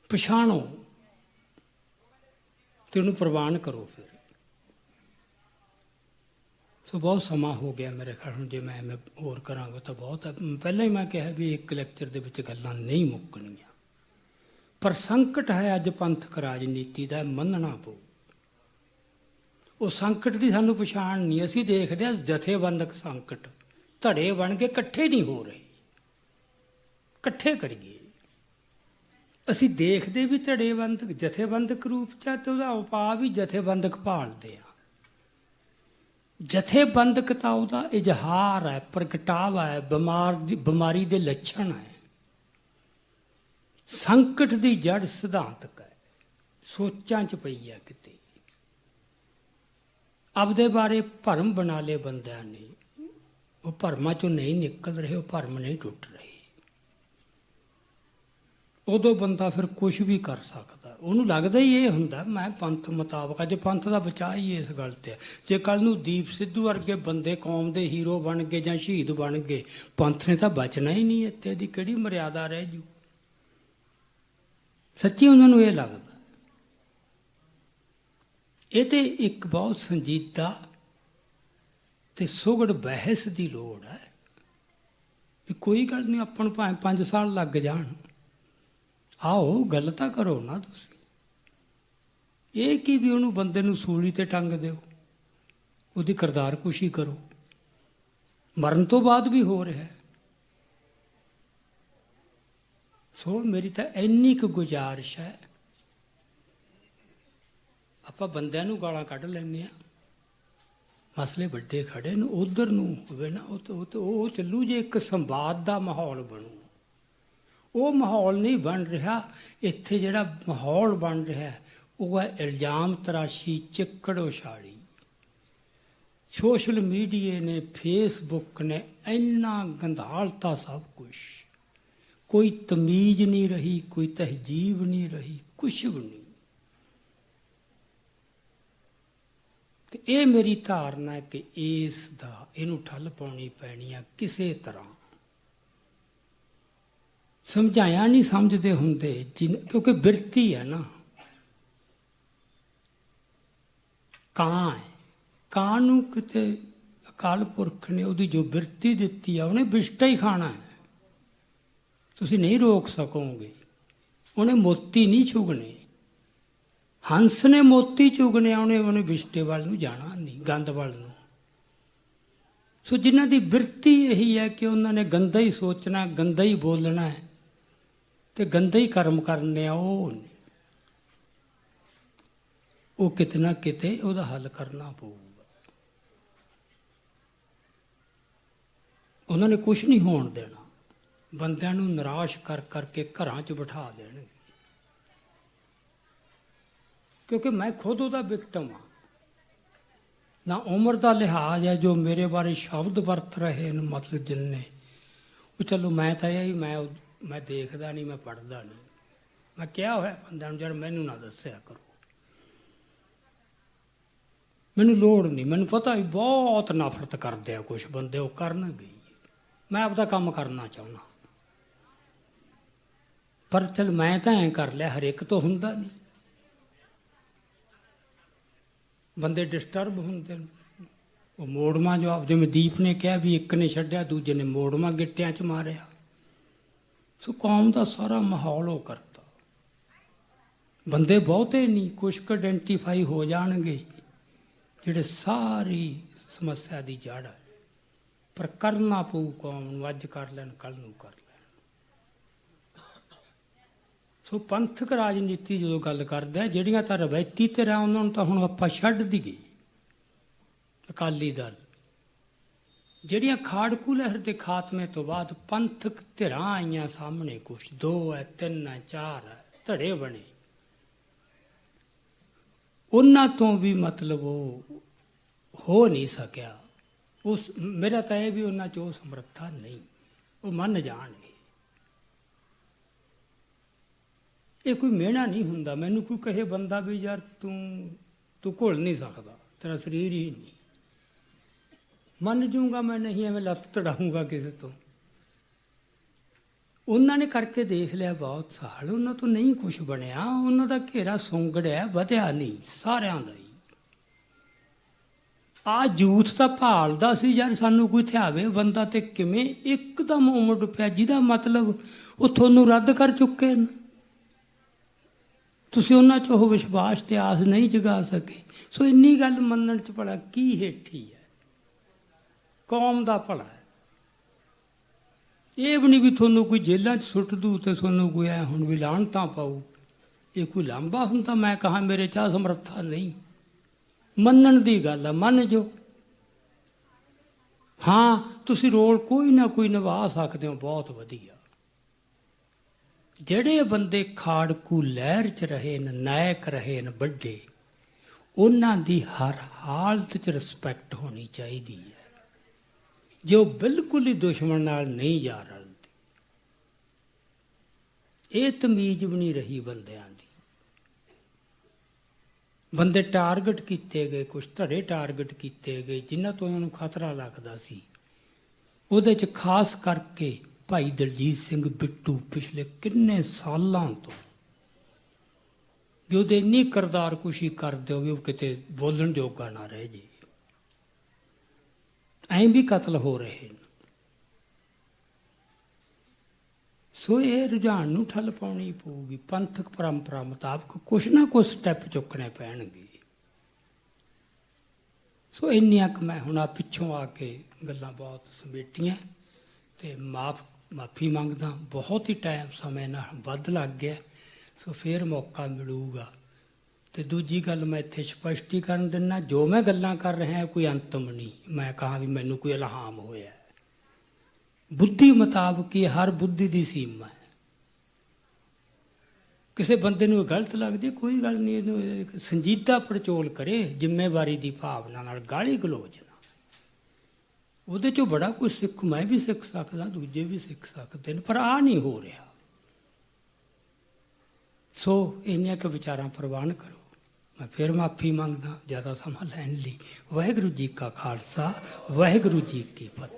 ਪਛਾਣੋ ਤੇ ਉਹਨੂੰ ਪ੍ਰਵਾਨ ਕਰੋ। ਫਿਰ ਸੋ ਬਹੁਤ ਸਮਾਂ ਹੋ ਗਿਆ ਮੇਰੇ ਖਿਆਲ ਨੂੰ, ਜੇ ਮੈਂ ਹੋਰ ਕਰਾਂਗਾ ਤਾਂ ਬਹੁਤ ਹੈ। ਪਹਿਲਾਂ ਹੀ ਮੈਂ ਕਿਹਾ ਵੀ ਇੱਕ ਲੈਕਚਰ ਦੇ ਵਿੱਚ ਗੱਲਾਂ ਨਹੀਂ ਮੁੱਕਣੀਆਂ। ਪਰ ਸੰਕਟ ਹੈ ਅੱਜ ਪੰਥਕ ਰਾਜਨੀਤੀ ਦਾ, ਮੰਨਣਾ ਪਊ। ਉਹ ਸੰਕਟ ਦੀ ਸਾਨੂੰ ਪਛਾਣ ਨਹੀਂ। ਅਸੀਂ ਦੇਖਦੇ ਹਾਂ ਜਥੇਬੰਦਕ ਸੰਕਟ, ਧੜੇ ਬਣ ਕੇ ਇਕੱਠੇ ਨਹੀਂ ਹੋ ਰਹੇ, ਇਕੱਠੇ ਕਰੀਏ। ਅਸੀਂ ਦੇਖਦੇ ਵੀ ਧੜੇਬੰਦਕ ਜਥੇਬੰਦਕ ਰੂਪ 'ਚ, ਤੇ ਉਹਦਾ ਉਪਾਅ ਵੀ ਜਥੇਬੰਦਕ ਭਾਲਦੇ ਆ। ਜਥੇਬੰਦਕਤਾ ਉਹਦਾ ਇਜ਼ਹਾਰ ਹੈ, ਪ੍ਰਗਟਾਵਾ ਹੈ, ਬਿਮਾਰੀ ਦੇ ਲੱਛਣ ਹੈ। ਸੰਕਟ ਦੀ ਜੜ ਸਿਧਾਂਤਕ ਹੈ, ਸੋਚਾਂ 'ਚ ਪਈ ਹੈ ਕਿਤੇ। ਆਪਦੇ ਬਾਰੇ ਭਰਮ ਬਣਾ ਲਏ ਬੰਦਿਆਂ ਨੇ, ਉਹ ਭਰਮਾਂ 'ਚੋਂ ਨਹੀਂ ਨਿਕਲ ਰਹੇ, ਉਹ ਭਰਮ ਨਹੀਂ ਟੁੱਟ ਰਹੇ। ਉਦੋਂ ਬੰਦਾ ਫਿਰ ਕੁਛ ਵੀ ਕਰ ਸਕਦਾ। ਉਹਨੂੰ ਲੱਗਦਾ ਹੀ ਇਹ ਹੁੰਦਾ ਮੈਂ ਪੰਥ ਮੁਤਾਬਕ, ਅੱਜ ਪੰਥ ਦਾ ਬਚਾਅ ਹੀ ਇਸ ਗੱਲ ਤੇ ਹੈ। ਜੇ ਕੱਲ੍ਹ ਨੂੰ ਦੀਪ ਸਿੱਧੂ ਵਰਗੇ ਬੰਦੇ ਕੌਮ ਦੇ ਹੀਰੋ ਬਣ ਗਏ ਜਾਂ ਸ਼ਹੀਦ ਬਣ ਗਏ, ਪੰਥ ਨੇ ਤਾਂ ਬਚਣਾ ਹੀ ਨਹੀਂ। ਇੱਥੇ ਦੀ ਕਿਹੜੀ ਮਰਿਆਦਾ ਰਹਿ ਜੂ। ਸੱਚੀ ਉਹਨਾਂ ਨੂੰ ਇਹ ਲੱਗਦਾ। ਇਹ ਤੇ ਇੱਕ ਬਹੁਤ ਸੰਜੀਦਾ ਤੇ ਸੁਘੜ ਬਹਿਸ ਦੀ ਲੋੜ ਹੈ ਵੀ ਕੋਈ ਗੱਲ ਨਹੀਂ, ਆਪਾਂ ਨੂੰ ਭਾਵੇਂ 5 ਸਾਲ ਲੱਗ ਜਾਣ, ਆਓ ਗੱਲ ਤਾਂ ਕਰੋ ਨਾ ਤੁਸੀਂ। ਇਹ ਕੀ ਵੀ ਉਹਨੂੰ ਬੰਦੇ ਨੂੰ ਸੂਲੀ ਤੇ ਟੰਗ ਦਿਓ, ਉਹਦੀ ਕਿਰਦਾਰ ਕੁਸ਼ੀ ਕਰੋ। ਮਰਨ ਤੋਂ ਬਾਅਦ ਵੀ ਹੋ ਰਿਹਾ। ਸੋ ਮੇਰੀ ਤਾਂ ਇੰਨੀ ਕੁ ਗੁਜ਼ਾਰਿਸ਼ ਹੈ, ਆਪਾਂ ਬੰਦਿਆਂ ਨੂੰ ਗਾਲਾਂ ਕੱਢ ਲੈਂਦੇ ਹਾਂ, ਮਸਲੇ ਵੱਡੇ ਖੜੇ ਨੇ, ਉਧਰ ਨੂੰ ਹੋਵੇ ਨਾ ਉਹ ਚੱਲੂ। ਜੇ ਇੱਕ ਸੰਵਾਦ ਦਾ ਮਾਹੌਲ ਬਣੂ, ਉਹ ਮਾਹੌਲ ਨਹੀਂ ਬਣ ਰਿਹਾ। ਇੱਥੇ ਜਿਹੜਾ ਮਾਹੌਲ ਬਣ ਰਿਹਾ ਉਹ ਹੈ ਇਲਜ਼ਾਮ ਤਰਾਸ਼ੀ, ਚਿੱਕੜ ਉਛਾਲੀ। ਸੋਸ਼ਲ ਮੀਡੀਆ ਨੇ, ਫੇਸਬੁੱਕ ਨੇ ਇੰਨਾ ਗੰਧਾਲਤਾ ਸਭ ਕੁਛ। ਕੋਈ ਤਮੀਜ਼ ਨਹੀਂ ਰਹੀ, ਕੋਈ ਤਹਿਜੀਬ ਨਹੀਂ ਰਹੀ, ਕੁਛ ਵੀ ਨਹੀਂ। ਤੇ ਇਹ ਮੇਰੀ ਧਾਰਨਾ ਹੈ ਕਿ ਇਹਨੂੰ ਠੱਲ ਪਾਉਣੀ ਪੈਣੀ ਆ ਕਿਸੇ ਤਰ੍ਹਾਂ। ਸਮਝਾਇਆ ਨਹੀਂ ਸਮਝਦੇ ਹੁੰਦੇ, ਕਿਉਂਕਿ ਬਿਰਤੀ ਹੈ ਨਾ। ਕਾਂ ਹੈ, ਕਾਂ ਨੂੰ ਕਿਤੇ ਅਕਾਲ ਪੁਰਖ ਨੇ ਉਹਦੀ ਜੋ ਬਿਰਤੀ ਦਿੱਤੀ ਆ, ਉਹਨੇ ਬਿਸ਼ਟਾ ਹੀ ਖਾਣਾ ਹੈ। ਤੁਸੀਂ ਨਹੀਂ ਰੋਕ ਸਕੋਗੇ। ਉਹਨੇ ਮੋਤੀ ਨਹੀਂ ਚੁਗਣੇ। ਹੰਸ ਨੇ ਮੋਤੀ ਚੁਗਣੇ, ਉਹਨੇ ਬਿਸ਼ਟੇ ਵੱਲ ਨੂੰ ਜਾਣਾ ਨਹੀਂ, ਗੰਦ ਵੱਲ ਨੂੰ। ਸੋ ਜਿਨ੍ਹਾਂ ਦੀ ਬਿਰਤੀ ਇਹੀ ਹੈ ਕਿ ਉਹਨਾਂ ਨੇ ਗੰਦਾ ਹੀ ਸੋਚਣਾ, ਗੰਦਾ ਹੀ ਬੋਲਣਾ ਹੈ ਤੇ ਗੰਦੇ ਹੀ ਕਰਮ ਕਰਨੇ ਆ, ਉਹ ਕਿਤੇ ਨਾ ਕਿਤੇ ਉਹਦਾ ਹੱਲ ਕਰਨਾ ਪਊਗਾ। ਉਹਨਾਂ ਨੇ ਕੁਛ ਨਹੀਂ ਹੋਣ ਦੇਣਾ। ਬੰਦਿਆਂ ਨੂੰ ਨਿਰਾਸ਼ ਕਰ ਕਰਕੇ ਘਰਾਂ 'ਚ ਬਿਠਾ ਦੇਣਗੇ। ਕਿਉਂਕਿ ਮੈਂ ਖੁਦ ਉਹਦਾ ਵਿਕਟਮ ਹਾਂ। ਨਾ ਉਮਰ ਦਾ ਲਿਹਾਜ਼ ਹੈ, ਜੋ ਮੇਰੇ ਬਾਰੇ ਸ਼ਬਦ ਵਰਤ ਰਹੇ ਨੇ, ਮਤਲਬ ਜਿੰਨੇ ਉਹ ਚਲੋ ਮੈਂ ਤਾਂ ਇਹ ਮੈਂ ਦੇਖਦਾ ਨਹੀਂ, ਮੈਂ ਪੜ੍ਹਦਾ ਨਹੀਂ। ਮੈਂ ਕਿਹਾ ਹੋਇਆ ਬੰਦਿਆਂ ਨੂੰ, ਯਾਰ ਮੈਨੂੰ ਨਾ ਦੱਸਿਆ ਕਰੋ, ਮੈਨੂੰ ਲੋੜ ਨਹੀਂ। ਮੈਨੂੰ ਪਤਾ ਵੀ ਬਹੁਤ ਨਫ਼ਰਤ ਕਰਦੇ ਆ ਕੁਛ ਬੰਦੇ, ਉਹ ਕਰਨਗੇ। ਮੈਂ ਆਪਦਾ ਕੰਮ ਕਰਨਾ ਚਾਹੁੰਦਾ, ਪਰ ਚਲ ਮੈਂ ਤਾਂ ਐਂ ਕਰ ਲਿਆ। ਹਰੇਕ ਤੋਂ ਹੁੰਦਾ ਨਹੀਂ, ਬੰਦੇ ਡਿਸਟਰਬ ਹੁੰਦੇ ਨੇ। ਉਹ ਮੋੜਵਾਂ ਜਵਾਬ, ਜਿਵੇਂ ਦੀਪ ਨੇ ਕਿਹਾ ਵੀ ਇੱਕ ਨੇ ਛੱਡਿਆ ਦੂਜੇ ਨੇ ਮੋੜਵਾਂ ਗਿੱਟਿਆਂ 'ਚ ਮਾਰਿਆ। ਸੋ ਕੌਮ ਦਾ ਸਾਰਾ ਮਾਹੌਲ ਉਹ ਕਰਤਾ। ਬੰਦੇ ਬਹੁਤੇ ਨਹੀਂ, ਕੁਛ ਕੁ ਆਇਡੈਂਟੀਫਾਈ ਹੋ ਜਾਣਗੇ ਜਿਹੜੇ ਸਾਰੀ ਸਮੱਸਿਆ ਦੀ ਜੜ ਹੈ। ਪਰ ਕਰਨਾ ਪਊ ਕੌਮ ਨੂੰ, ਅੱਜ ਕਰ ਲੈਣ ਕੱਲ੍ਹ ਨੂੰ ਕਰ ਲੈਣ। ਸੋ ਪੰਥਕ ਰਾਜਨੀਤੀ ਜਦੋਂ ਗੱਲ ਕਰਦੇ, ਜਿਹੜੀਆਂ ਤਾਂ ਰਵਾਇਤੀ ਧਿਰਾਂ ਉਹਨਾਂ ਨੂੰ ਤਾਂ ਹੁਣ ਆਪਾਂ ਛੱਡ ਦਈਏ। ਅਕਾਲੀ ਦਲ, ਜਿਹੜੀਆਂ ਖਾੜਕੂ ਲਹਿਰ ਦੇ ਖਾਤਮੇ ਤੋਂ ਬਾਅਦ ਪੰਥਕ ਧਿਰਾਂ ਆਈਆਂ ਸਾਹਮਣੇ, ਕੁਛ 2 ਹੈ 3 ਹੈ 4 ਹੈ ਧੜੇ ਬਣੇ, ਉਹਨਾਂ ਤੋਂ ਵੀ ਮਤਲਬ ਉਹ ਹੋ ਨਹੀਂ ਸਕਿਆ। ਉਸ ਮੇਰਾ ਤਾਂ ਇਹ ਵੀ ਉਹਨਾਂ 'ਚ ਉਹ ਸਮਰੱਥਾ ਨਹੀਂ, ਉਹ ਮੰਨ ਜਾਣਗੇ। ਇਹ ਕੋਈ ਮਿਹਣਾ ਨਹੀਂ ਹੁੰਦਾ। ਮੈਨੂੰ ਕੋਈ ਕਹੇ ਬੰਦਾ ਵੀ ਯਾਰ ਤੂੰ ਘੁਲ ਨਹੀਂ ਸਕਦਾ, ਤੇਰਾ ਸਰੀਰ ਹੀ ਨਹੀਂ, ਮੰਨ ਜੂੰਗਾ ਮੈਂ, ਨਹੀਂ ਐਵੇਂ ਲੱਤ ਤੜਾਊਂਗਾ ਕਿਸੇ ਤੋਂ। ਉਹਨਾਂ ਨੇ ਕਰਕੇ ਦੇਖ ਲਿਆ ਬਹੁਤ ਸਾਲ, ਉਹਨਾਂ ਤੋਂ ਨਹੀਂ ਕੁਛ ਬਣਿਆ। ਉਹਨਾਂ ਦਾ ਘੇਰਾ ਸੁੰਗੜਿਆ, ਵਧਿਆ ਨਹੀਂ, ਸਾਰਿਆਂ ਦਾ ਹੀ। ਆ ਯੂਥ ਤਾਂ ਭਾਲਦਾ ਸੀ ਯਾਰ ਸਾਨੂੰ ਕੋਈ ਥਿਆਵੇ ਬੰਦਾ, ਤੇ ਕਿਵੇਂ ਇੱਕਦਮ ਉਮੜ ਪਿਆ, ਜਿਹਦਾ ਮਤਲਬ ਉਹ ਤੁਹਾਨੂੰ ਰੱਦ ਕਰ ਚੁੱਕੇ ਨੇ। ਤੁਸੀਂ ਉਹਨਾਂ 'ਚ ਉਹ ਵਿਸ਼ਵਾਸ ਤੇ ਆਸ ਨਹੀਂ ਜਗਾ ਸਕੇ। ਸੋ ਇੰਨੀ ਗੱਲ ਮੰਨਣ 'ਚ ਭਲਾ ਕੀ ਹੇਠੀ ਹੈ? ਕੌਮ ਦਾ ਭਲਾ ਹੈ। ਇਹ ਵੀ ਨਹੀਂ ਵੀ ਤੁਹਾਨੂੰ ਕੋਈ ਜੇਲ੍ਹਾਂ 'ਚ ਸੁੱਟ ਦੂ ਤੇ ਤੁਹਾਨੂੰ ਕੋਈ ਐ ਹੁਣ ਵੀ ਲਾਹਣਤਾਂ ਪਾਊ। ਇਹ ਕੋਈ ਲਾਂਭਾ ਹੁੰਦਾ? ਮੈਂ ਕਹਾਂ ਮੇਰੇ 'ਚ ਸਮਰੱਥਾ ਨਹੀਂ, ਮੰਨਣ ਦੀ ਗੱਲ ਹੈ, ਮੰਨ ਜੋ। ਹਾਂ, ਤੁਸੀਂ ਰੋਲ ਕੋਈ ਨਾ ਕੋਈ ਨਿਭਾ ਸਕਦੇ ਹੋ, ਬਹੁਤ ਵਧੀਆ। ਜਿਹੜੇ ਬੰਦੇ ਖਾੜਕੂ ਲਹਿਰ 'ਚ ਰਹੇ ਨੇ, ਨਾਇਕ ਰਹੇ ਨੇ ਵੱਡੇ, ਉਹਨਾਂ ਦੀ ਹਰ ਹਾਲਤ 'ਚ ਰਿਸਪੈਕਟ ਹੋਣੀ ਚਾਹੀਦੀ ਹੈ। ਜੇ ਉਹ ਬਿਲਕੁਲ ਹੀ ਦੁਸ਼ਮਣ ਨਾਲ ਨਹੀਂ ਜਾ ਰਲਦੇ, ਇਹ ਤਮੀਜ਼ ਵੀ ਨਹੀਂ ਰਹੀ ਬੰਦਿਆਂ ਦੀ। ਬੰਦੇ ਟਾਰਗੇਟ ਕੀਤੇ ਗਏ, ਕੁਛ ਧੜੇ ਟਾਰਗੇਟ ਕੀਤੇ ਗਏ ਜਿਨ੍ਹਾਂ ਤੋਂ ਉਹਨਾਂ ਨੂੰ ਖਤਰਾ ਲੱਗਦਾ ਸੀ। ਉਹਦੇ 'ਚ ਖਾਸ ਕਰਕੇ ਭਾਈ ਦਲਜੀਤ ਸਿੰਘ ਬਿੱਟੂ ਪਿਛਲੇ ਕਿੰਨੇ ਸਾਲਾਂ ਤੋਂ ਵੀ ਉਹਦੇ ਇੰਨੀ ਕਿਰਦਾਰ ਕੁਸ਼ੀ ਕਰਦੇ ਹੋ ਵੀ ਉਹ ਕਿਤੇ ਬੋਲਣ ਜੋਗਾ ਨਾ ਰਹਿ ਜੇ। ਐਂ ਵੀ ਕਤਲ ਹੋ ਰਹੇ ਨੇ। ਸੋ ਇਹ ਰੁਝਾਨ ਨੂੰ ਠੱਲ ਪਾਉਣੀ ਪਊਗੀ। ਪੰਥਕ ਪਰੰਪਰਾ ਮੁਤਾਬਕ ਕੁਛ ਨਾ ਕੁਛ ਸਟੈਪ ਚੁੱਕਣੇ ਪੈਣਗੇ। ਸੋ ਇੰਨੀਆਂ ਕੁ ਮੈਂ ਹੁਣ ਪਿੱਛੋਂ ਆ ਕੇ ਗੱਲਾਂ ਬਹੁਤ ਸਮੇਟੀਆਂ ਤੇ ਮਾਫੀ ਮੰਗਦਾ। ਬਹੁਤ ਹੀ ਟਾਈਮ ਸਮੇਂ ਨਾਲ ਵੱਧ ਲੱਗ ਗਿਆ। ਸੋ ਫਿਰ ਮੌਕਾ ਮਿਲੂਗਾ। ਤੇ ਦੂਜੀ ਗੱਲ ਮੈਂ ਇੱਥੇ ਸਪਸ਼ਟੀਕਰਨ ਦਿੰਦਾ, ਜੋ ਮੈਂ ਗੱਲਾਂ ਕਰ ਰਿਹਾ ਕੋਈ ਅੰਤਮ ਨਹੀਂ। ਮੈਂ ਕਹਾਂ ਵੀ ਮੈਨੂੰ ਕੋਈ ਇਲਹਾਮ ਹੋਇਆ। ਬੁੱਧੀ ਮੁਤਾਬਕ ਹੀ ਹਰ ਬੁੱਧੀ ਦੀ ਸੀਮਾ ਹੈ। ਕਿਸੇ ਬੰਦੇ ਨੂੰ ਗਲਤ ਲੱਗਦੀ ਕੋਈ ਗੱਲ ਨਹੀਂ, ਇਹਨੂੰ ਸੰਜੀਦਾ ਪੜਚੋਲ ਕਰੇ ਜ਼ਿੰਮੇਵਾਰੀ ਦੀ ਭਾਵਨਾ ਨਾਲ, ਗਾਲੀ ਗਲੋਚ ਨਾਲ। ਉਹਦੇ 'ਚੋਂ ਬੜਾ ਕੁਝ ਸਿੱਖ, ਮੈਂ ਵੀ ਸਿੱਖ ਸਕਦਾ, ਦੂਜੇ ਵੀ ਸਿੱਖ ਸਕਦੇ ਨੇ, ਪਰ ਆਹ ਨਹੀਂ ਹੋ ਰਿਹਾ। ਸੋ ਇੰਨੀਆਂ ਕੁ ਵਿਚਾਰਾਂ ਪ੍ਰਵਾਨ ਕਰੋ। ਮੈਂ ਫਿਰ ਮਾਫੀ ਮੰਗਦਾ ਜ਼ਿਆਦਾ ਸਮਾਂ ਲੈਣ ਲਈ। ਵਾਹਿਗੁਰੂ ਜੀ ਕਾ ਖਾਲਸਾ, ਵਾਹਿਗੁਰੂ ਜੀ ਕੀ ਫਤਿਹ।